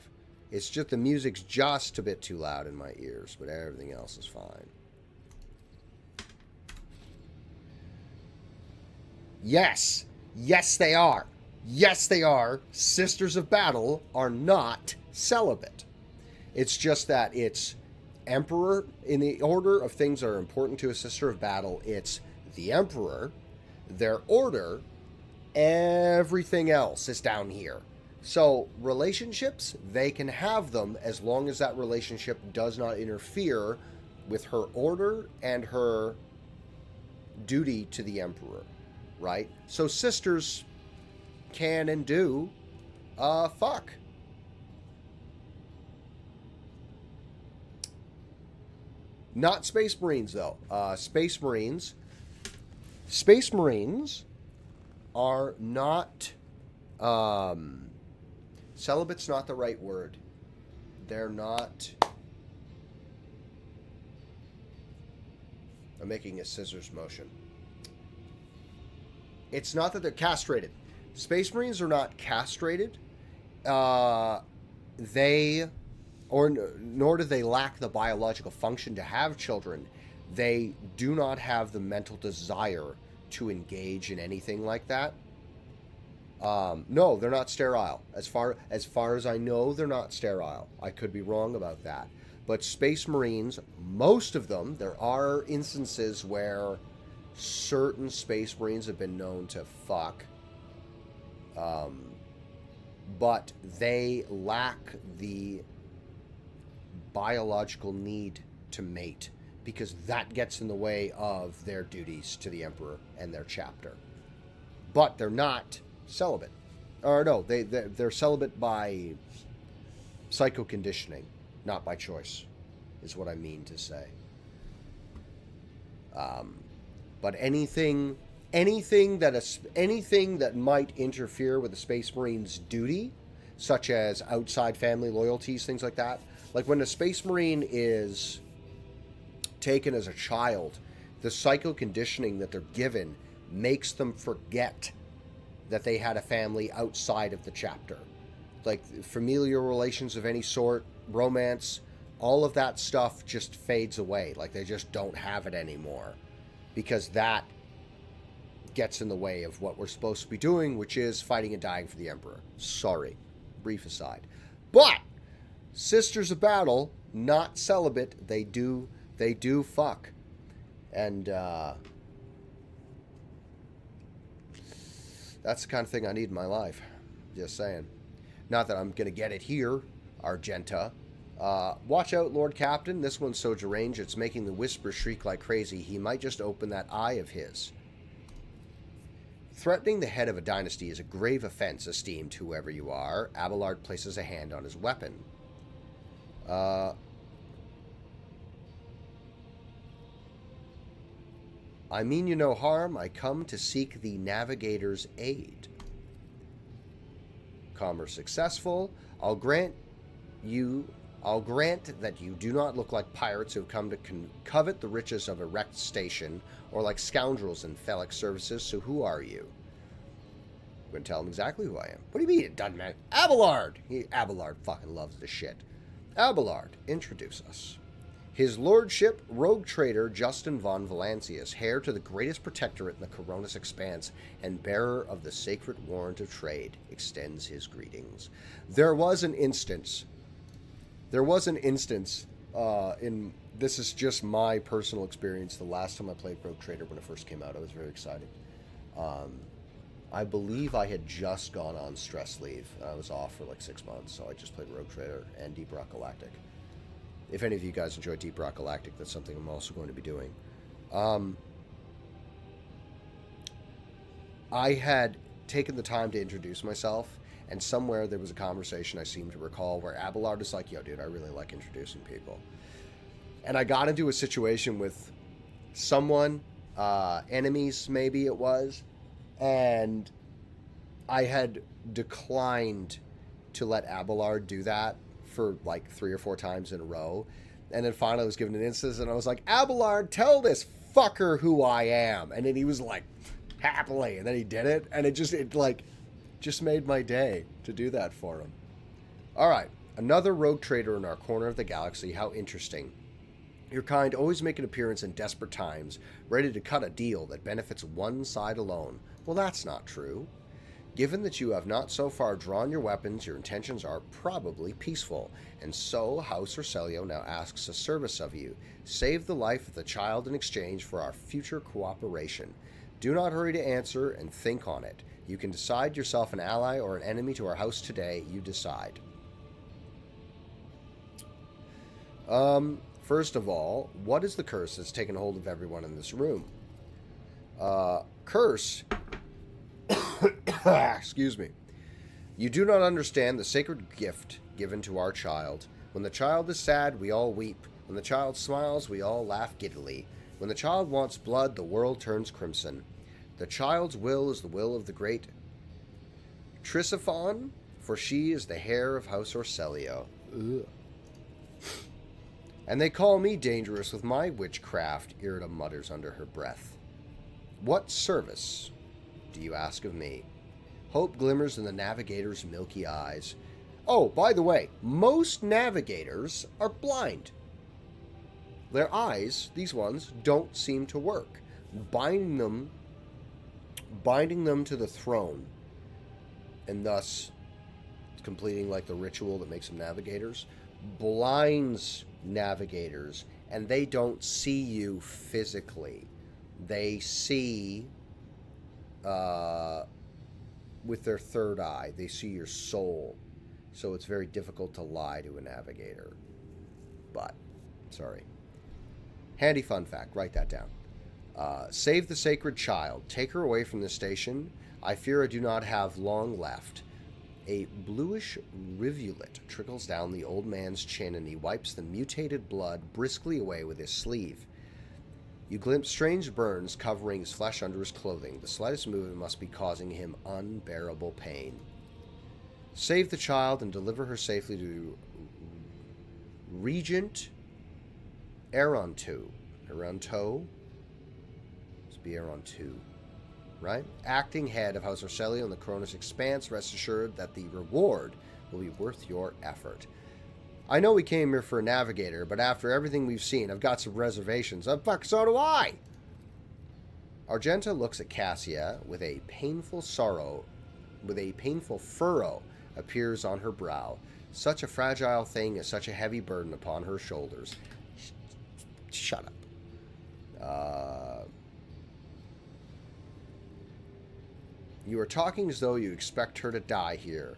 It's just the music's just a bit too loud in my ears, but everything else is fine. Yes. Yes, they are. Yes, they are. Sisters of Battle are not celibate. It's just that it's Emperor. In the order of things that are important to a Sister of Battle, it's the Emperor, their order, everything else is down here. So relationships, they can have them as long as that relationship does not interfere with her order and her duty to the Emperor. Right? So sisters can and do fuck. Not Space Marines, though. Space Marines are not... celibate's not the right word. They're not... I'm making a scissors motion. It's not that they're castrated. Space Marines are not castrated. Nor do they lack the biological function to have children. They do not have the mental desire to engage in anything like that. No, they're not sterile. As far as I know, they're not sterile. I could be wrong about that. But Space Marines, most of them, there are instances where certain Space Marines have been known to fuck. But they lack the biological need to mate, because that gets in the way of their duties to the Emperor and their chapter. But they're not celibate. Or no, they're celibate by psycho-conditioning, not by choice, is what I mean to say. But anything that might interfere with the Space Marine's duty, such as outside family loyalties, things like that. Like when a Space Marine is taken as a child, the psycho-conditioning that they're given makes them forget that they had a family outside of the chapter. Like familial relations of any sort, romance, all of that stuff just fades away. Like they just don't have it anymore, because that gets in the way of what we're supposed to be doing, which is fighting and dying for the Emperor. Sorry. Brief aside. But Sisters of Battle, not celibate, they do fuck. And that's the kind of thing I need in my life. Just saying. Not that I'm going to get it here, Argenta. Watch out, Lord Captain. This one's so deranged it's making the Whisper shriek like crazy. He might just open that eye of his. Threatening the head of a dynasty is a grave offense, esteemed whoever you are. Abelard places a hand on his weapon. I mean you no harm. I come to seek the navigator's aid. Commerce successful. I'll grant that you do not look like pirates who have come to covet the riches of a wrecked station, or like scoundrels in phallic services, so who are you? I'm going to tell him exactly who I am. What do you mean it doesn't matter? Abelard! Abelard fucking loves this shit. Abelard, introduce us. His lordship, rogue trader Justin von Valancius, heir to the greatest protectorate in the Koronus Expanse and bearer of the sacred warrant of trade, extends his greetings. There was an instance in, this is just my personal experience, the last time I played Rogue Trader when it first came out. I was very excited. I believe I had just gone on stress leave. I was off for like 6 months, so I just played Rogue Trader and Deep Rock Galactic. If any of you guys enjoy Deep Rock Galactic, that's something I'm also going to be doing. I had taken the time to introduce myself, and somewhere there was a conversation I seem to recall where Abelard is like, yo, dude, I really like introducing people. And I got into a situation with someone, enemies maybe it was, and I had declined to let Abelard do that for like 3 or 4 times in a row. And then finally I was given an instance, and I was like, Abelard, tell this fucker who I am. And then he was like, happily. And then he did it, and it just made my day to do that for him. All right, another rogue trader in our corner of the galaxy. How interesting. Your kind always make an appearance in desperate times, ready to cut a deal that benefits one side alone. Well, that's not true. Given that you have not so far drawn your weapons, your intentions are probably peaceful, and so House Orselio now asks a service of you. Save the life of the child in exchange for our future cooperation. Do not hurry to answer, and think on it. You can decide yourself an ally or an enemy to our house today. You decide. First of all, what is the curse that's taken hold of everyone in this room? Curse. Excuse me. You do not understand the sacred gift given to our child. When the child is sad, we all weep. When the child smiles, we all laugh giddily. When the child wants blood, the world turns crimson. The child's will is the will of the great Trysophon, for she is the heir of House Orselio. Ugh. And they call me dangerous with my witchcraft, Irida mutters under her breath. What service do you ask of me? Hope glimmers in the navigator's milky eyes. Oh, by the way, most navigators are blind. Their eyes, these ones, don't seem to work. Binding them to the throne, and thus completing like the ritual that makes them navigators, blinds navigators, and they don't see you physically. They see with their third eye. They see your soul. So it's very difficult to lie to a navigator. But, sorry. Handy fun fact. Write that down. Save the sacred child. Take her away from the station. I fear I do not have long left. A bluish rivulet trickles down the old man's chin, and he wipes the mutated blood briskly away with his sleeve. You glimpse strange burns covering his flesh under his clothing. The slightest movement must be causing him unbearable pain. Save the child and deliver her safely to Regent Aronto. Aronto? Must be Aronto. Right? Acting head of House Arcelio and the Koronus Expanse, rest assured that the reward will be worth your effort. I know we came here for a navigator, but after everything we've seen, I've got some reservations. Fuck, so do I! Argenta looks at Cassia with a painful furrow appears on her brow. Such a fragile thing is such a heavy burden upon her shoulders. Shut up. You are talking as though you expect her to die here.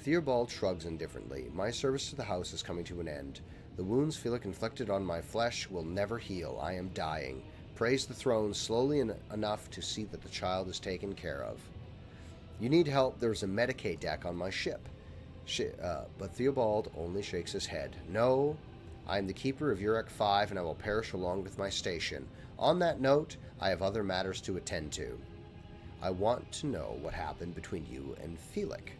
Theobald shrugs indifferently. My service to the house is coming to an end. The wounds Felix inflicted on my flesh will never heal. I am dying. Praise the throne slowly enough to see that the child is taken care of. You need help. There's a Medicaid deck on my ship. But Theobald only shakes his head. No, I am the keeper of Urek 5, and I will perish along with my station. On that note, I have other matters to attend to. I want to know what happened between you and Felix.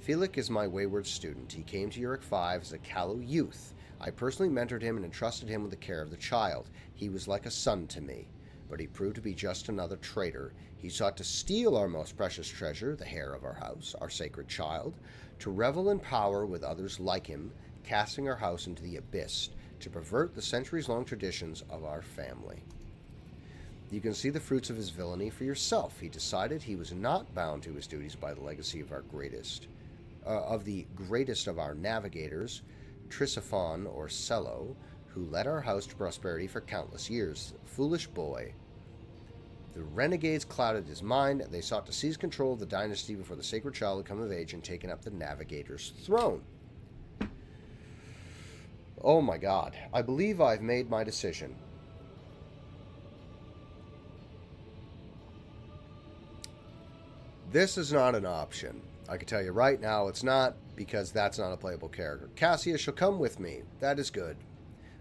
Felix is my wayward student. He came to Urek 5 as a callow youth. I personally mentored him and entrusted him with the care of the child. He was like a son to me, but he proved to be just another traitor. He sought to steal our most precious treasure, the heir of our house, our sacred child, to revel in power with others like him, casting our house into the abyss, to pervert the centuries-long traditions of our family. You can see the fruits of his villainy for yourself. He decided he was not bound to his duties by the legacy of the greatest of our navigators, Trysophon or Cello, who led our house to prosperity for countless years. Foolish boy. The renegades clouded his mind. They sought to seize control of the dynasty before the sacred child had come of age and taken up the navigator's throne. Oh my God. I believe I've made my decision. This is not an option. I can tell you right now it's not, because that's not a playable character. Cassia shall come with me. That is good.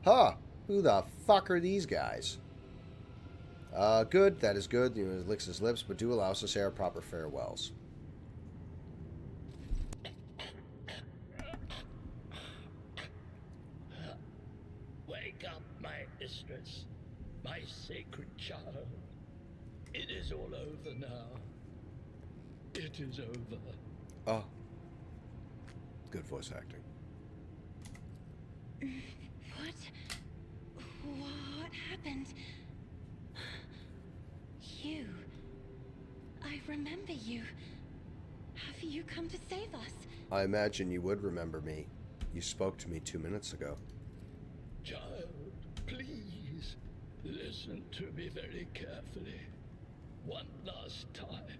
Huh. Who the fuck are these guys? Good. That is good. He licks his lips, but do allow us to say our proper farewells. Wake up, my mistress, my sacred child. It is all over now. It is over. Oh. Good voice acting. What happened? You. I remember you. Have you come to save us? I imagine you would remember me. You spoke to me 2 minutes ago. Child, please, listen to me very carefully. One last time.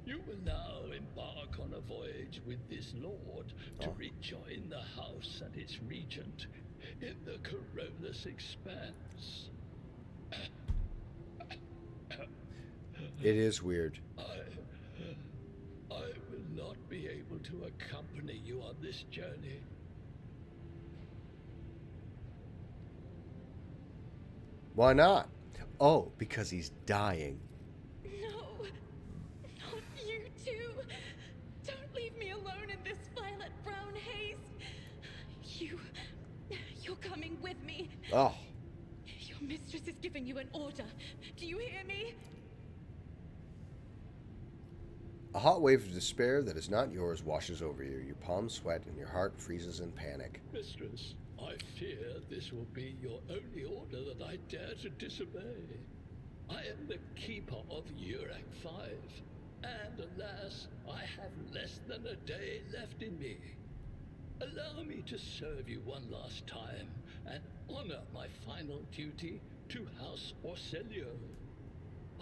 You will now embark on a voyage with this lord to rejoin the house and its regent in the Koronus Expanse. It is weird. I will not be able to accompany you on this journey. Why not? Oh, because he's dying. No, not you too. Don't leave me alone in this violet brown haze. You're coming with me. Oh. Your mistress is giving you an order. Do you hear me? A hot wave of despair that is not yours washes over you. Your palms sweat and your heart freezes in panic. Mistress, I fear this will be your only order that I dare to disobey. I am the keeper of Urek 5, and alas, I have less than a day left in me. Allow me to serve you one last time and honor my final duty to House Orselio.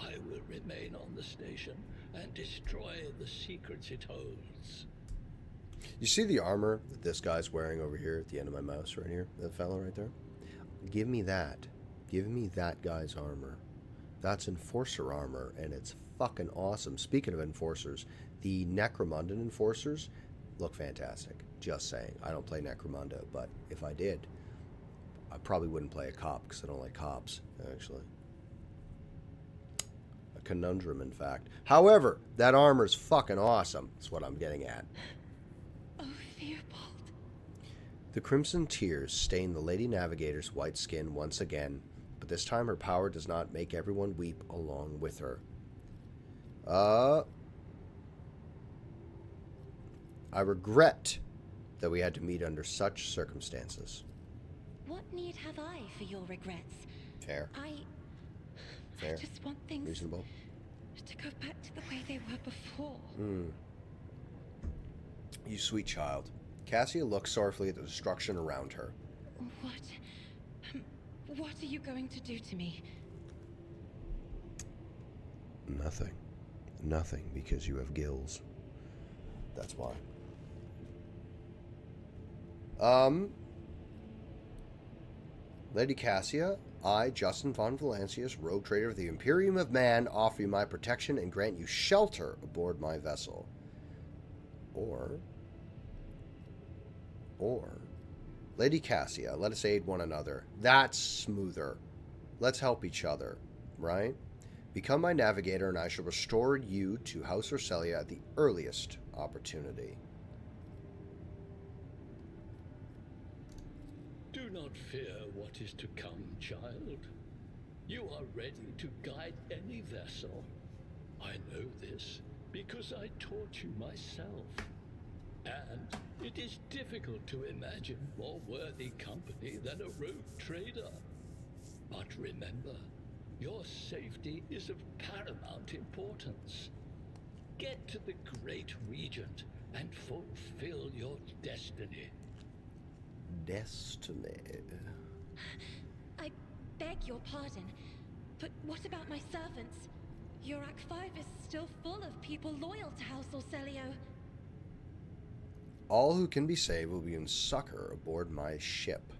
I will remain on the station and destroy the secrets it holds. You see the armor that this guy's wearing over here at the end of my mouse right here? That fellow right there? Give me that. Give me that guy's armor. That's Enforcer armor, and it's fucking awesome. Speaking of Enforcers, the Necromunda Enforcers look fantastic. Just saying. I don't play Necromunda, but if I did, I probably wouldn't play a cop because I don't like cops, actually. A conundrum, in fact. However, that armor's fucking awesome. That's what I'm getting at. Oh, Theobald. The crimson tears stain the Lady Navigator's white skin once again, but this time her power does not make everyone weep along with her. I regret that we had to meet under such circumstances. What need have I for your regrets? Fair. I just want things Reasonable. to go back to the way they were before. You sweet child. Cassia looks sorrowfully at the destruction around her. What are you going to do to me? Nothing. Nothing, because you have gills. That's why. Lady Cassia, I, Justin von Valancius, rogue trader of the Imperium of Man, offer you my protection and grant you shelter aboard my vessel. Or, Lady Cassia, let us aid one another. That's smoother. Let's help each other, right? Become my navigator and I shall restore you to House Orselio at the earliest opportunity. Do not fear what is to come, child. You are ready to guide any vessel. I know this because I taught you myself. And it is difficult to imagine more worthy company than a rogue trader. But remember, your safety is of paramount importance. Get to the Great Regent and fulfill your destiny. Destiny. I beg your pardon, but what about my servants? Yurak 5 is still full of people loyal to House Orselio. All who can be saved will be in succor aboard my ship.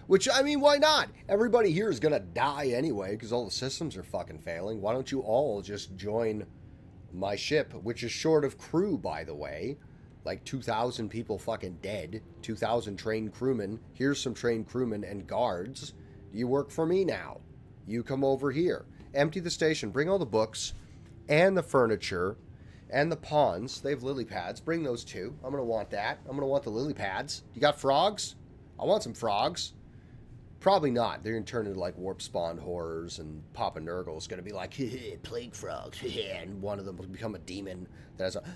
Which, I mean, why not? Everybody here is going to die anyway because all the systems are fucking failing. Why don't you all just join my ship, which is short of crew, by the way. Like 2,000 people fucking dead. 2,000 trained crewmen. Here's some trained crewmen and guards. You work for me now. You come over here. Empty the station. Bring all the books and the furniture and the pawns. They have lily pads. Bring those too. I'm going to want that. I'm going to want the lily pads. You got frogs? I want some frogs. Probably not. They're going to turn into like warp spawn horrors, and Papa Nurgle's going to be like, plague frogs, and one of them will become a demon.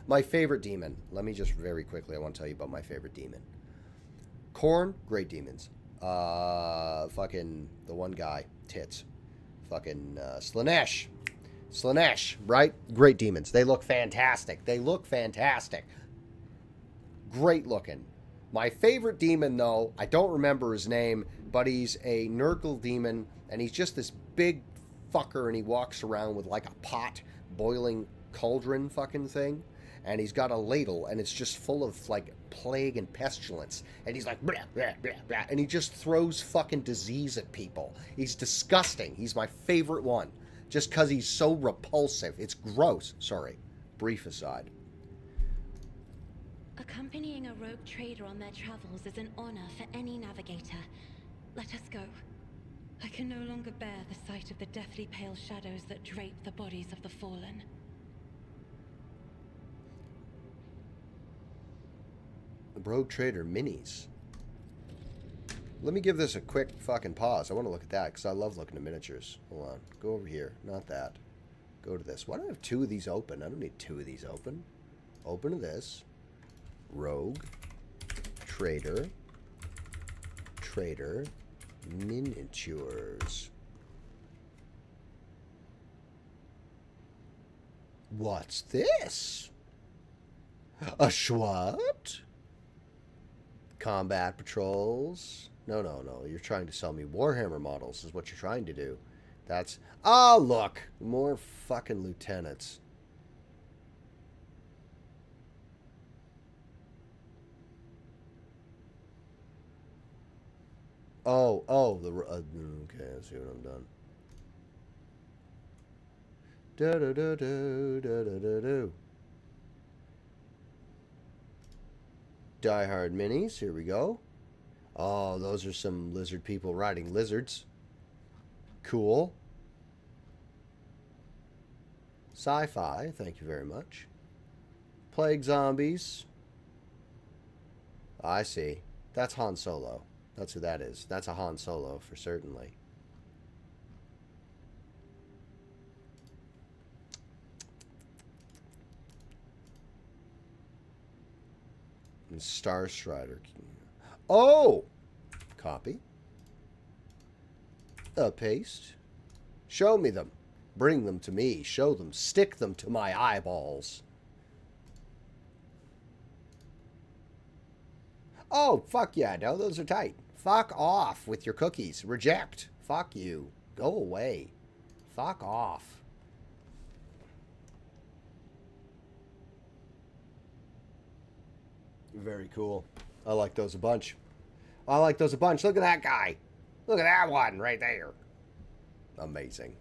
My favorite demon. Let me just very quickly, I want to tell you about my favorite demon. Korn, great demons. Fucking the one guy, tits. Fucking Slanesh. Slanesh, right? Great demons. They look fantastic. They look fantastic. Great looking. My favorite demon, though, I don't remember his name, but he's a Nurgle demon, and he's just this big fucker, and he walks around with like a pot boiling cauldron fucking thing, and he's got a ladle, and it's just full of like plague and pestilence, and he's like, blah, blah, blah, blah, and he just throws fucking disease at people. He's disgusting. He's my favorite one, just because he's so repulsive. It's gross. Sorry. Brief aside. Accompanying a rogue trader on their travels is an honor for any navigator. Let us go. I can no longer bear the sight of the deathly pale shadows that drape the bodies of the fallen. The rogue trader minis. Let me give this a quick fucking pause. I want to look at that because I love looking at miniatures. Hold on. Go over here. Not that. Go to this. Why do I have two of these open? I don't need two of these open. Open to this. Rogue, trader, miniatures. What's this? A SWAT? Combat patrols? No, no, no. You're trying to sell me Warhammer models is what you're trying to do. That's... Oh, look! More fucking lieutenants. Oh, okay, I see what I'm done. Do-do-do-do, Die Hard minis, here we go. Oh, those are some lizard people riding lizards. Cool. Sci-fi, thank you very much. Plague zombies. I see. That's Han Solo. That's who that is. That's a Han Solo for certainly. And Star Strider. Oh! Copy. A paste. Show me them. Bring them to me. Show them. Stick them to my eyeballs. Oh, fuck yeah, no, those are tight. Fuck off with your cookies. Reject. Fuck you. Go away. Fuck off. Very cool. I like those a bunch. I like those a bunch. Look at that guy. Look at that one right there. Amazing.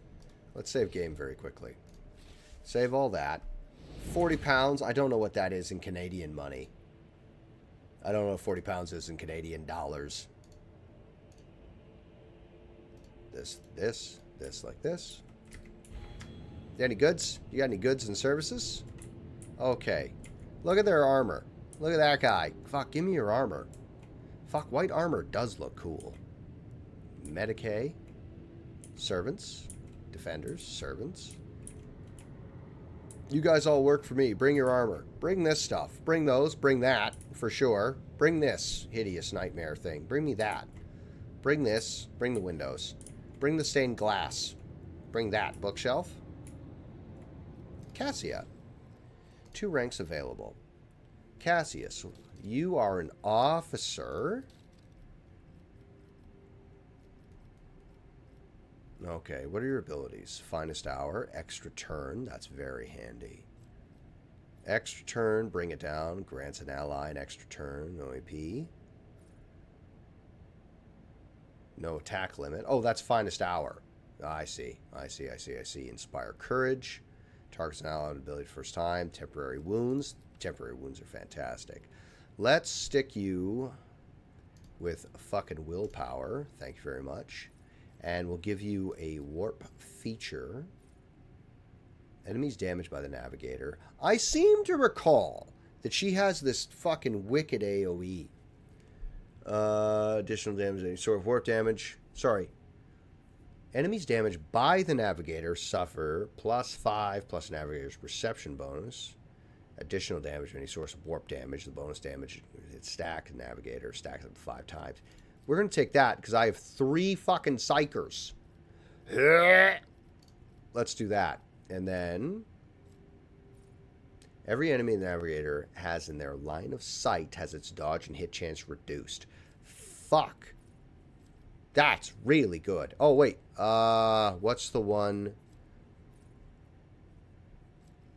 Let's save game very quickly. Save all that. 40 pounds. I don't know what that is in Canadian money. I don't know what 40 pounds is in Canadian dollars. This like this. You got any goods? You got any goods and services? Okay. Look at their armor. Look at that guy. Fuck, give me your armor. Fuck, white armor does look cool. Medicae. Servants. Defenders. Servants. You guys all work for me. Bring your armor. Bring this stuff. Bring those. Bring that, for sure. Bring this hideous nightmare thing. Bring me that. Bring this. Bring the windows. Bring the stained glass. Bring that. Bookshelf. Cassia. 2 ranks available. Cassius, you are an officer. Okay, what are your abilities? Finest hour, extra turn, that's very handy. Extra turn, bring it down, grants an ally an extra turn, no AP. No attack limit. Oh, that's finest hour. I see. Inspire courage. Targets an ally with ability first time. Temporary wounds. Temporary wounds are fantastic. Let's stick you with fucking willpower. Thank you very much. And we'll give you a warp feature. Enemies damaged by the navigator. I seem to recall that she has this fucking wicked AoE. Additional damage, any sort of warp damage. Sorry. Enemies damaged by the navigator suffer +5 plus navigator's perception bonus. Additional damage, any source of warp damage. The bonus damage, it's stacked. Navigator stacks up to 5 times. We're going to take that because I have 3 fucking psychers. Let's do that. And then every enemy in the navigator has in their line of sight has its dodge and hit chance reduced. Fuck. That's really good. Oh, wait. What's the one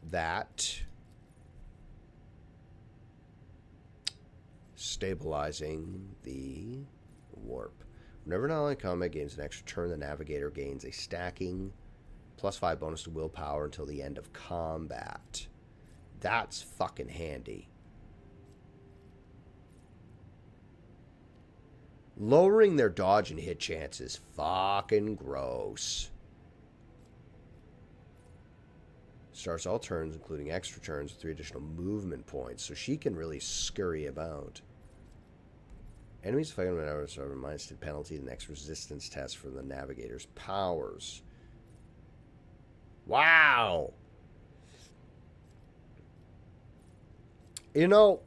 that... Stabilizing the warp. Whenever an ally in combat gains an extra turn, the navigator gains a stacking +5 bonus to willpower until the end of combat. That's fucking handy. Lowering their dodge and hit chance is fucking gross. Starts all turns, including extra turns, with 3 additional movement points, so she can really scurry about. Enemies fighting whenever are minus to penalty the next resistance test for the navigator's powers. Wow! You know,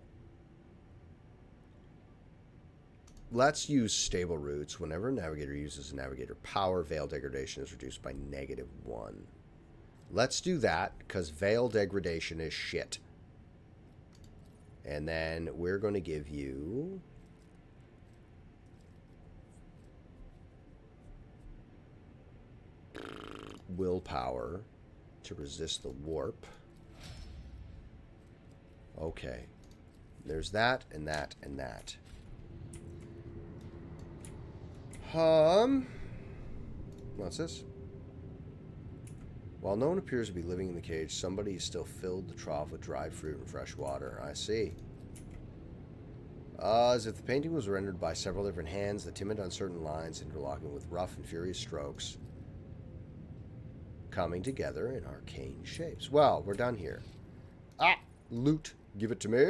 let's use stable roots. Whenever a navigator uses a navigator power, veil degradation is reduced by -1. Let's do that, because veil degradation is shit. And then we're going to give you willpower to resist the warp. Okay. There's that, and that, and that. What's this? While no one appears to be living in the cage, somebody still filled the trough with dried fruit and fresh water. I see. As if the painting was rendered by several different hands, the timid, uncertain lines interlocking with rough and furious strokes coming together in arcane shapes. Well, we're done here. Ah! Loot. Give it to me.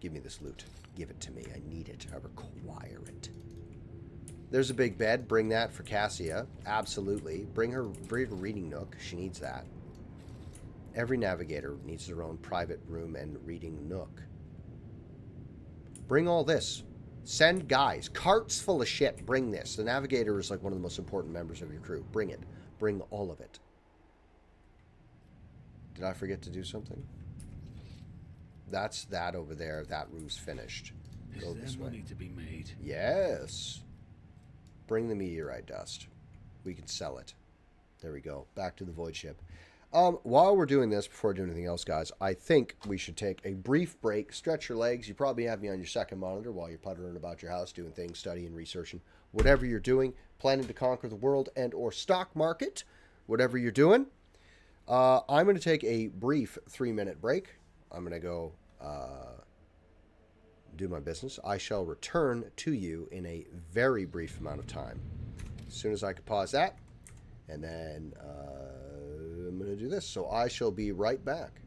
Give me this loot. Give it to me. I need it. I require it. There's a big bed. Bring that for Cassia. Absolutely. Bring her reading nook. She needs that. Every navigator needs their own private room and reading nook. Bring all this. Send guys. Carts full of shit. Bring this. The navigator is like one of the most important members of your crew. Bring it. Bring all of it. Did I forget to do something? That's that over there. That room's finished. Go this way. Money to be made? Yes. Bring the meteorite dust. We can sell it. There we go. Back to the void ship. While we're doing this, before I do anything else, guys, I think we should take a brief break, stretch your legs. You probably have me on your second monitor while you're puttering about your house, doing things, studying, researching, whatever you're doing, planning to conquer the world and or stock market, whatever you're doing. I'm going to take a brief 3-minute break. I'm going to go do my business. I shall return to you in a very brief amount of time. As soon as I can pause that, and then I'm going to do this. So I shall be right back.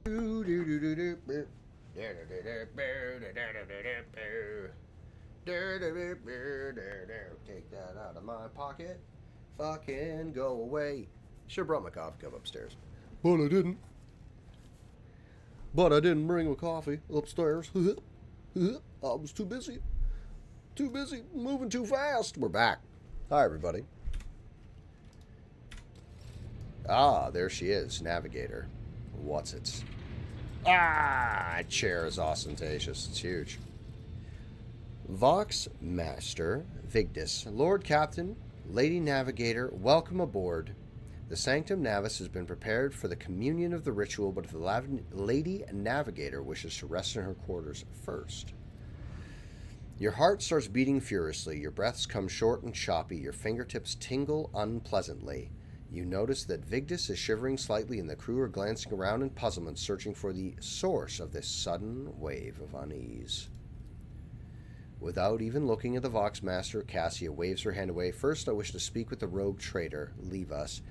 Take that out of my pocket. Fucking go away. Should have brought my coffee cup upstairs. But I didn't. But I didn't bring my coffee upstairs. I was too busy. Too busy moving too fast. We're back. Hi, everybody. Ah, there she is, Navigator. What's it? Ah, that chair is ostentatious. It's huge. Vox Master Vigdis, Lord Captain, Lady Navigator, welcome aboard. The Sanctum Navis has been prepared for the communion of the ritual, but if the Lady Navigator wishes to rest in her quarters first. Your heart starts beating furiously, your breaths come short and choppy, your fingertips tingle unpleasantly. You notice that Vigdis is shivering slightly and the crew are glancing around in puzzlement, searching for the source of this sudden wave of unease. Without even looking at the Vox Master, Cassia waves her hand away. First, I wish to speak with the rogue trader. Leave us.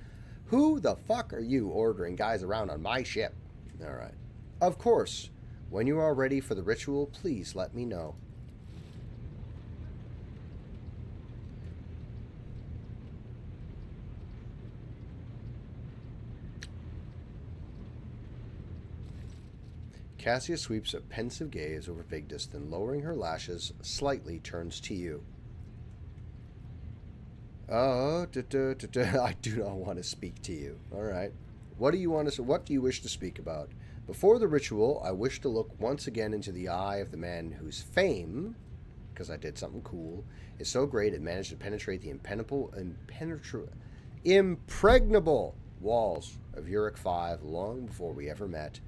Who the fuck are you ordering guys around on my ship? Alright. Of course. When you are ready for the ritual, please let me know. Cassia sweeps a pensive gaze over Vigdis, then lowering her lashes slightly turns to you. I do not want to speak to you. All right. What do you wish to speak about? Before the ritual, I wish to look once again into the eye of the man whose fame, because I did something cool, is so great it managed to penetrate the impregnable walls of Uric 5 long before we ever met.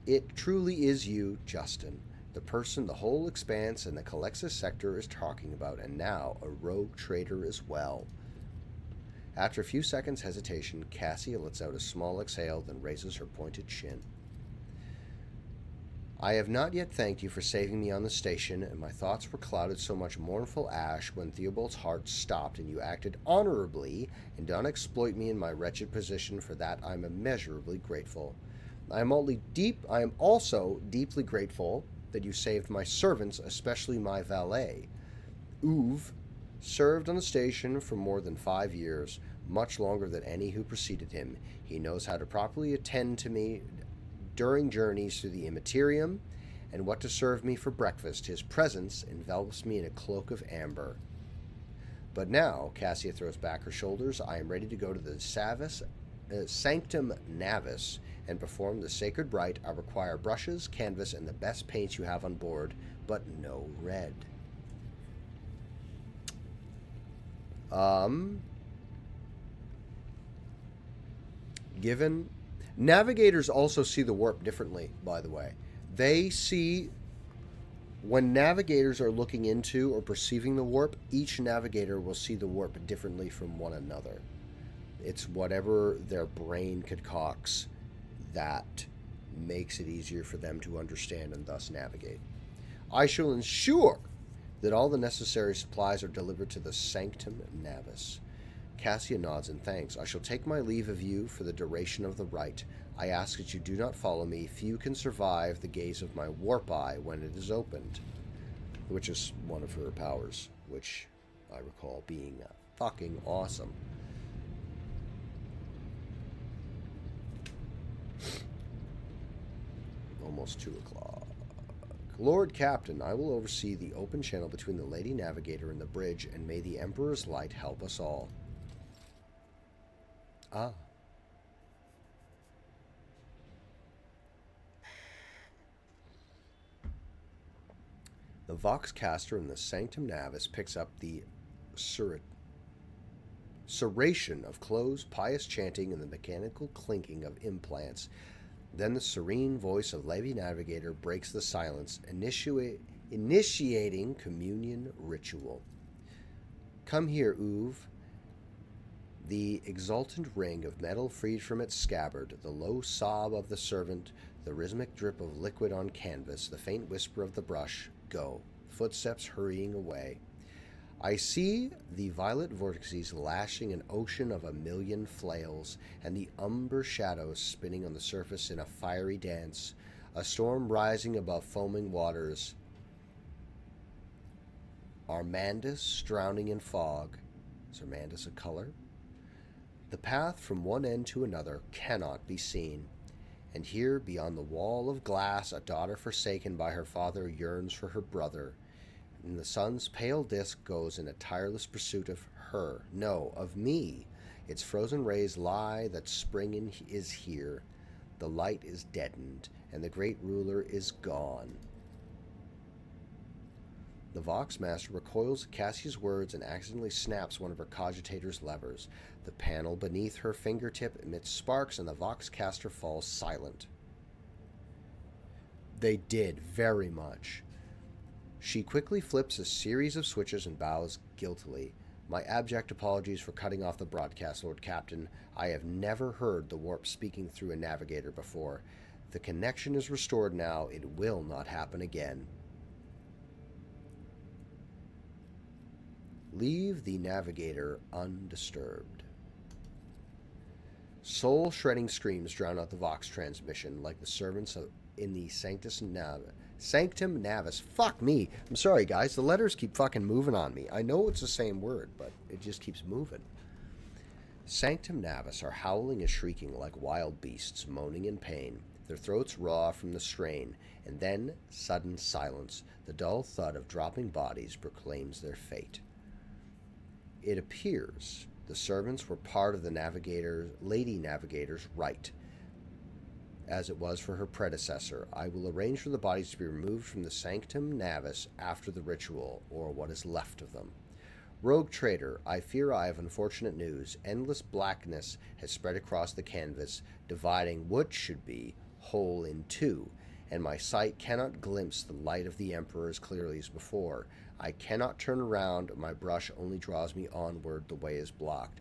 It truly is you, Justin, the person the whole Expanse and the Calexis sector is talking about, and now a rogue traitor as well. After a few seconds' hesitation, Cassia lets out a small exhale, then raises her pointed chin. I have not yet thanked you for saving me on the station, and my thoughts were clouded so much mournful ash when Theobald's heart stopped and you acted honorably and did not exploit me in my wretched position. For that I am immeasurably grateful. I am also deeply grateful that you saved my servants, especially my valet. Uve served on the station for more than 5 years, much longer than any who preceded him. He knows how to properly attend to me during journeys through the Immaterium, and what to serve me for breakfast. His presence envelops me in a cloak of amber. But now, Cassia throws back her shoulders, I am ready to go to the Sanctum Navis and perform the sacred rite. I require brushes, canvas, and the best paints you have on board, but no red. Given... Navigators also see the warp differently, by the way. They see... When navigators are looking into or perceiving the warp, each navigator will see the warp differently from one another. It's whatever their brain concocts that makes it easier for them to understand and thus navigate. I shall ensure that all the necessary supplies are delivered to the Sanctum Navis. Cassia nods in thanks. I shall take my leave of you for the duration of the rite. I ask that you do not follow me. Few can survive the gaze of my warp eye when it is opened, which is one of her powers, which I recall being fucking awesome. Almost 2 o'clock. Lord Captain, I will oversee the open channel between the Lady Navigator and the bridge, and may the Emperor's light help us all. Ah. The Voxcaster in the Sanctum Navis picks up the serration of clothes, pious chanting, and the mechanical clinking of implants. Then the serene voice of Lady Navigator breaks the silence, initiating communion ritual. Come here, Uve. The exultant ring of metal freed from its scabbard, the low sob of the servant, the rhythmic drip of liquid on canvas, the faint whisper of the brush. Go. Footsteps hurrying away. I see the violet vortices lashing an ocean of a million flails, and the umber shadows spinning on the surface in a fiery dance, a storm rising above foaming waters. Armandus drowning in fog. Is Armandus a color? The path from one end to another cannot be seen. And here, beyond the wall of glass, a daughter forsaken by her father yearns for her brother. And the sun's pale disk goes in a tireless pursuit of her. No, of me. Its frozen rays lie that spring is here. The light is deadened, and the great ruler is gone. The Vox Master recoils at Cassia's words and accidentally snaps one of her cogitator's levers. The panel beneath her fingertip emits sparks, and the Vox Caster falls silent. They did, very much. She quickly flips a series of switches and bows guiltily. My abject apologies for cutting off the broadcast, Lord Captain. I have never heard the warp speaking through a navigator before. The connection is restored now. It will not happen again. Leave the navigator undisturbed. Soul-shredding screams drown out the Vox transmission like the servants in the Sanctum Navis. Fuck me. I'm sorry, guys. The letters keep fucking moving on me. I know it's the same word, but it just keeps moving. Sanctum Navis are howling and shrieking like wild beasts, moaning in pain, their throats raw from the strain, and then sudden silence. The dull thud of dropping bodies proclaims their fate. It appears the servants were part of the Lady Navigator's rite, as it was for her predecessor. I will arrange for the bodies to be removed from the Sanctum Navis after the ritual, or what is left of them. Rogue trader, I fear I have unfortunate news. Endless blackness has spread across the canvas, dividing what should be whole in two, and my sight cannot glimpse the light of the Emperor as clearly as before. I cannot turn around. My brush only draws me onward. The way is blocked.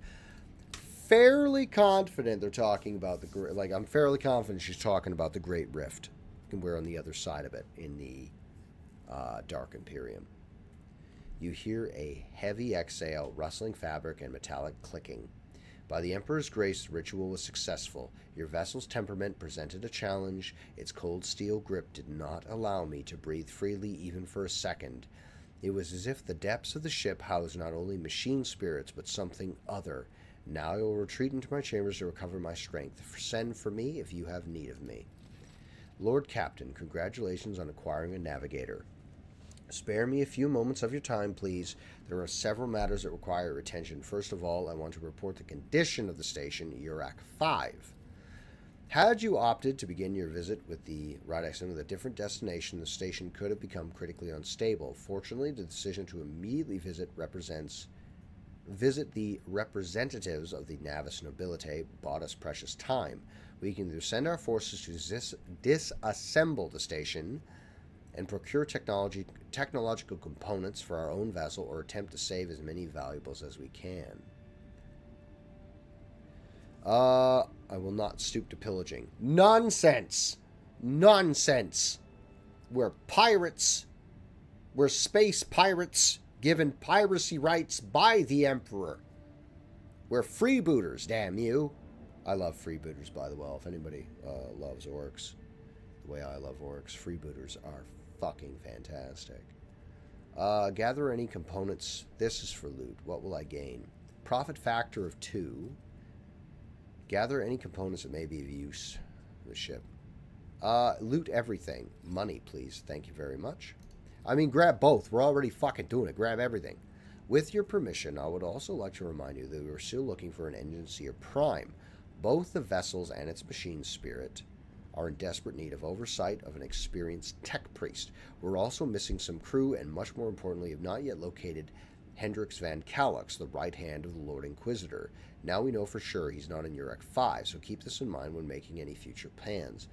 Fairly confident they're talking about the I'm fairly confident she's talking about the Great Rift, and we're on the other side of it in the Dark Imperium. You hear a heavy exhale, rustling fabric, and metallic clicking. By the Emperor's grace, the ritual was successful. Your vessel's temperament presented a challenge. Its cold steel grip did not allow me to breathe freely even for a second. It was as if the depths of the ship housed not only machine spirits, but something other. Now I will retreat into my chambers to recover my strength. Send for me if you have need of me. Lord Captain, congratulations on acquiring a navigator. Spare me a few moments of your time, please. There are several matters that require your attention. First of all, I want to report the condition of the station, Urak 5. Had you opted to begin your visit with the Radixon with a different destination, the station could have become critically unstable. Fortunately, the decision to immediately visit the representatives of the Navis Nobilite bought us precious time. We can either send our forces to disassemble the station and procure technological components for our own vessel, or attempt to save as many valuables as we can. I will not stoop to pillaging. Nonsense! Nonsense! We're pirates. We're space pirates, given piracy rights by the Emperor. We're freebooters, damn you. I love freebooters, by the way. If anybody loves orcs the way I love orcs, freebooters are fucking fantastic. Gather any components. This is for loot. What will I gain? Profit factor of 2. Gather any components that may be of use to the ship. Loot everything. Money, please. Thank you very much. I mean, grab both. We're already fucking doing it. Grab everything. With your permission, I would also like to remind you that we are still looking for an engine seer prime. Both the vessels and its machine spirit are in desperate need of oversight of an experienced tech priest. We're also missing some crew, and much more importantly, have not yet located Hendrix Van Calix, the right hand of the Lord Inquisitor. Now we know for sure he's not in Urak 5, so keep this in mind when making any future plans.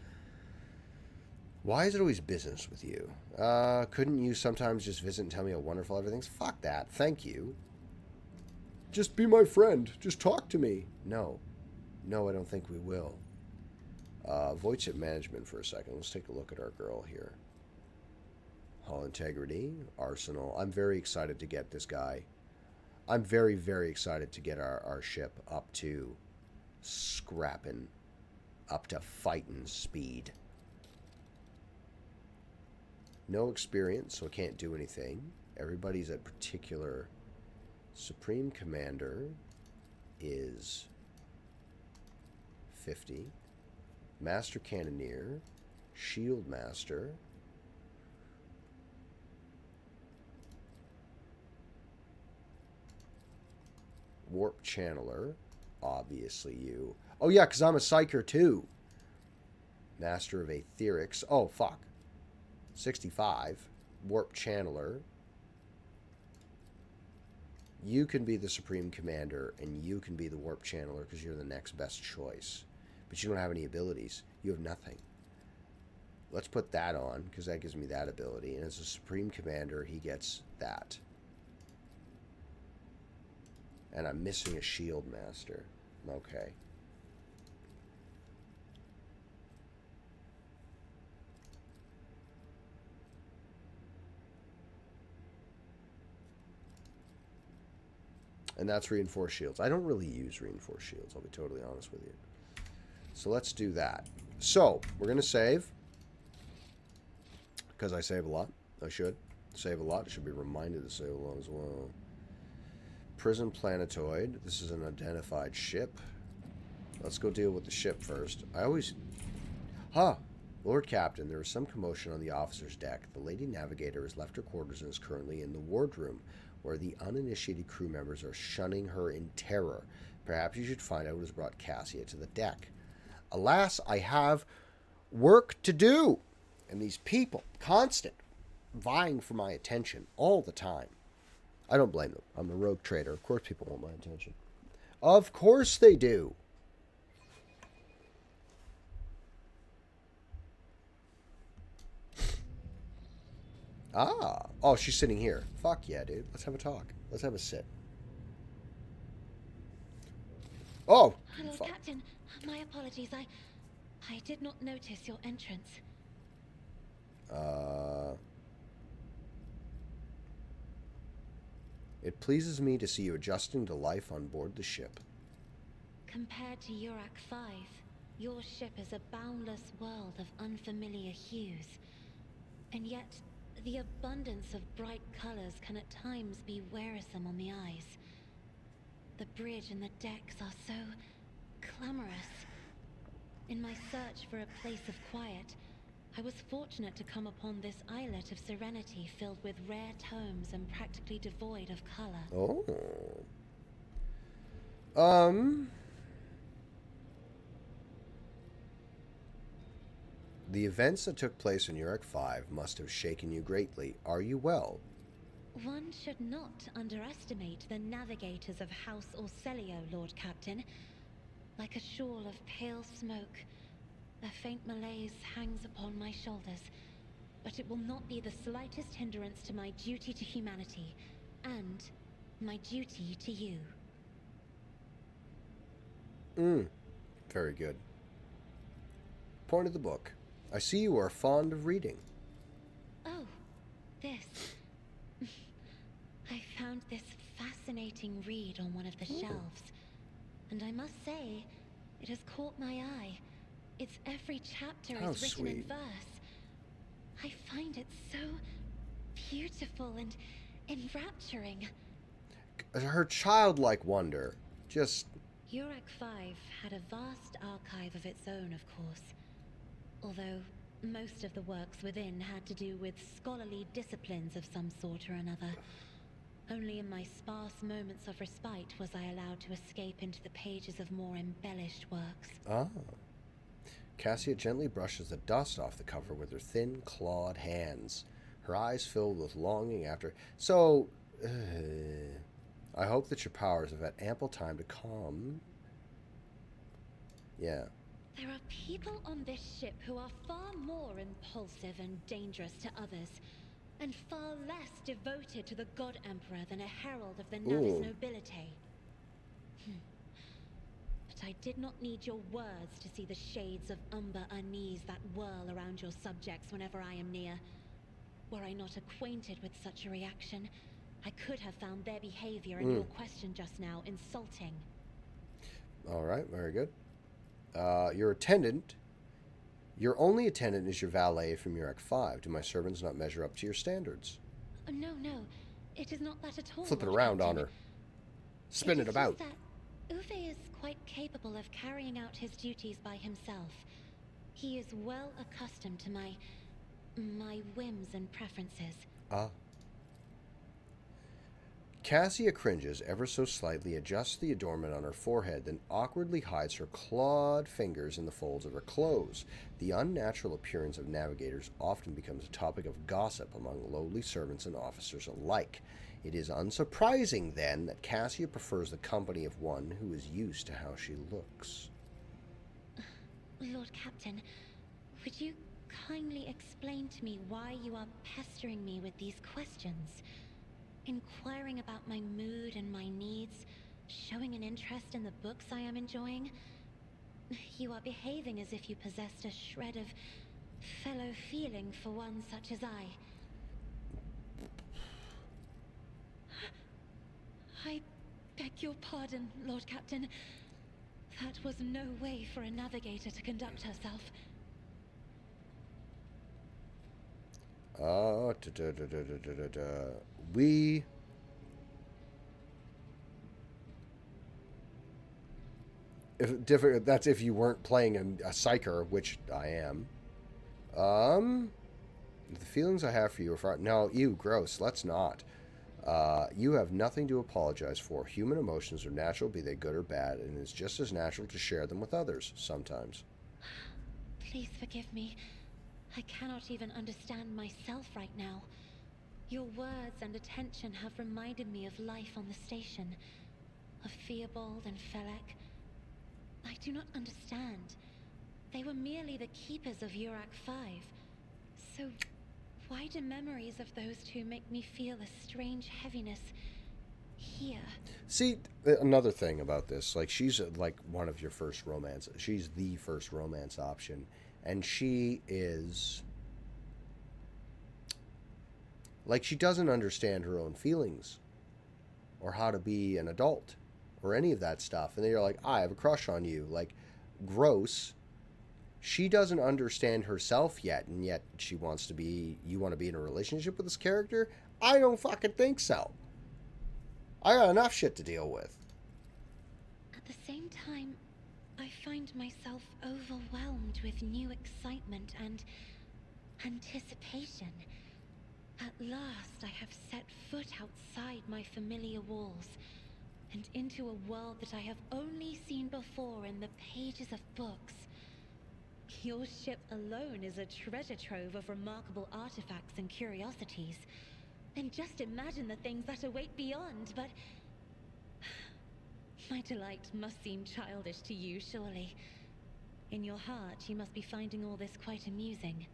Why is it always business with you? Couldn't you sometimes just visit and tell me how wonderful everything's? Fuck that. Thank you. Just be my friend. Just talk to me. No. No, I don't think we will. Void ship management for a second. Let's take a look at our girl here. Hull integrity, arsenal. I'm very excited to get this guy. I'm very, very excited to get our ship up to scrapping, up to fighting speed. No experience, so I can't do anything. Everybody's at particular. Supreme Commander is 50. Master Cannoneer, Shield Master, Warp Channeler, obviously you. Oh yeah, because I'm a Psyker too. Master of Aetherics. Oh, fuck. 65. Warp Channeler. You can be the Supreme Commander, and you can be the Warp Channeler because you're the next best choice. But you don't have any abilities. You have nothing. Let's put that on, because that gives me that ability. And as a Supreme Commander, he gets that. And I'm missing a Shield Master. Okay. And that's reinforced shields. I don't really use reinforced shields, I'll be totally honest with you. So let's do that. So, we're going to save. Because I save a lot. I should save a lot. I should be reminded to save a lot as well. Prison Planetoid. This is an identified ship. Let's go deal with the ship first. I always... Huh! Lord Captain, there is some commotion on the officer's deck. The Lady Navigator has left her quarters and is currently in the wardroom, where the uninitiated crew members are shunning her in terror. Perhaps you should find out what has brought Cassia to the deck. Alas, I have work to do. And these people, constant, vying for my attention all the time. I don't blame them. I'm a rogue trader. Of course people want my attention. Of course they do. Ah. Oh, she's sitting here. Fuck yeah, dude. Let's have a talk. Let's have a sit. Oh! Hello, Captain. My apologies. I did not notice your entrance. It pleases me to see you adjusting to life on board the ship. Compared to Urak 5, your ship is a boundless world of unfamiliar hues. And yet, the abundance of bright colors can at times be wearisome on the eyes. The bridge and the decks are so clamorous. In my search for a place of quiet, I was fortunate to come upon this islet of serenity filled with rare tomes and practically devoid of color. Oh. The events that took place in Urak 5 must have shaken you greatly. Are you well? One should not underestimate the navigators of House Orselio, Lord Captain. Like a shawl of pale smoke, a faint malaise hangs upon my shoulders, but it will not be the slightest hindrance to my duty to humanity, and my duty to you. Very good. Point of the book. I see you are fond of reading. Oh, this. I found this fascinating read on one of the shelves, and I must say, it has caught my eye. Its every chapter is written in verse. I find it so beautiful and enrapturing. Her childlike wonder. Just... Urak 5 had a vast archive of its own, of course. Although most of the works within had to do with scholarly disciplines of some sort or another. Only in my sparse moments of respite was I allowed to escape into the pages of more embellished works. Ah. Cassia gently brushes the dust off the cover with her thin, clawed hands, her eyes filled with longing after... So, I hope that your powers have had ample time to calm. Yeah. There are people on this ship who are far more impulsive and dangerous to others, and far less devoted to the God Emperor than a herald of the Navis nobility. But I did not need your words to see the shades of umber unease that whirl around your subjects whenever I am near. Were I not acquainted with such a reaction, I could have found their behavior and your question just now insulting. All right, very good. Your attendant. Your only attendant is your valet from Urek 5. Do my servants not measure up to your standards? No, no. It is not that at all. Flip it Lord around Captain. on her. Spin it is about. just that Uwe is quite capable of carrying out his duties by himself. He is well accustomed to my whims and preferences. Cassia cringes ever so slightly, adjusts the adornment on her forehead, then awkwardly hides her clawed fingers in the folds of her clothes. The unnatural appearance of navigators often becomes a topic of gossip among lowly servants and officers alike. It is unsurprising, then, that Cassia prefers the company of one who is used to how she looks. Lord Captain, would you kindly explain to me why you are pestering me with these questions? Inquiring about my mood and my needs, showing an interest in the books I am enjoying. You are behaving as if you possessed a shred of fellow feeling for one such as I. I beg your pardon, Lord Captain. That was no way for a navigator to conduct herself. We... That's if you weren't playing a psyker, which I am. The feelings I have for you are... No, ew, gross. Let's not. You have nothing to apologize for. Human emotions are natural, be they good or bad, and it's just as natural to share them with others, sometimes. Please forgive me. I cannot even understand myself right now. Your words and attention have reminded me of life on the station, of Theobald and Felek. I do not understand. They were merely the keepers of Urek 5. So why do memories of those two make me feel a strange heaviness here? See, another thing about this, like, she's like one of your first romances. She's the first romance option. And she is... like, she doesn't understand her own feelings. Or how to be an adult. Or any of that stuff. And then you're like, I have a crush on you. Like, gross. She doesn't understand herself yet. And yet she wants to be... you want to be in a relationship with this character? I don't fucking think so. I got enough shit to deal with. At the same time, I find myself overwhelmed with new excitement and anticipation. At last, I have set foot outside my familiar walls and into a world that I have only seen before in the pages of books. Your ship alone is a treasure trove of remarkable artifacts and curiosities. And just imagine the things that await beyond, but... my delight must seem childish to you, surely. In your heart, you must be finding all this quite amusing.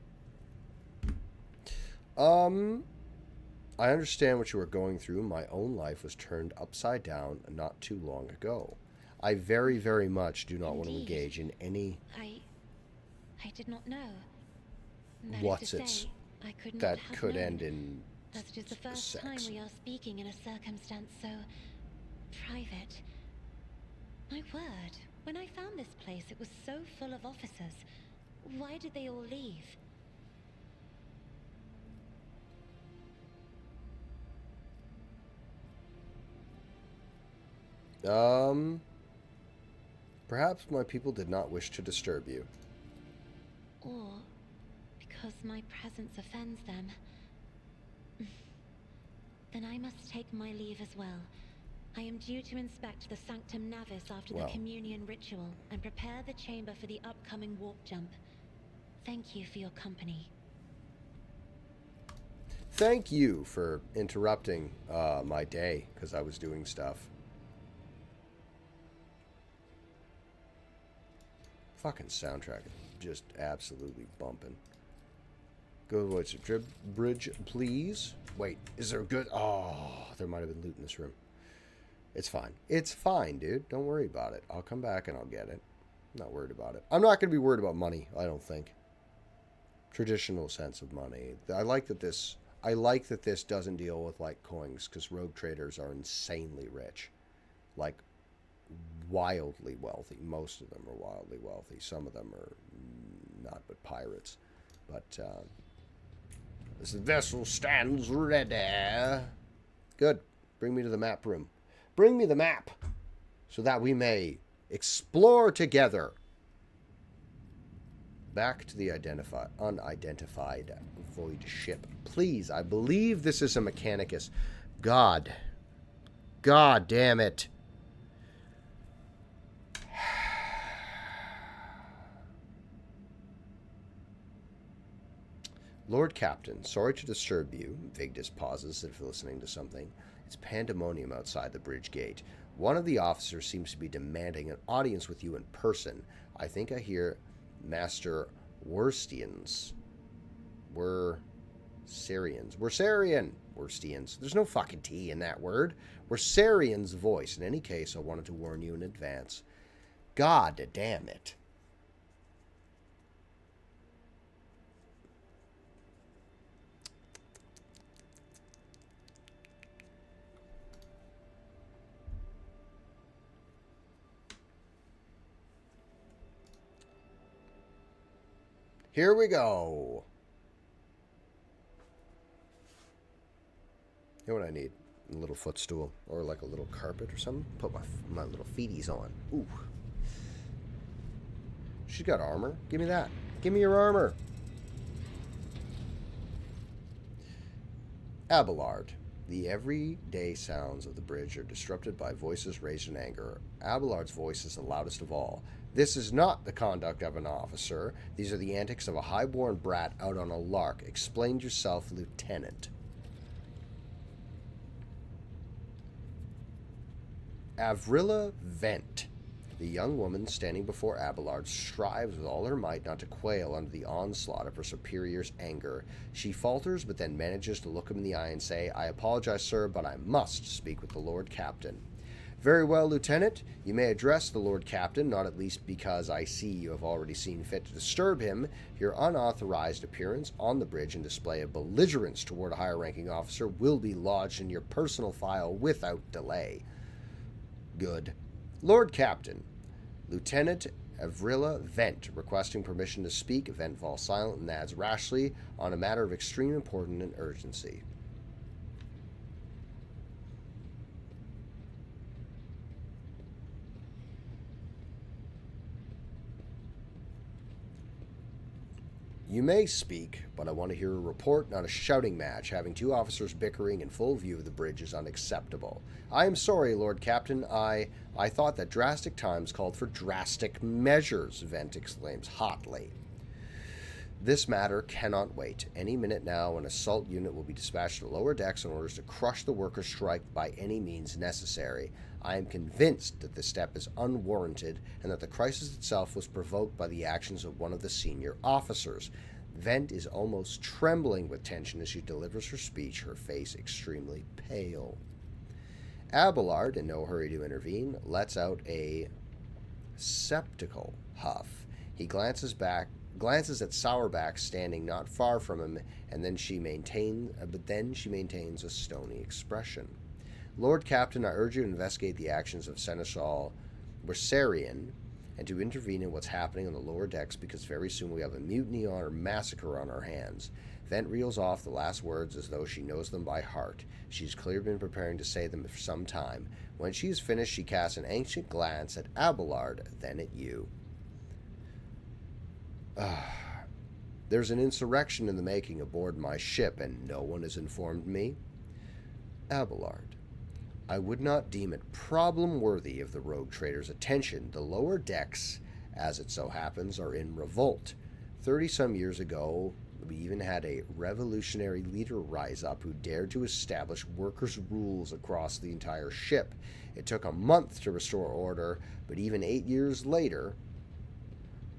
I understand what you are going through. My own life was turned upside down not too long ago. I very, very much do not want to engage in any... I did not know. What's it that could end in That's just the first sex. time we are speaking in a circumstance so private. My word, when I found this place, it was so full of officers. Why did they all leave? Perhaps my people did not wish to disturb you. Or because my presence offends them. Then I must take my leave as well. I am due to inspect the Sanctum Navis after the communion ritual and prepare the chamber for the upcoming warp jump. Thank you for your company. Thank you for interrupting my day because I was doing stuff. Fucking soundtrack, just absolutely bumping. Go to what's it? Bridge, please. Wait, is there a good? Oh, there might have been loot in this room. It's fine. It's fine, dude. Don't worry about it. I'll come back and I'll get it. I'm not worried about it. I'm not going to be worried about money, I don't think. Traditional sense of money. I like that this I like that this doesn't deal with like coins, because rogue traders are insanely rich. Like, wildly wealthy. Most of them are wildly wealthy. Some of them are not but pirates. But this vessel stands ready. Good. Bring me to the map room. Bring me the map so that we may explore together. Back to the unidentified void ship. Please, I believe this is a Mechanicus. God damn it. Lord Captain, sorry to disturb you. Vigdis pauses as if listening to something. It's pandemonium outside the bridge gate. One of the officers seems to be demanding an audience with you in person. I think I hear Master Worstians. Worstians. There's no fucking T in that word. Wersarian's voice. In any case, I wanted to warn you in advance. God damn it. Here we go. You know what I need? A little footstool or like a little carpet or something. Put my little feeties on. Ooh. She's got armor. Give me that. Give me your armor. Abelard. The everyday sounds of the bridge are disrupted by voices raised in anger. Abelard's voice is the loudest of all. This is not the conduct of an officer. These are the antics of a high-born brat out on a lark. Explain yourself, Lieutenant. Avrilla Vent. The young woman standing before Abelard strives with all her might not to quail under the onslaught of her superior's anger. She falters, but then manages to look him in the eye and say, I apologize, sir, but I must speak with the Lord Captain. Very well, Lieutenant. You may address the Lord Captain, not at least because I see you have already seen fit to disturb him. Your unauthorized appearance on the bridge and display of belligerence toward a higher-ranking officer will be lodged in your personal file without delay. Good. Lord Captain, Lieutenant Avrilla Vent, requesting permission to speak. Vent falls silent and adds rashly, on a matter of extreme importance and urgency. You may speak, but I want to hear a report, not a shouting match. Having two officers bickering in full view of the bridge is unacceptable. I am sorry, Lord Captain. I thought that drastic times called for drastic measures, Vent exclaims hotly. This matter cannot wait. Any minute now, an assault unit will be dispatched to the lower decks in order to crush the workers' strike by any means necessary. I am convinced that this step is unwarranted and that the crisis itself was provoked by the actions of one of the senior officers. Vent is almost trembling with tension as she delivers her speech, her face extremely pale. Abelard, in no hurry to intervene, lets out a sceptical huff. He glances at Sourback standing not far from him, and then she maintains a stony expression. Lord Captain, I urge you to investigate the actions of Seneschal Wersarian and to intervene in what's happening on the lower decks, because very soon we have a mutiny or massacre on our hands. Vent reels off the last words as though she knows them by heart. She's clearly been preparing to say them for some time. When she is finished, she casts an anxious glance at Abelard, then at you. There's an insurrection in the making aboard my ship, and no one has informed me. Abelard, I would not deem it problem-worthy of the rogue trader's attention. The lower decks, as it so happens, are in revolt. 30-some years ago, we even had a revolutionary leader rise up who dared to establish workers' rules across the entire ship. It took a month to restore order, but even 8 years later,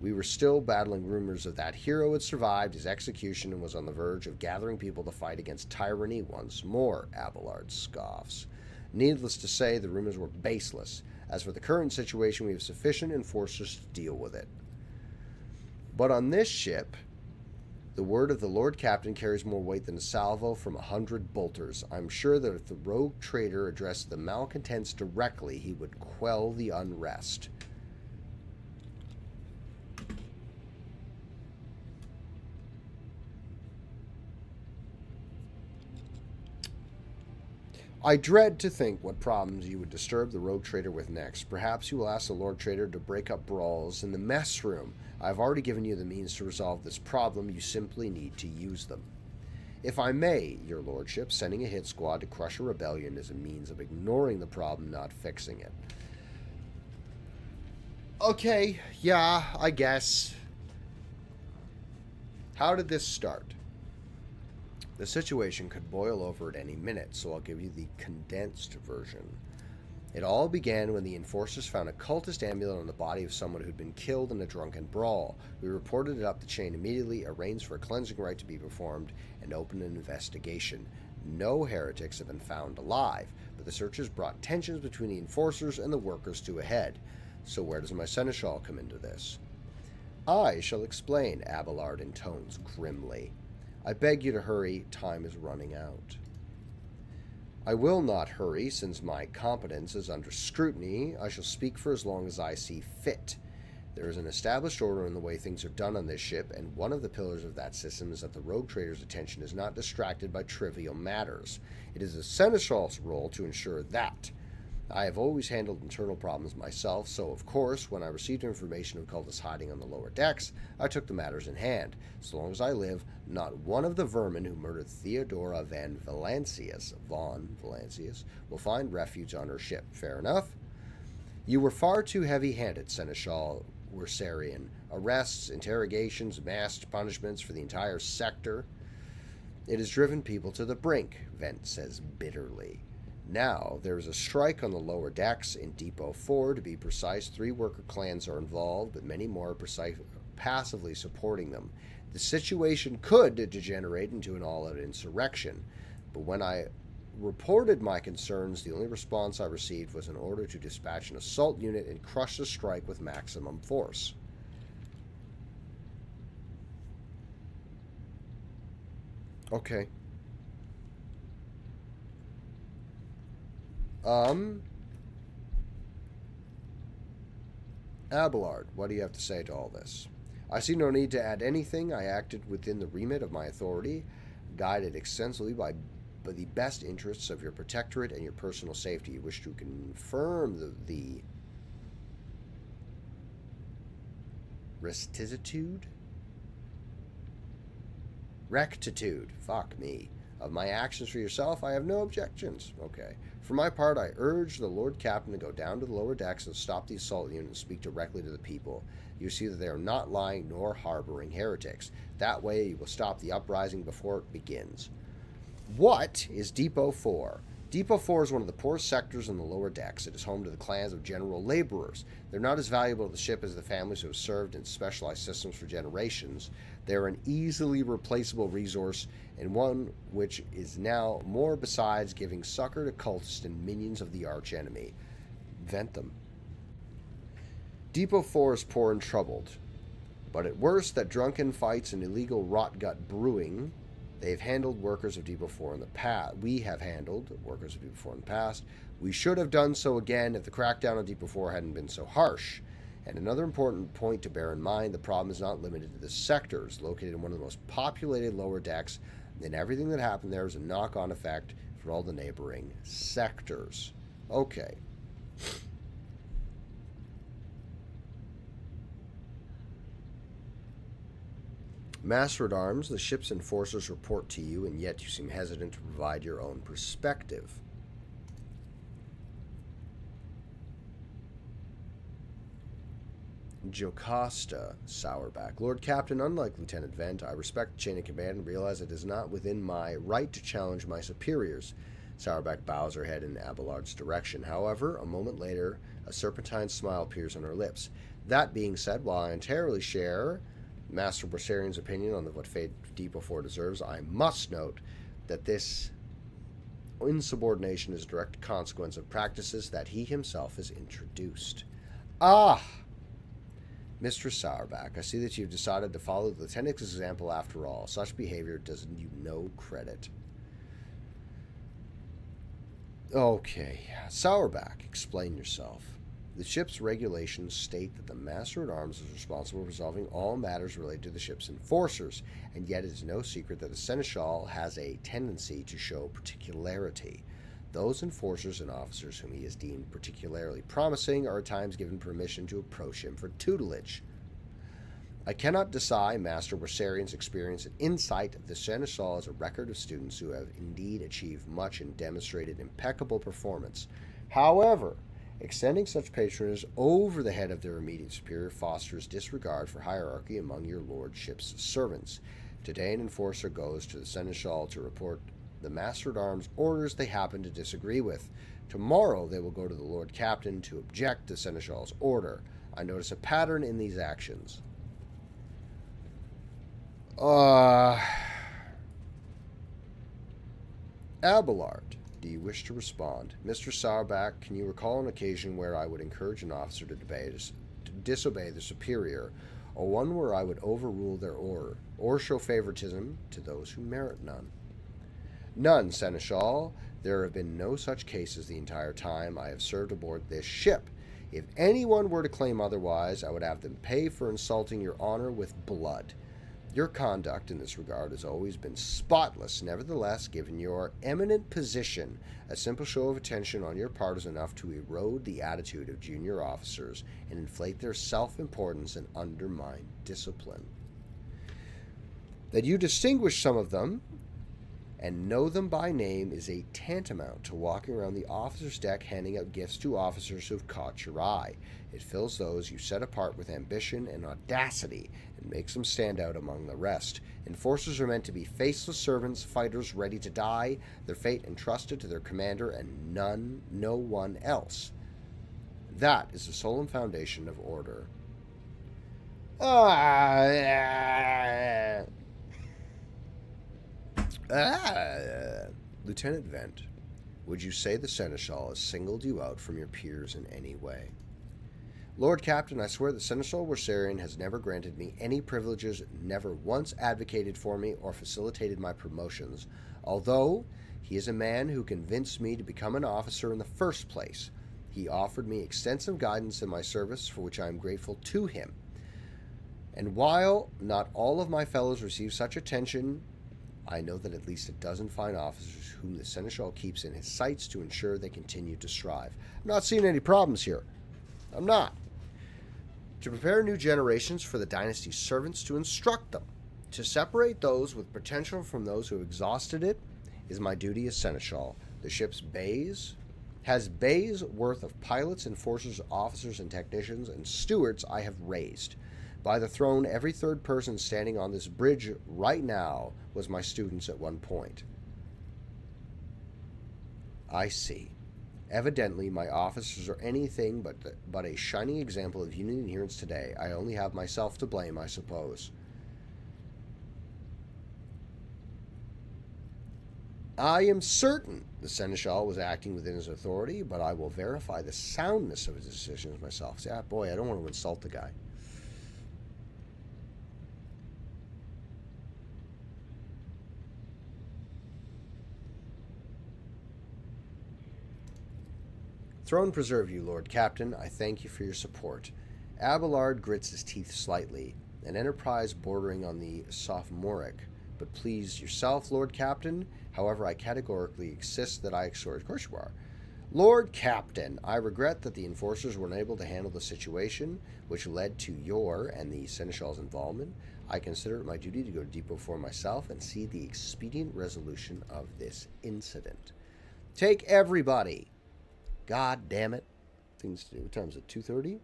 we were still battling rumors of that hero had survived his execution and was on the verge of gathering people to fight against tyranny once more, Abelard scoffs. Needless to say, the rumors were baseless. As for the current situation, we have sufficient enforcers to deal with it. But on this ship, The word of the Lord Captain carries more weight than a salvo from 100 bolters. I'm sure that if the rogue trader addressed the malcontents directly, he would quell the unrest. I dread to think what problems you would disturb the rogue trader with next. Perhaps you will ask the Lord Trader to break up brawls in the mess room. I've already given you the means to resolve this problem. You simply need to use them. If I may, your lordship, sending a hit squad to crush a rebellion is a means of ignoring the problem, not fixing it. Okay, yeah, I guess. How did this start? The situation could boil over at any minute, so I'll give you the condensed version. It all began when the enforcers found a cultist amulet on the body of someone who'd been killed in a drunken brawl. We reported it up the chain immediately, arranged for a cleansing rite to be performed, and opened an investigation. No heretics have been found alive, but the searchers brought tensions between the enforcers and the workers to a head. So where does my seneschal come into this? I shall explain, Abelard intones grimly. I beg you to hurry, time is running out. I will not hurry, since my competence is under scrutiny. I shall speak for as long as I see fit. There is an established order in the way things are done on this ship, and one of the pillars of that system is that the rogue trader's attention is not distracted by trivial matters. It is the seneschal's role to ensure that. I have always handled internal problems myself, so of course, when I received information of cultists hiding on the lower decks, I took the matters in hand. So long as I live, not one of the vermin who murdered Theodora von Valancius will find refuge on her ship. Fair enough? You were far too heavy-handed, Seneschal Wersarian. Arrests, interrogations, massed punishments for the entire sector. It has driven people to the brink, Vent says bitterly. Now, there is a strike on the lower decks. In Depot 4, to be precise, 3 worker clans are involved, but many more are passively supporting them. The situation could degenerate into an all-out insurrection, but when I reported my concerns, the only response I received was an order to dispatch an assault unit and crush the strike with maximum force. Okay. Abelard, what do you have to say to all this? I see no need to add anything. I acted within the remit of my authority, guided extensively by the best interests of your protectorate and your personal safety. You wish to confirm the rectitude, fuck me, of my actions for yourself. I have no objections. Okay. For my part, I urge the Lord Captain to go down to the lower decks and stop the assault unit and speak directly to the people. You see that they are not lying nor harboring heretics. That way you will stop the uprising before it begins. What is Depot 4? Depot 4 is one of the poorest sectors in the lower decks. It is home to the clans of general laborers. They're not as valuable to the ship as the families who have served in specialized systems for generations. They're an easily replaceable resource, and one which is now more besides giving succor to cultists and minions of the archenemy. Vent them. Depot 4 is poor and troubled, but at worst that drunken fights and illegal rot-gut brewing. They've handled workers of Depot 4 in the past. We have handled workers of Depot 4 in the past. We should have done so again if the crackdown on Depot 4 hadn't been so harsh. And another important point to bear in mind, the problem is not limited to the sectors. Located in one of the most populated lower decks, and everything that happened there is a knock-on effect for all the neighboring sectors. Okay. Master at Arms, the ship's enforcers report to you, and yet you seem hesitant to provide your own perspective. Jocasta Sourback. Lord Captain, unlike Lieutenant Vent, I respect the chain of command and realize it is not within my right to challenge my superiors. Sourback bows her head in Abelard's direction. However, a moment later, a serpentine smile appears on her lips. That being said, while I entirely share Master Borsarian's opinion on what fate Depot 4 deserves, I must note that this insubordination is a direct consequence of practices that he himself has introduced. Ah! Mistress Sourback, I see that you've decided to follow the lieutenant's example after all. Such behavior does you no credit. Okay, Sourback, explain yourself. The ship's regulations state that the Master-at-Arms is responsible for resolving all matters related to the ship's enforcers, and yet it is no secret that the Seneschal has a tendency to show particularity. Those enforcers and officers whom he has deemed particularly promising are at times given permission to approach him for tutelage. I cannot deny Master Wersarian's experience and insight of the Seneschal as a record of students who have indeed achieved much and demonstrated impeccable performance. However, extending such patronage over the head of their immediate superior fosters disregard for hierarchy among your lordship's servants. Today an enforcer goes to the Seneschal to report the Master-at-Arms orders they happen to disagree with. Tomorrow they will go to the Lord Captain to object to Seneschal's order. I notice a pattern in these actions. Abelard, do you wish to respond? Mr. Sourback, can you recall an occasion where I would encourage an officer to disobey the superior, or one where I would overrule their order, or show favoritism to those who merit none? None, Seneschal. There have been no such cases the entire time I have served aboard this ship. If anyone were to claim otherwise, I would have them pay for insulting your honor with blood. Your conduct in this regard has always been spotless. Nevertheless, given your eminent position, a simple show of attention on your part is enough to erode the attitude of junior officers and inflate their self-importance and undermine discipline. That you distinguish some of them and know them by name is a tantamount to walking around the officer's deck handing out gifts to officers who have caught your eye. It fills those you set apart with ambition and audacity and makes them stand out among the rest. Enforcers are meant to be faceless servants, fighters ready to die, their fate entrusted to their commander and no one else. That is the solemn foundation of order. Lieutenant Vent, would you say the Seneschal has singled you out from your peers in any way? Lord Captain, I swear that Seneschal Wersarian has never granted me any privileges, never once advocated for me or facilitated my promotions, although he is a man who convinced me to become an officer in the first place. He offered me extensive guidance in my service, for which I am grateful to him. And while not all of my fellows receive such attention, I know that at least a dozen fine officers whom the Seneschal keeps in his sights to ensure they continue to strive. I'm not seeing any problems here. I'm not. To prepare new generations for the dynasty's servants, to instruct them, to separate those with potential from those who have exhausted it, is my duty as Seneschal. The ship's has bays worth of pilots, enforcers, officers, and technicians, and stewards I have raised. By the throne, every third person standing on this bridge right now was my students at one point. I see. Evidently, my officers are anything but a shining example of unity and adherence today. I only have myself to blame, I suppose. I am certain the Seneschal was acting within his authority, but I will verify the soundness of his decisions myself. See, boy, I don't want to insult the guy. Throne preserve you, Lord Captain. I thank you for your support. Abelard grits his teeth slightly, an enterprise bordering on the sophomoric. But please yourself, Lord Captain. However, I categorically insist that I exhort. Of course you are. Lord Captain, I regret that the enforcers were unable to handle the situation, which led to your and the Seneschal's involvement. I consider it my duty to go to Depot for myself and see the expedient resolution of this incident. Take everybody. God damn it. Things to do. What time is it? 2:30?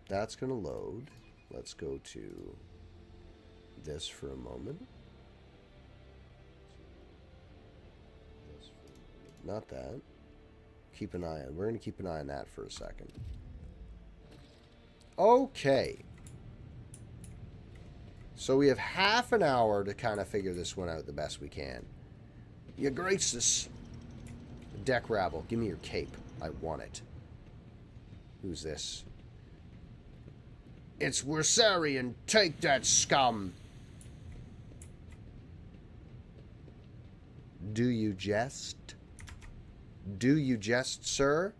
That's going to load. Let's go to this for a moment. Not that. Keep an eye on. We're going to keep an eye on that for a second. Okay. So we have half an hour to kind of figure this one out the best we can. Your Graces, deck, rabble. Give me your cape. I want it. Who's this? It's Wersarian. Take that, scum. Do you jest? Do you jest, sir?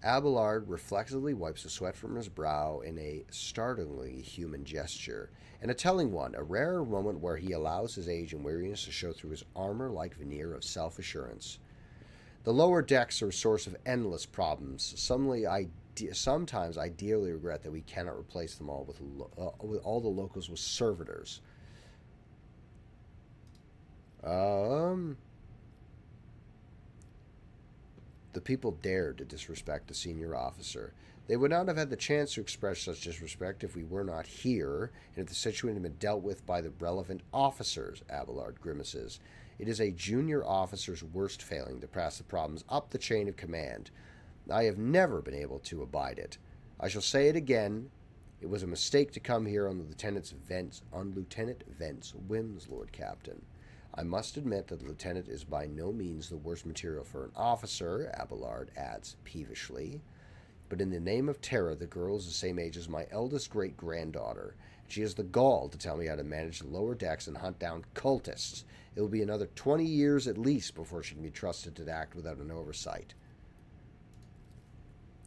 Abelard reflexively wipes the sweat from his brow in a startlingly human gesture, and a telling one, a rare moment where he allows his age and weariness to show through his armor-like veneer of self-assurance. The lower decks are a source of endless problems. Sometimes I dearly regret that we cannot replace them all with all the locals with servitors. The people dared to disrespect a senior officer. They would not have had the chance to express such disrespect if we were not here, and if the situation had been dealt with by the relevant officers, Abelard grimaces. It is a junior officer's worst failing to pass the problems up the chain of command. I have never been able to abide it. I shall say it again. It was a mistake to come here on Lieutenant Vent's whims, Lord Captain. I must admit that the lieutenant is by no means the worst material for an officer, Abelard adds peevishly. But in the name of Terra, the girl is the same age as my eldest great-granddaughter. She has the gall to tell me how to manage the lower decks and hunt down cultists. It will be another 20 years at least before she can be trusted to act without an oversight.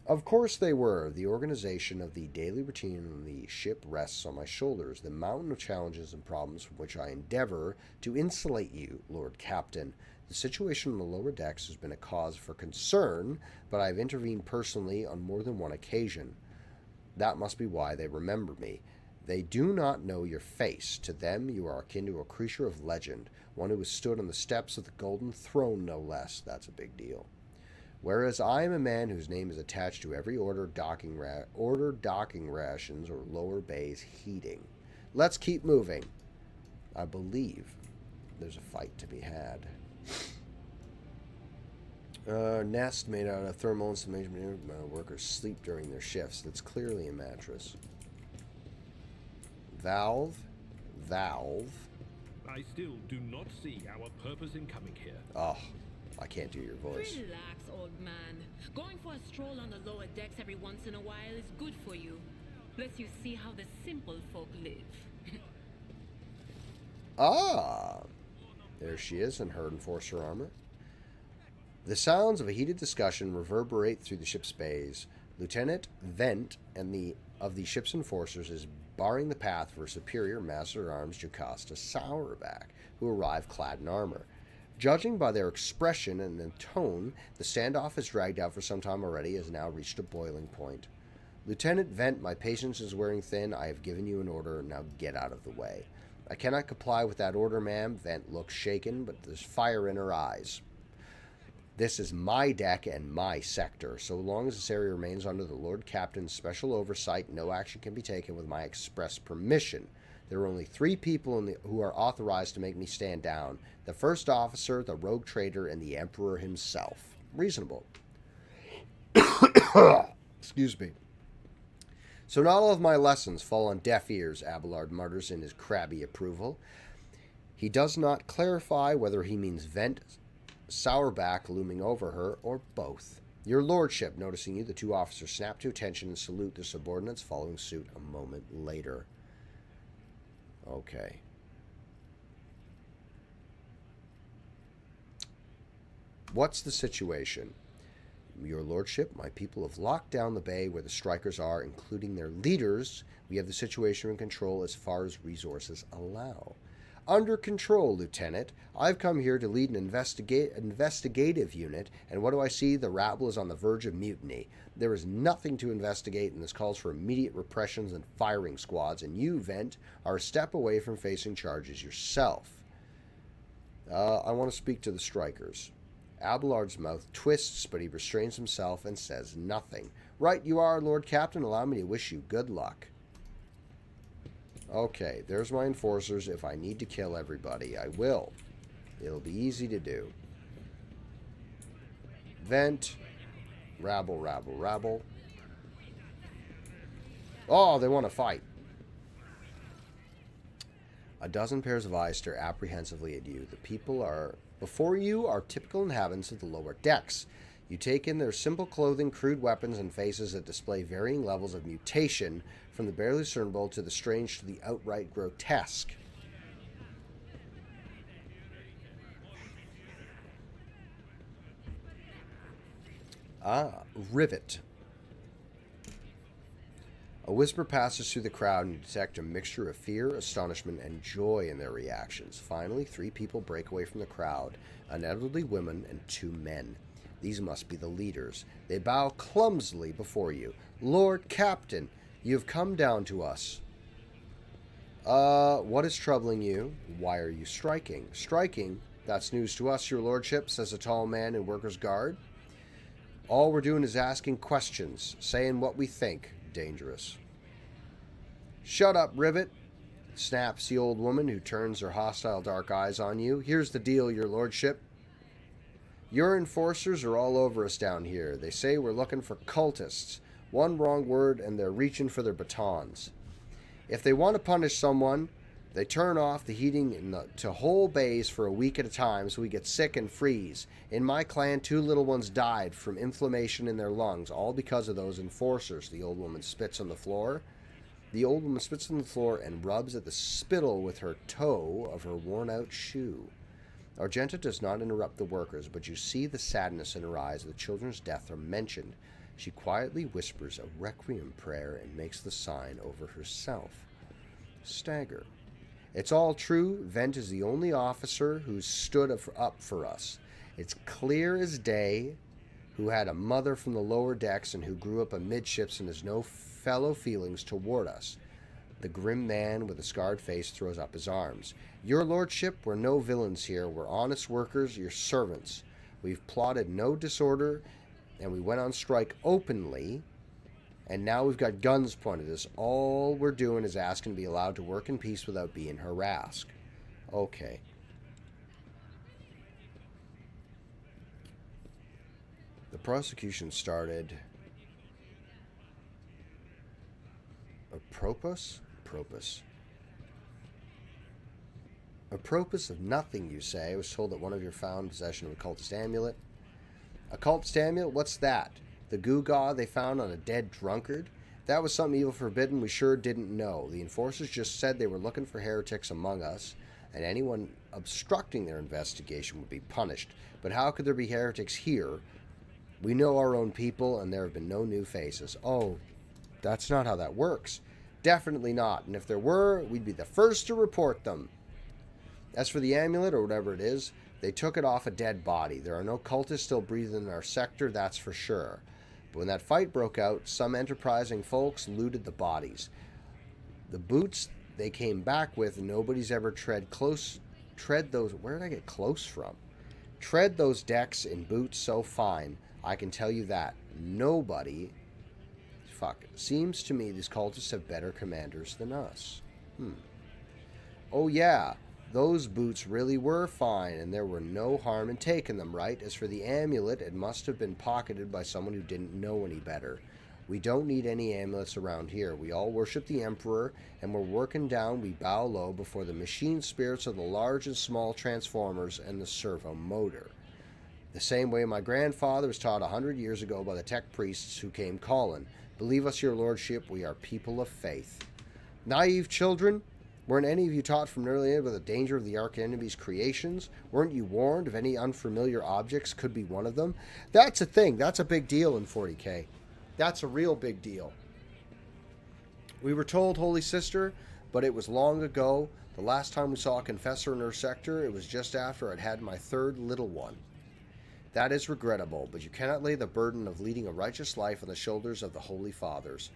Of course they were. The organization of the daily routine on the ship rests on my shoulders, the mountain of challenges and problems from which I endeavor to insulate you, Lord Captain. The situation on the lower decks has been a cause for concern, but I have intervened personally on more than one occasion. That must be why they remember me. They do not know your face. To them, you are akin to a creature of legend, one who has stood on the steps of the Golden Throne, no less. That's a big deal. Whereas I am a man whose name is attached to every order docking rations or lower bays heating. Let's keep moving. I believe there's a fight to be had. Nest made out of thermal insulation. Workers sleep during their shifts. That's clearly a mattress. Valve. I still do not see our purpose in coming here. Oh, I can't do your voice. Relax, old man. Going for a stroll on the lower decks every once in a while is good for you. Lets you see how the simple folk live. Ah! There she is in her enforcer armor. The sounds of a heated discussion reverberate through the ship's bays. Lieutenant Vent of the ship's enforcers is barring the path for Superior Master-at-Arms Jocasta Sourback, who arrive clad in armor. Judging by their expression and the tone, the standoff has dragged out for some time already, has now reached a boiling point. Lieutenant Vent, my patience is wearing thin. I have given you an order. Now get out of the way. I cannot comply with that order, ma'am. Vent looks shaken, but there's fire in her eyes. This is my deck and my sector. So long as this area remains under the Lord Captain's special oversight, no action can be taken with my express permission. There are only 3 people who are authorized to make me stand down. The first officer, the rogue trader, and the Emperor himself. Reasonable. Excuse me. So not all of my lessons fall on deaf ears, Abelard mutters in his crabby approval. He does not clarify whether he means Vent, Sourback looming over her, or both. Your lordship, noticing you, the 2 officers snap to attention and salute their subordinates, following suit a moment later. Okay. What's the situation? Your lordship, my people have locked down the bay where the strikers are, including their leaders. We have the situation in control as far as resources allow. Under control, Lieutenant. I've come here to lead an investigative unit, and what do I see? The rabble is on the verge of mutiny. There is nothing to investigate, and this calls for immediate repressions and firing squads, and you, Vent, are a step away from facing charges yourself. I want to speak to the strikers. Abelard's mouth twists, but he restrains himself and says nothing. Right you are, Lord Captain. Allow me to wish you good luck. Okay, there's my enforcers. If I need to kill everybody, I will. It'll be easy to do. Vent. Rabble, rabble, rabble. Oh, they want to fight. A dozen pairs of eyes stare apprehensively at you. The people are before you are typical inhabitants of the lower decks. You take in their simple clothing, crude weapons, and faces that display varying levels of mutation, from the barely discernible to the strange to the outright grotesque. Rivet. A whisper passes through the crowd, and you detect a mixture of fear, astonishment, and joy in their reactions. Finally, 3 people break away from the crowd, an elderly woman and 2 men. These must be the leaders. They bow clumsily before you. Lord Captain, you have come down to us. What is troubling you? Why are you striking? Striking? That's news to us, your lordship, says a tall man in worker's garb. All we're doing is asking questions, saying what we think. Dangerous. Shut up, Rivet, snaps the old woman, who turns her hostile dark eyes on you. Here's the deal, your lordship. Your enforcers are all over us down here. They say we're looking for cultists. One wrong word and they're reaching for their batons. If they want to punish someone, they turn off the heating to whole bays for a week at a time so we get sick and freeze. In my clan, 2 little ones died from inflammation in their lungs, all because of those enforcers. The old woman spits on the floor. The old woman spits on the floor and rubs at the spittle with her toe of her worn-out shoe. Argenta does not interrupt the workers, but you see the sadness in her eyes. The children's death are mentioned. She quietly whispers a requiem prayer and makes the sign over herself. Stagger. It's all true. Vent is the only officer who's stood up for us. It's clear as day, who had a mother from the lower decks and who grew up amidships and has no fellow feelings toward us. The grim man with a scarred face throws up his arms. Your lordship, we're no villains here. We're honest workers, your servants. We've plotted no disorder, and we went on strike openly, and now we've got guns pointed at us. All we're doing is asking to be allowed to work in peace without being harassed. Okay. The prosecution started... Apropos of nothing, you say. I was told that one of you found possession of a cultist amulet. A cultist amulet? What's that? The gewgaw they found on a dead drunkard? If that was something evil forbidden, we sure didn't know. The enforcers just said they were looking for heretics among us, and anyone obstructing their investigation would be punished. But how could there be heretics here? We know our own people, and there have been no new faces. Oh, that's not how that works. Definitely not. And if there were, we'd be the first to report them. As for the amulet, or whatever it is, they took it off a dead body. There are no cultists still breathing in our sector, that's for sure. But when that fight broke out, some enterprising folks looted the bodies. The boots they came back with, nobody's ever tread those... Where did I get close from? Tread those decks in boots so fine. I can tell you that. Nobody... Fuck. Seems to me these cultists have better commanders than us. Oh yeah, those boots really were fine, and there were no harm in taking them, right? As for the amulet, it must have been pocketed by someone who didn't know any better. We don't need any amulets around here. We all worship the Emperor, and we're working down, we bow low before the machine spirits of the large and small transformers and the servo motor. The same way my grandfather was taught 100 years ago by the tech priests who came calling. Believe us, your lordship, we are people of faith. Naive children, weren't any of you taught from an early age about the danger of the archenemy's creations? Weren't you warned of any unfamiliar objects could be one of them? That's a thing. That's a big deal in 40k. That's a real big deal. We were told, Holy Sister, but it was long ago. The last time we saw a confessor in her sector, it was just after I'd had my 3rd little one. That is regrettable, but you cannot lay the burden of leading a righteous life on the shoulders of the Holy Fathers.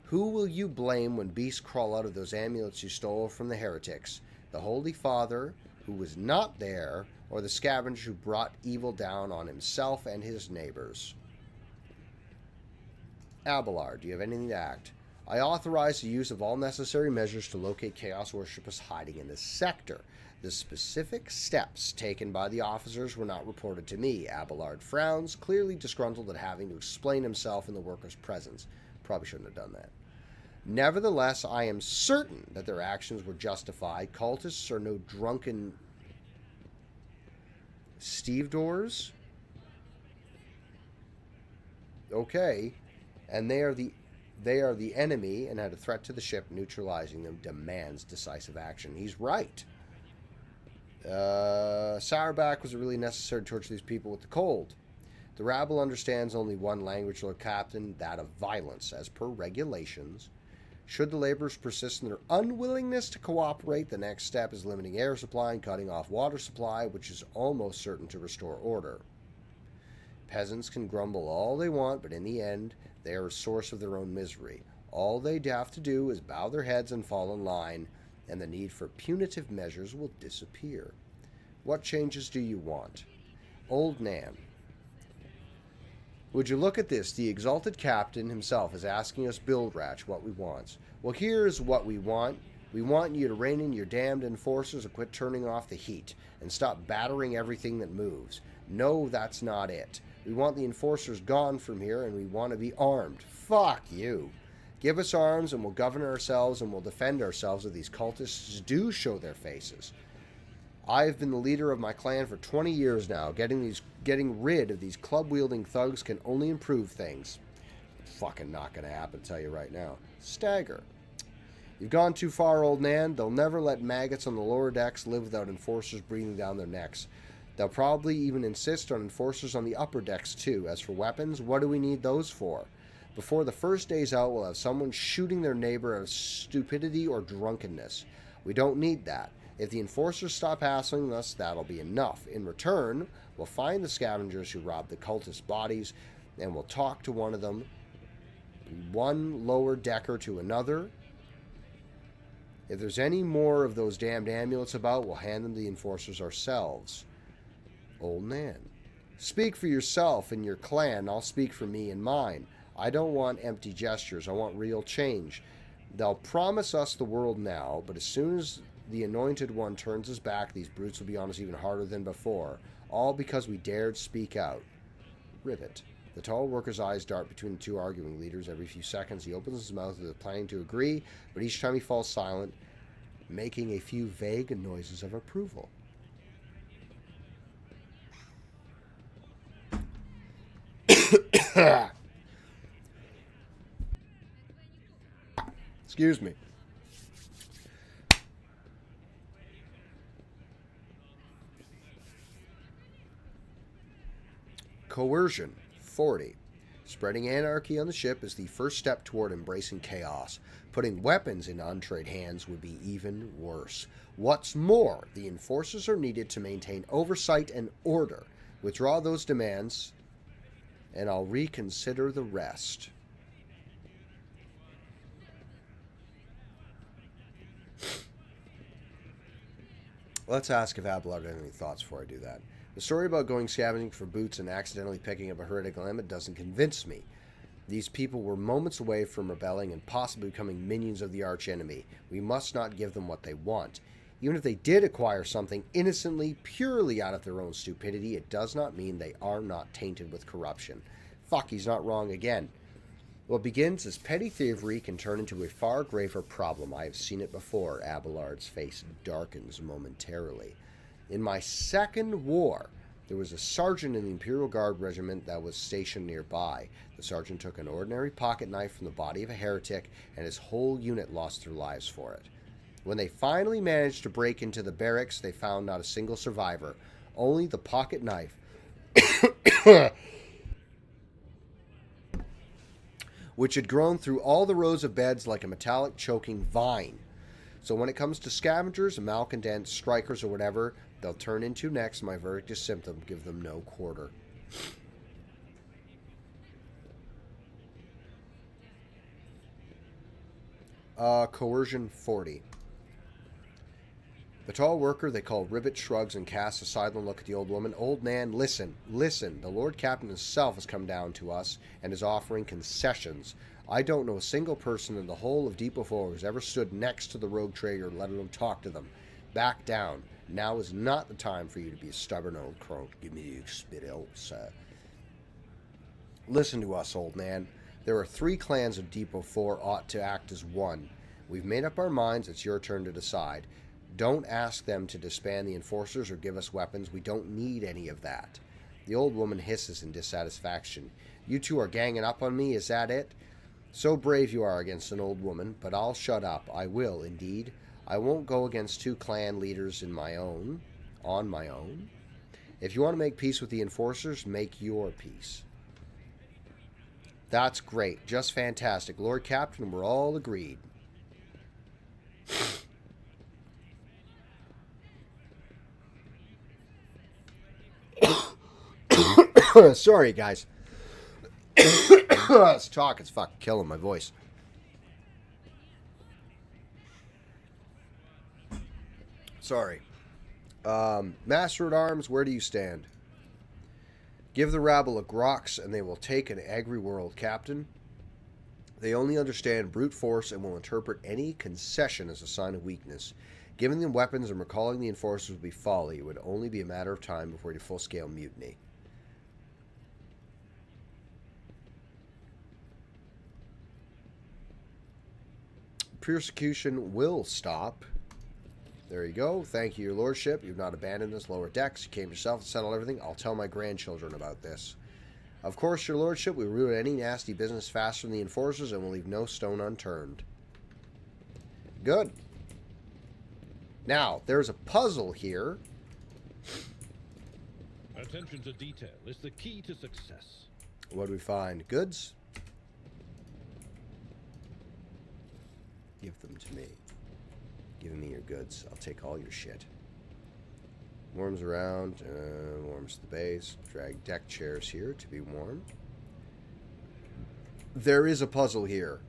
Who will you blame when beasts crawl out of those amulets you stole from the heretics? The Holy Father, who was not there, or the scavenger who brought evil down on himself and his neighbors? Abelard, do you have anything to act? I authorize the use of all necessary measures to locate Chaos Worshippers hiding in this sector. The specific steps taken by the officers were not reported to me. Abelard frowns, clearly disgruntled at having to explain himself in the workers' presence. Probably shouldn't have done that. Nevertheless, I am certain that their actions were justified. Cultists are no drunken stevedores. Okay. And they are the enemy, and had a threat to the ship. Neutralizing them demands decisive action. He's right. Sourback was really necessary to torture these people with the cold. The rabble understands only one language, Lord Captain, that of violence, as per regulations. Should the laborers persist in their unwillingness to cooperate, the next step is limiting air supply and cutting off water supply, which is almost certain to restore order. Peasants can grumble all they want, but in the end, they are a source of their own misery. All they have to do is bow their heads and fall in line, and the need for punitive measures will disappear. What changes do you want? Old Nan. Would you look at this? The exalted captain himself is asking us Bildrach what we want. Well, here's what we want. We want you to rein in your damned enforcers and quit turning off the heat and stop battering everything that moves. No, that's not it. We want the enforcers gone from here, and we want to be armed. Fuck you. Give us arms and we'll govern ourselves and we'll defend ourselves if these cultists do show their faces. I have been the leader of my clan for 20 years now. Getting rid of these club-wielding thugs can only improve things. Fucking not gonna happen, tell you right now. Stagger. You've gone too far, Old Nan. They'll never let maggots on the lower decks live without enforcers breathing down their necks. They'll probably even insist on enforcers on the upper decks too. As for weapons, what do we need those for? Before the first day's out, we'll have someone shooting their neighbor out of stupidity or drunkenness. We don't need that. If the enforcers stop hassling us, that'll be enough. In return, we'll find the scavengers who robbed the cultist bodies, and we'll talk to one of them, one lower decker to another. If there's any more of those damned amulets about, we'll hand them to the enforcers ourselves. Old Nan. Speak for yourself and your clan. I'll speak for me and mine. I don't want empty gestures. I want real change. They'll promise us the world now, but as soon as the anointed one turns his back, these brutes will be on us even harder than before. All because we dared speak out. Rivet. The tall worker's eyes dart between the two arguing leaders. Every few seconds he opens his mouth as if planning to agree, but each time he falls silent, making a few vague noises of approval. Excuse me. Coercion, 40. Spreading anarchy on the ship is the first step toward embracing chaos. Putting weapons in untrained hands would be even worse. What's more, the enforcers are needed to maintain oversight and order. Withdraw those demands, and I'll reconsider the rest. Let's ask if Abelard had any thoughts before I do that. The story about going scavenging for boots and accidentally picking up a heretical element doesn't convince me. These people were moments away from rebelling and possibly becoming minions of the archenemy. We must not give them what they want. Even if they did acquire something innocently, purely out of their own stupidity, it does not mean they are not tainted with corruption. Fuck, he's not wrong again. What begins as petty thievery can turn into a far graver problem. I have seen it before. Abelard's face darkens momentarily. In my second war, there was a sergeant in the Imperial Guard regiment that was stationed nearby. The sergeant took an ordinary pocket knife from the body of a heretic, and his whole unit lost their lives for it. When they finally managed to break into the barracks, they found not a single survivor, only the pocket knife, which had grown through all the rows of beds like a metallic choking vine. So when it comes to scavengers, malcontents, strikers, or whatever they'll turn into next, my verdict is simple: give them no quarter. Coercion 40. The tall worker they call Rivet shrugs and casts a sidelong look at the old woman. Old Nan, listen, listen. The Lord Captain himself has come down to us and is offering concessions. I don't know a single person in the whole of Deep Before who's ever stood next to the rogue trader, let alone talk to them. Back down. Now is not the time for you to be a stubborn old crone. Give me your spit out, sir. Listen to us, Old Nan. There are 3 clans of Depot 4 ought to act as one. We've made up our minds. It's your turn to decide. Don't ask them to disband the enforcers or give us weapons. We don't need any of that. The old woman hisses in dissatisfaction. You two are ganging up on me, is that it? So brave you are against an old woman, but I'll shut up. I will, indeed. I won't go against 2 clan leaders on my own. If you want to make peace with the enforcers, make your peace. That's great. Just fantastic. Lord Captain, we're all agreed. Sorry, guys. This talk is fucking killing my voice. Sorry. Master at Arms, where do you stand? Give the rabble a grox and they will take an angry world, Captain. They only understand brute force and will interpret any concession as a sign of weakness. Giving them weapons and recalling the enforcers would be folly. It would only be a matter of time before a full-scale mutiny. Persecution will stop. There you go. Thank you, your lordship. You've not abandoned this lower decks. You came yourself to settle everything. I'll tell my grandchildren about this. Of course, your lordship, we root any nasty business faster than the enforcers and will leave no stone unturned. Good. Now, there's a puzzle here. Attention to detail is the key to success. What do we find? Goods? Give them to me. Give me your goods. I'll take all your shit. Worms around. Warms to the base. Drag deck chairs here to be warm. There is a puzzle here.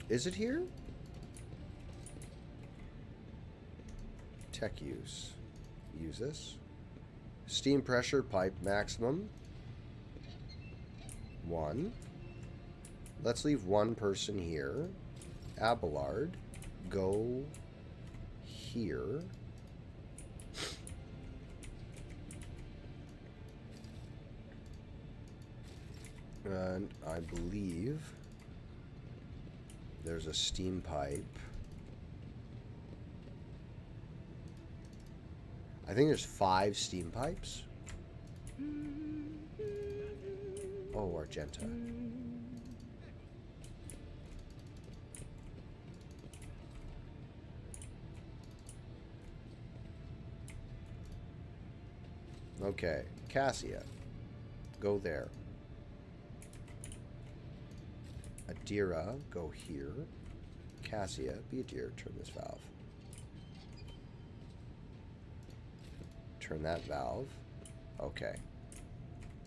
Is it here? Tech use. Use this. Steam pressure pipe maximum. 1. Let's leave 1 person here. Abelard, go here. And I believe there's a steam pipe. I think there's 5 steam pipes. Oh, Argenta. Okay, Cassia, go there. Adira, go here. Cassia, be a deer, turn this valve. Turn that valve. Okay.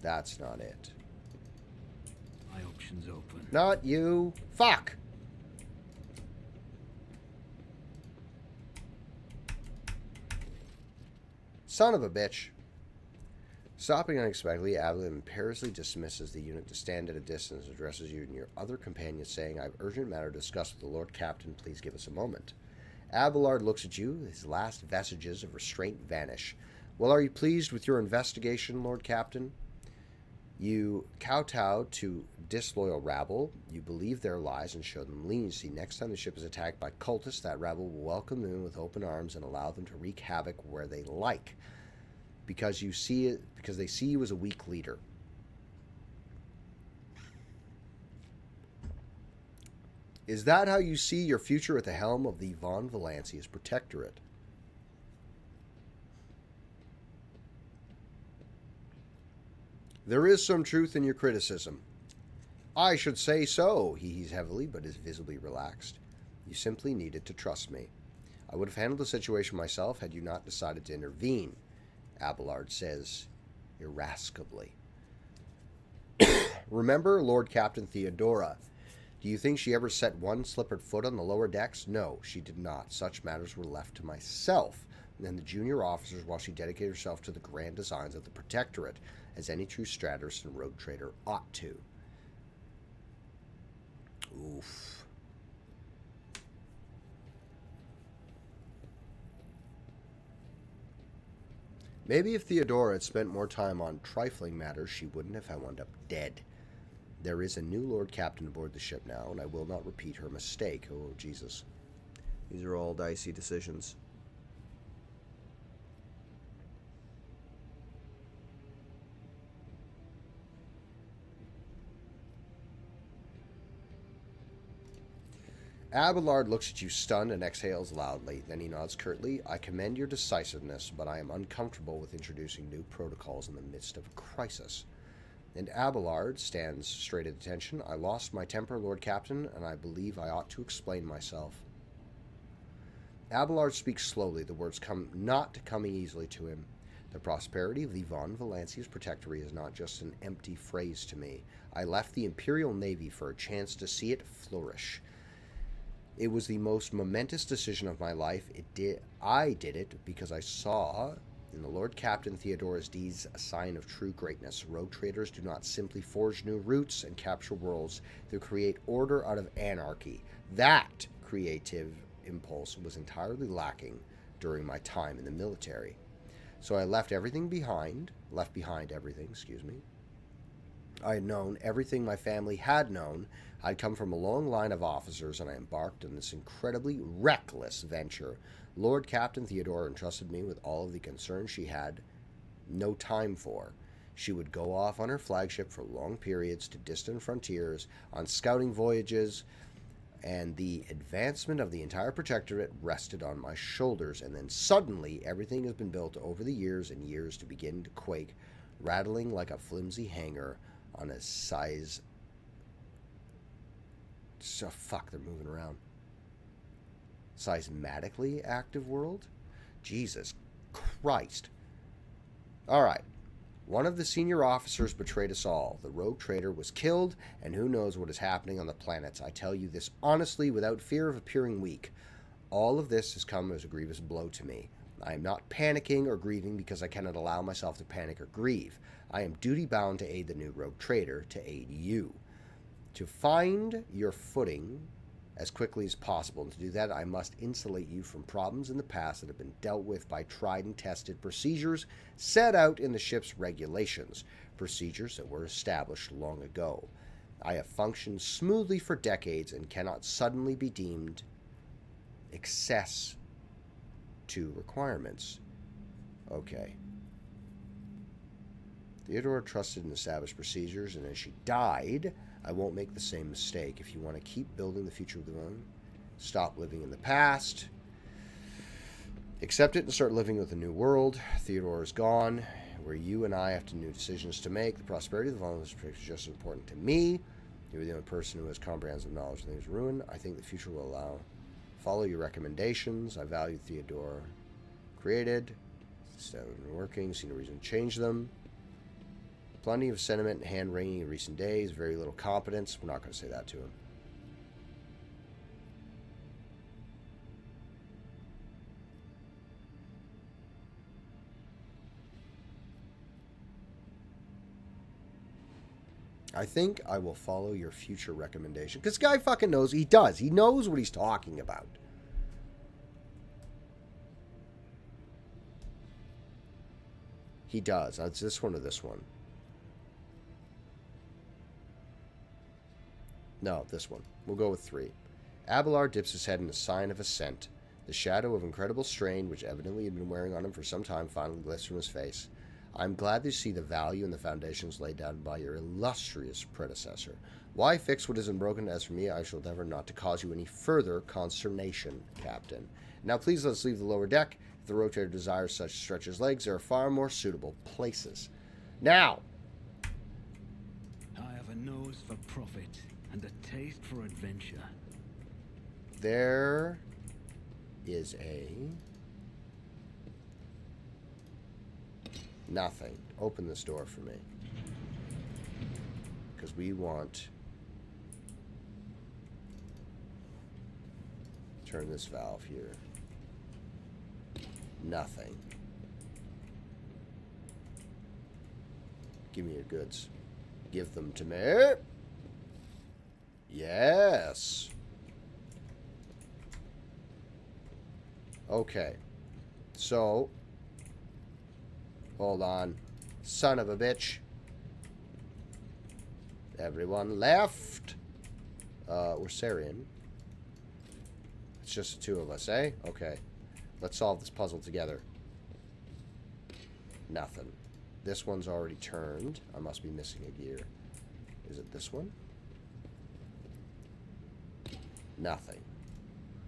That's not it. My options open. Not you. Fuck! Son of a bitch. Stopping unexpectedly, Avalon imperiously dismisses the unit to stand at a distance and addresses you and your other companions, saying, I have urgent matter to discuss with the Lord Captain. Please give us a moment. Abelard looks at you. His last vestiges of restraint vanish. Well, are you pleased with your investigation, Lord Captain? You kowtow to disloyal rabble. You believe their lies and show them leniency. Next time the ship is attacked by cultists, that rabble will welcome them with open arms and allow them to wreak havoc where they like. Because they see you as a weak leader. Is that how you see your future at the helm of the von Valancius Protectorate? There is some truth in your criticism. I should say so, he heaves heavily, but is visibly relaxed. You simply needed to trust me. I would have handled the situation myself had you not decided to intervene, Abelard says irascibly. Remember Lord Captain Theodora. Do you think she ever set one slippered foot on the lower decks? No, she did not. Such matters were left to myself and the junior officers while she dedicated herself to the grand designs of the Protectorate, as any true strategist and rogue trader ought to. Oof. Maybe if Theodora had spent more time on trifling matters, she wouldn't have wound up dead. There is a new Lord Captain aboard the ship now, and I will not repeat her mistake. Oh, Jesus. These are all dicey decisions. Abelard looks at you stunned and exhales loudly. Then he nods curtly. I commend your decisiveness, but I am uncomfortable with introducing new protocols in the midst of a crisis. And Abelard stands straight at attention. I lost my temper, Lord Captain, and I believe I ought to explain myself. Abelard speaks slowly, the words not coming easily to him. The prosperity of the von Valancius Protectorate is not just an empty phrase to me. I left the Imperial Navy for a chance to see it flourish. It was the most momentous decision of my life. I did it because I saw in the Lord Captain Theodora's deeds a sign of true greatness. Rogue traders do not simply forge new routes and capture worlds. They create order out of anarchy. That creative impulse was entirely lacking during my time in the military. So I left behind everything, I had known everything my family had known. I'd come from a long line of officers, and I embarked on this incredibly reckless venture. Lord Captain Theodora entrusted me with all of the concerns she had no time for. She would go off on her flagship for long periods to distant frontiers, on scouting voyages, and the advancement of the entire Protectorate rested on my shoulders. And then suddenly, everything has been built over the years and years to begin to quake, rattling like a flimsy hanger on a size... So, fuck, they're moving around. Seismatically active world? Jesus Christ. Alright. One of the senior officers betrayed us all. The rogue trader was killed, and who knows what is happening on the planets. I tell you this honestly, without fear of appearing weak. All of this has come as a grievous blow to me. I am not panicking or grieving because I cannot allow myself to panic or grieve. I am duty-bound to aid the new rogue trader, to aid you. To find your footing as quickly as possible, and to do that, I must insulate you from problems in the past that have been dealt with by tried and tested procedures set out in the ship's regulations, procedures that were established long ago. I have functioned smoothly for decades and cannot suddenly be deemed excess to requirements. Okay. Theodora trusted in established procedures, and as she died, I won't make the same mistake. If you want to keep building the future with one, stop living in the past. Accept it and start living with a new world. Theodora is gone, where you and I have new decisions to make. The prosperity of the Valancius is just as important to me. You're the only person who has comprehensive knowledge of things ruined. I think the future will follow your recommendations. I value Theodora created. Instead of working, see no reason to change them. Plenty of sentiment and hand-wringing in recent days, very little competence. We're not going to say that to him. I think I will follow your future recommendation. Because this guy fucking knows. He does. He knows what he's talking about. He does. It's this one or this one. No, this one. We'll go with 3. Abelard dips his head in a sign of assent. The shadow of incredible strain, which evidently had been wearing on him for some time, finally lifts from his face. I'm glad to see the value and the foundations laid down by your illustrious predecessor. Why fix what isn't broken? As for me, I shall endeavor not to cause you any further consternation, Captain. Now please let's leave the lower deck. If the rotator desires such stretch his legs, there are far more suitable places. Now! I have a nose for profit and a taste for adventure. There is a... nothing. Open this door for me. Because we want... turn this valve here. Nothing. Give me your goods. Give them to me. Yes. Okay. So, Hold on. Son of a bitch. Everyone left. We're Sarian. It's just the two of us, eh? Okay. Let's solve this puzzle together. Nothing. This one's already turned. I must be missing a gear. Is it this one? Nothing.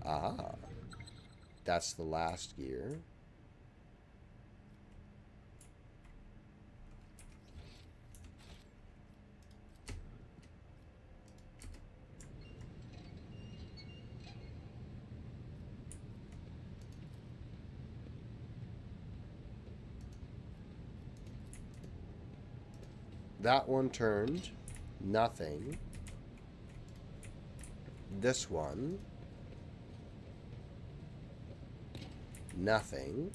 Ah. That's the last gear. That one turned. Nothing. This one. Nothing.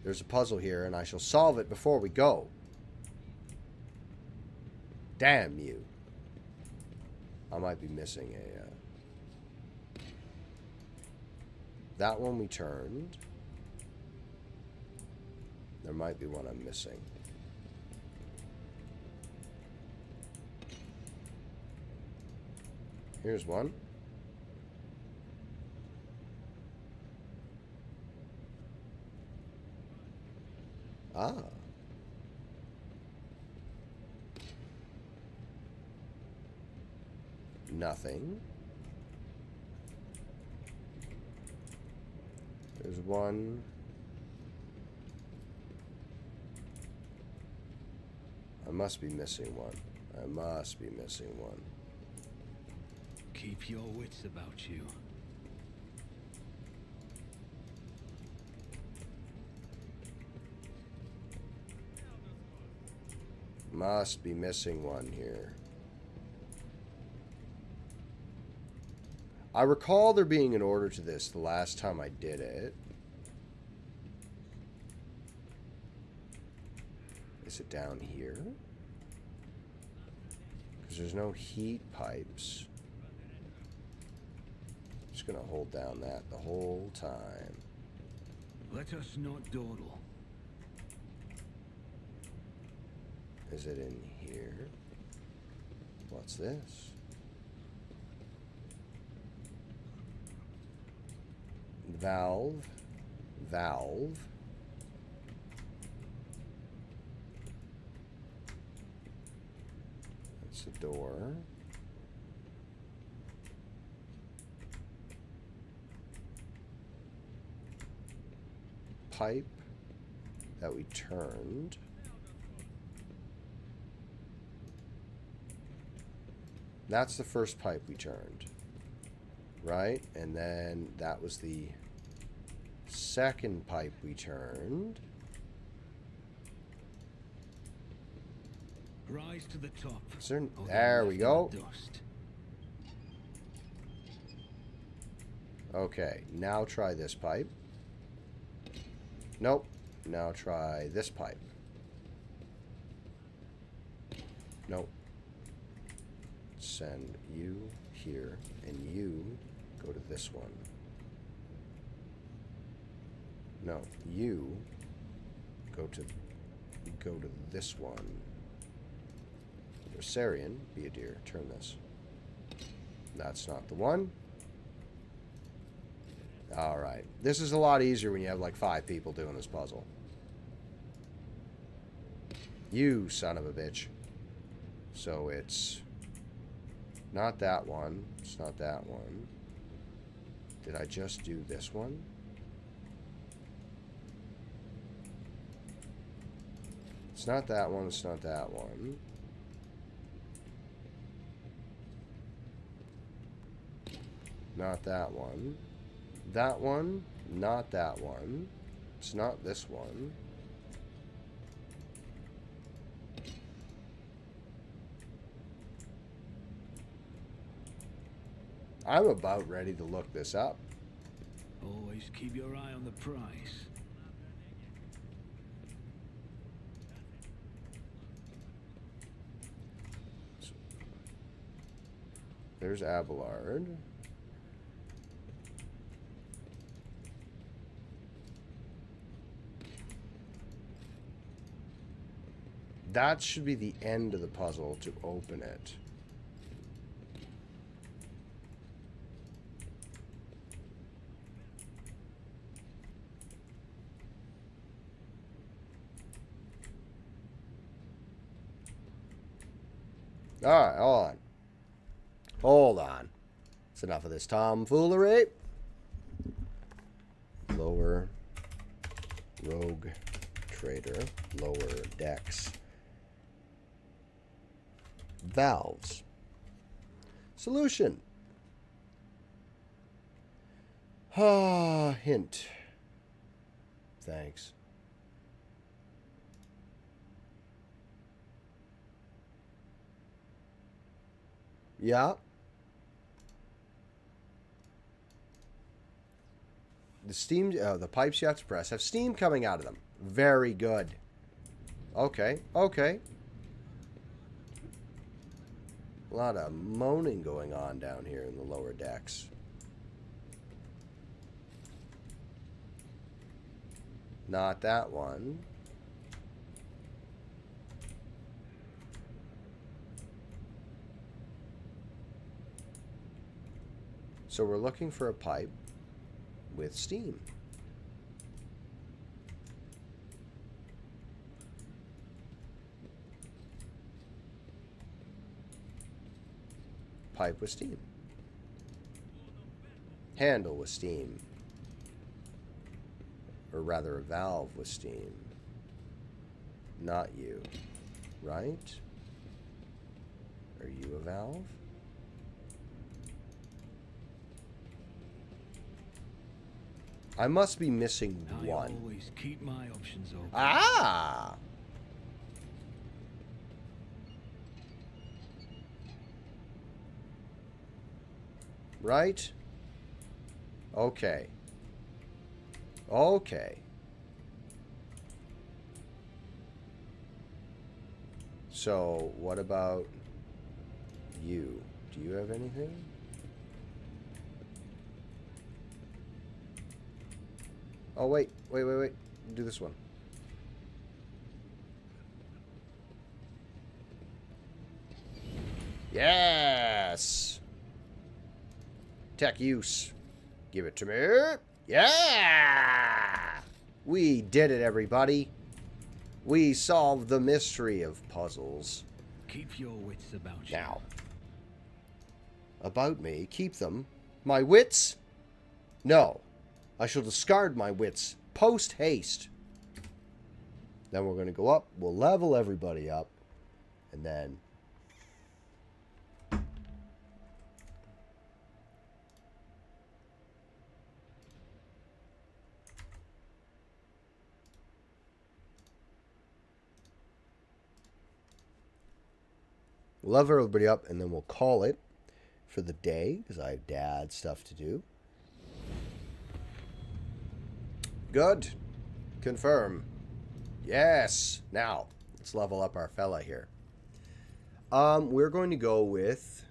There's a puzzle here, and I shall solve it before we go. Damn you. I might be missing a... That one we turned. There might be one I'm missing. Here's one. Ah. Nothing. There's one. I must be missing one. I must be missing one. Keep your wits about you. Must be missing one here. I recall there being an order to this the last time I did it. Is it down here? Because there's no heat pipes. Just gonna hold down that the whole time. Let us not dawdle. Is it in here? What's this? Valve. Valve. That's a door. Pipe that we turned. That's the first pipe we turned, right? And then that was the second pipe we turned. Rise to the top. There we go. Okay, now try this pipe. Nope. Now try this pipe. Nope. Send you here, and you go to this one. No, you go to this one. Sarian, be a dear. Turn this. That's not the one. Alright. This is a lot easier when you have like 5 people doing this puzzle. You son of a bitch. So it's not that one. It's not that one. Did I just do this one? It's not that one. It's not that one. Not that one. That one. Not that one. It's not this one. I'm about ready to look this up. Always keep your eye on the prize. There's Abelard. That should be the end of the puzzle to open it. Alright, hold on. Hold on. It's enough of this tomfoolery. Lower rogue trader. Lower decks. Valves. Solution. Hint. Thanks. Yeah. The steam, the pipes you have to press have steam coming out of them. Very good. Okay, okay. A lot of moaning going on down here in the lower decks. Not that one. So we're looking for a pipe with steam. Pipe with steam. Handle with steam. Or rather, a valve with steam. Not you. Right? Are you a valve? I must be missing one. I always keep my options open. Ah! Right? Okay. Okay. So, what about you? Do you have anything? Oh, wait. Do this one. Yes! Tech use. Give it to me. Yeah! We did it, everybody. We solved the mystery of puzzles. Keep your wits about you. Now. About me. Keep them. My wits? No. I shall discard my wits post-haste. Then we're going to go up. We'll level everybody up. And then... we'll level everybody up, and then we'll call it for the day, because I have dad stuff to do. Good. Confirm. Yes. Now, let's level up our fella here. We're going to go with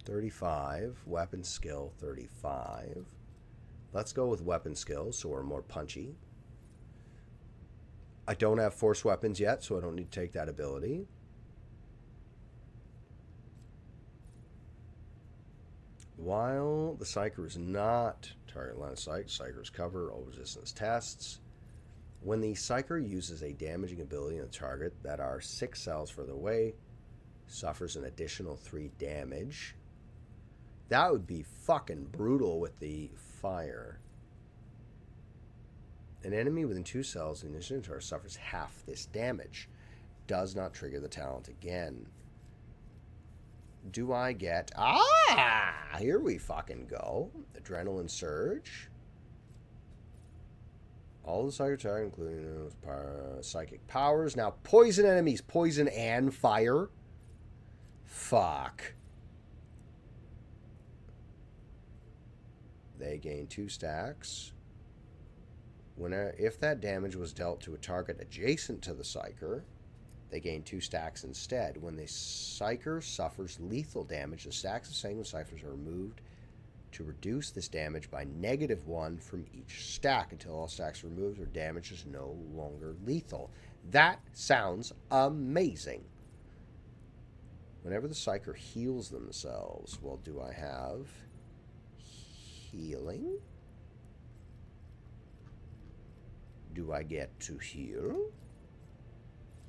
35. Weapon skill 35. Let's go with weapon skill, so we're more punchy. I don't have force weapons yet, so I don't need to take that ability. While the Psyker is not target line of sight, Psyker's cover, all resistance tests. When the Psyker uses a damaging ability on a target that are 6 cells further away, suffers an additional 3 damage. That would be fucking brutal with the fire. An enemy within 2 cells in this inventory suffers half this damage. Does not trigger the talent again. Do I get... Ah! Here we fucking go. Adrenaline Surge. All the psychic attack, including those psychic powers. Now, poison enemies. Poison and fire. Fuck. They gain 2 stacks. If that damage was dealt to a target adjacent to the Psyker, they gain 2 stacks instead. When the Psyker suffers lethal damage, the stacks of sanguine ciphers are removed to reduce this damage by -1 from each stack until all stacks are removed or damage is no longer lethal. That sounds amazing. Whenever the Psyker heals themselves, well, do I have healing? Do I get to heal?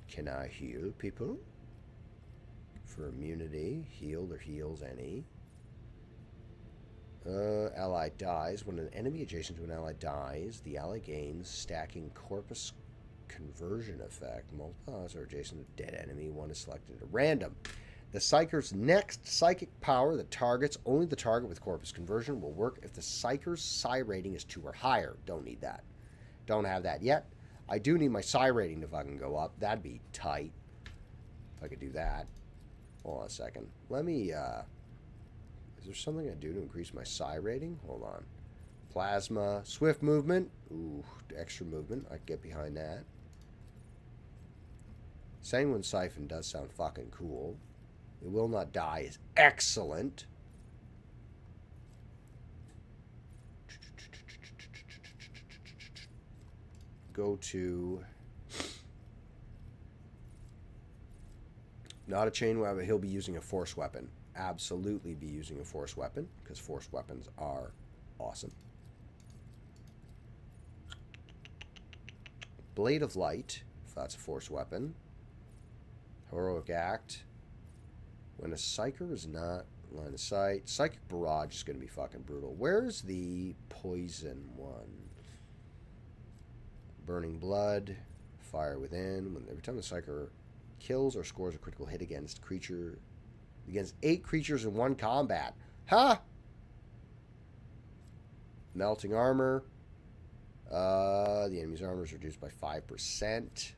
Can I heal people? For immunity, healed or heals any. Ally dies. When an enemy adjacent to an ally dies, the ally gains stacking corpus conversion effect. Multipliers are adjacent to dead enemy. One is selected at random. The Psyker's next psychic power that targets only the target with corpus conversion will work if the Psyker's psi rating is 2 or higher. Don't need that. Don't have that yet. I do need my psi rating to fucking go up. That'd be tight. If I could do that. Hold on a second. Let me, is there something I do to increase my psi rating? Hold on. Plasma. Swift movement. Ooh, extra movement. I can get behind that. Sanguine Siphon does sound fucking cool. It will not die is excellent. Go to... Not a chain weapon. He'll be using a force weapon. Absolutely be using a force weapon, because force weapons are awesome. Blade of Light, if that's a force weapon. Heroic Act. When a Psyker is not line of sight. Psychic Barrage is going to be fucking brutal. Where's the poison one? Burning Blood. Fire Within. Every time the Psyker kills or scores a critical hit against 8 creatures in one combat. Huh? Melting Armor. The enemy's armor is reduced by 5%.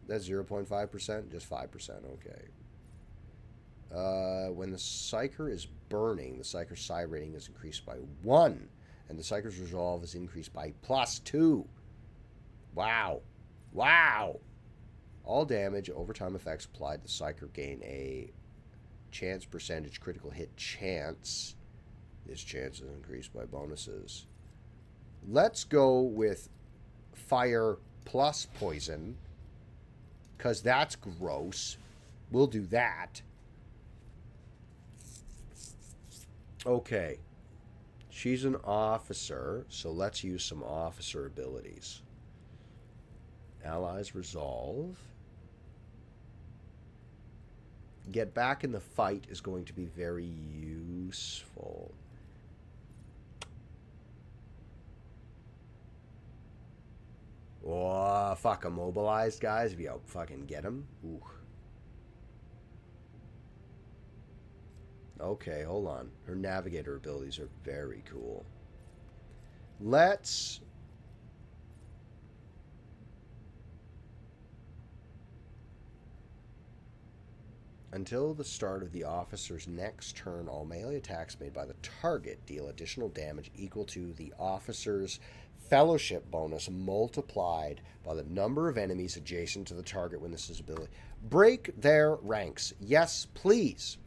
That's 0.5%? Just 5%. Okay. When the Psyker is burning, the Psyker's psi rating is increased by 1. And the Psyker's resolve is increased by +2. Wow. Wow. All damage, overtime effects applied to Psyker gain a chance percentage critical hit chance. This chance is increased by bonuses. Let's go with fire plus poison, because that's gross. We'll do that. Okay. She's an officer, so let's use some officer abilities. Allies resolve. Get back in the fight is going to be very useful. Oh, fuck, immobilized guys. If you fucking get him. Ooh. Okay, hold on. Her navigator abilities are very cool. Let's... Until the start of the officer's next turn, all melee attacks made by the target deal additional damage equal to the officer's fellowship bonus multiplied by the number of enemies adjacent to the target when this is ability. Break their ranks. Yes, please.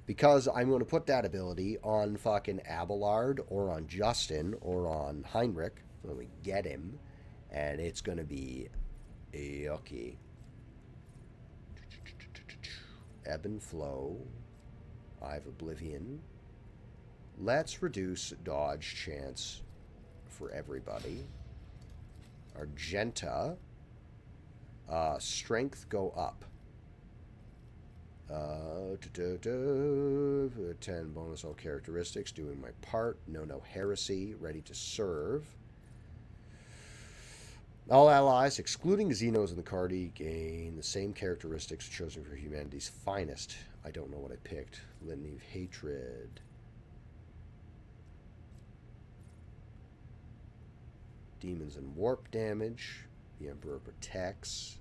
Because I'm going to put that ability on fucking Abelard or on Justin or on Heinrich when we get him. And it's going to be yucky. Ebb and Flow. Eye of Oblivion. Let's reduce dodge chance for everybody. Argenta. Strength go up. 10 bonus all characteristics. Doing my part. No heresy. Ready to serve. All allies, excluding xenos in the Cardi, gain the same characteristics chosen for humanity's finest. I don't know what I picked. Litany of Hatred. Demons and warp damage. The Emperor protects.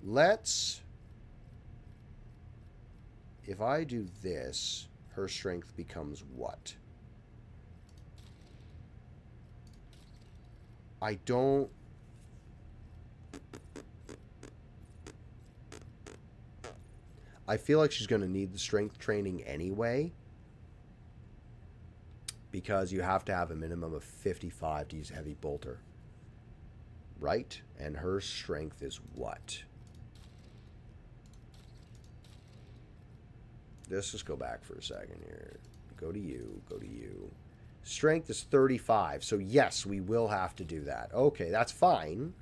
Let's... If I do this, her strength becomes what? I don't... I feel like she's going to need the strength training anyway, because you have to have a minimum of 55 to use a heavy bolter. right? And her strength is what? Let's just go back for a second here. Go to you. Go to you. Strength is 35. So yes, we will have to do that. Okay, that's fine.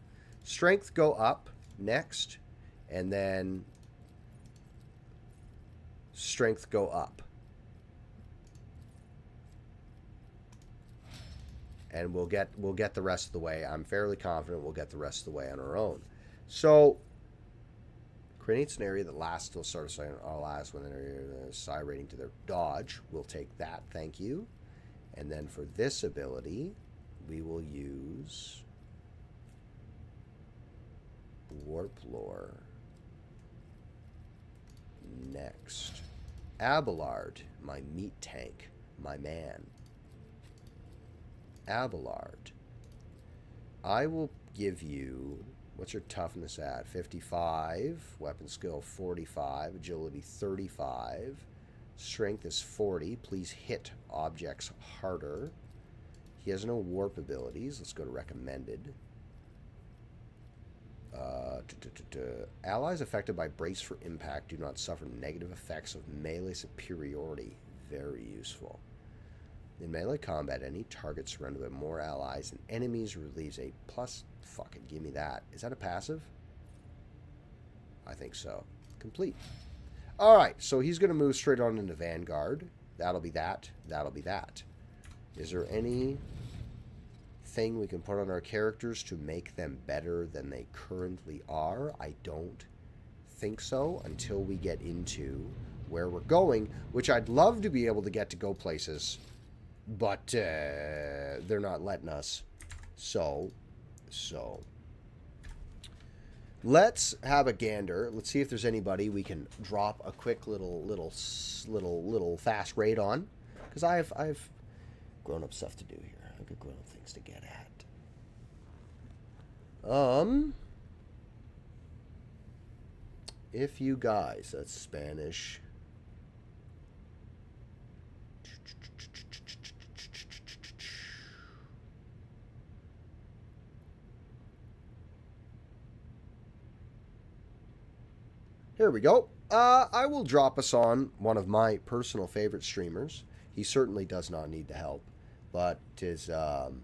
Strength go up next. And then strength go up. And we'll get the rest of the way. I'm fairly confident we'll get the rest of the way on our own. So creates an area that lasts till start of cycle or last when they're psi rating to their dodge. We'll take that, thank you. And then for this ability, we will use Warp Lore. Next. Abelard, my meat tank, my man. Abelard. I will give you, what's your toughness at? 55, weapon skill 45, agility 35, strength is 40. Please hit objects harder. He has no warp abilities. Let's go to recommended. Allies affected by brace for impact do not suffer negative effects of melee superiority. Very useful. In melee combat, any target surrounded by more allies and enemies relieves a plus... Fucking give me that. Is that a passive? I think so. Complete. Alright, so he's going to move straight on into Vanguard. That'll be that. That'll be that. Is there any thing we can put on our characters to make them better than they currently are? I don't think so until we get into where we're going, which I'd love to be able to get to go places, but they're not letting us. So let's have a gander. Let's see if there's anybody we can drop a quick little fast raid on, because I've grown-up stuff to do here. I've got grown-up things to get at. If you guys, that's Spanish. Here we go. I will drop us on one of my personal favorite streamers. He certainly does not need the help, but is... hold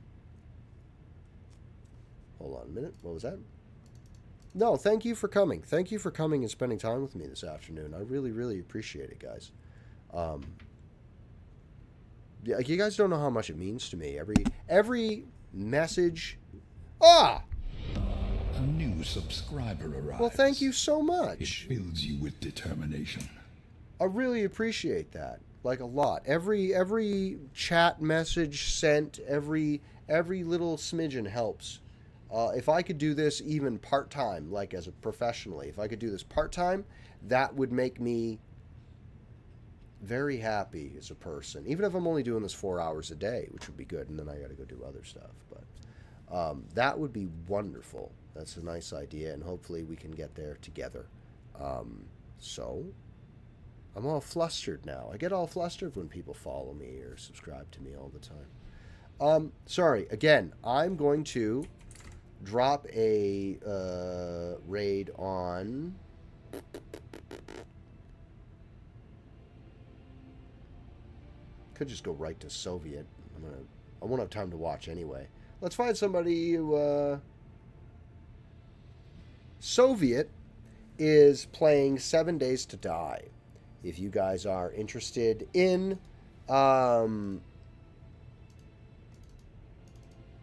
on a minute. What was that? No, thank you for coming. Thank you for coming and spending time with me this afternoon. I really, really appreciate it, guys. Yeah, you guys don't know how much it means to me. Every message... Ah! A new subscriber arrives. Well, thank you so much. It fills you with determination. I really appreciate that. Like a lot. Every chat message sent, every little smidgen helps. If I could do this even part-time, like as a professionally, if I could do this part-time, that would make me very happy as a person. Even if I'm only doing this 4 hours a day, which would be good, and then I got to go do other stuff. But that would be wonderful. That's a nice idea, and hopefully we can get there together. So, I'm all flustered now. I get all flustered when people follow me or subscribe to me all the time. Sorry, again, I'm going to drop a raid on... Could just go right to Soviet. I won't have time to watch anyway. Let's find somebody who... Soviet is playing 7 Days to Die. If you guys are interested in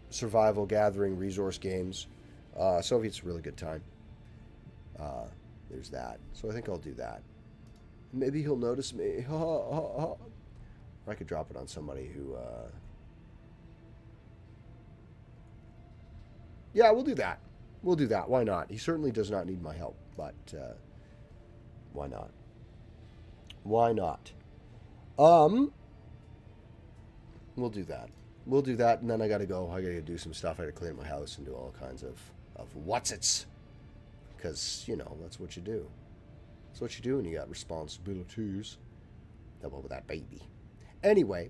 survival gathering resource games, Soviet's a really good time. There's that. So I think I'll do that. Maybe he'll notice me. Or I could drop it on somebody who... Yeah, we'll do that. We'll do that. Why not? He certainly does not need my help, but why not? Why not? We'll do that. We'll do that, and then I gotta go. I gotta do some stuff. I gotta clean my house and do all kinds of what's-its. Because, you know, that's what you do. That's what you do when you got responsibilities. That one with that baby. Anyway.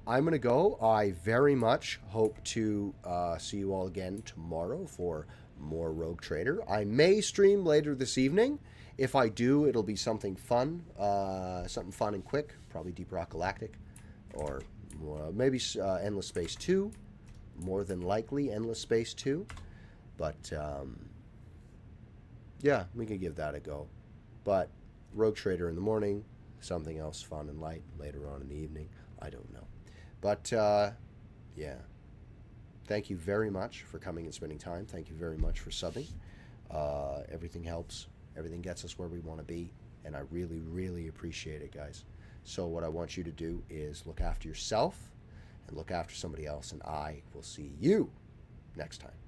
I'm going to go. I very much hope to see you all again tomorrow for more Rogue Trader. I may stream later this evening. If I do, it'll be something fun and quick. Probably Deep Rock Galactic, or maybe Endless Space 2. More than likely Endless Space 2. But, yeah, we can give that a go. But Rogue Trader in the morning, something else fun and light later on in the evening. I don't know. But, yeah. Thank you very much for coming and spending time. Thank you very much for subbing. Everything helps. Everything gets us where we want to be. And I really, really appreciate it, guys. So what I want you to do is look after yourself and look after somebody else. And I will see you next time.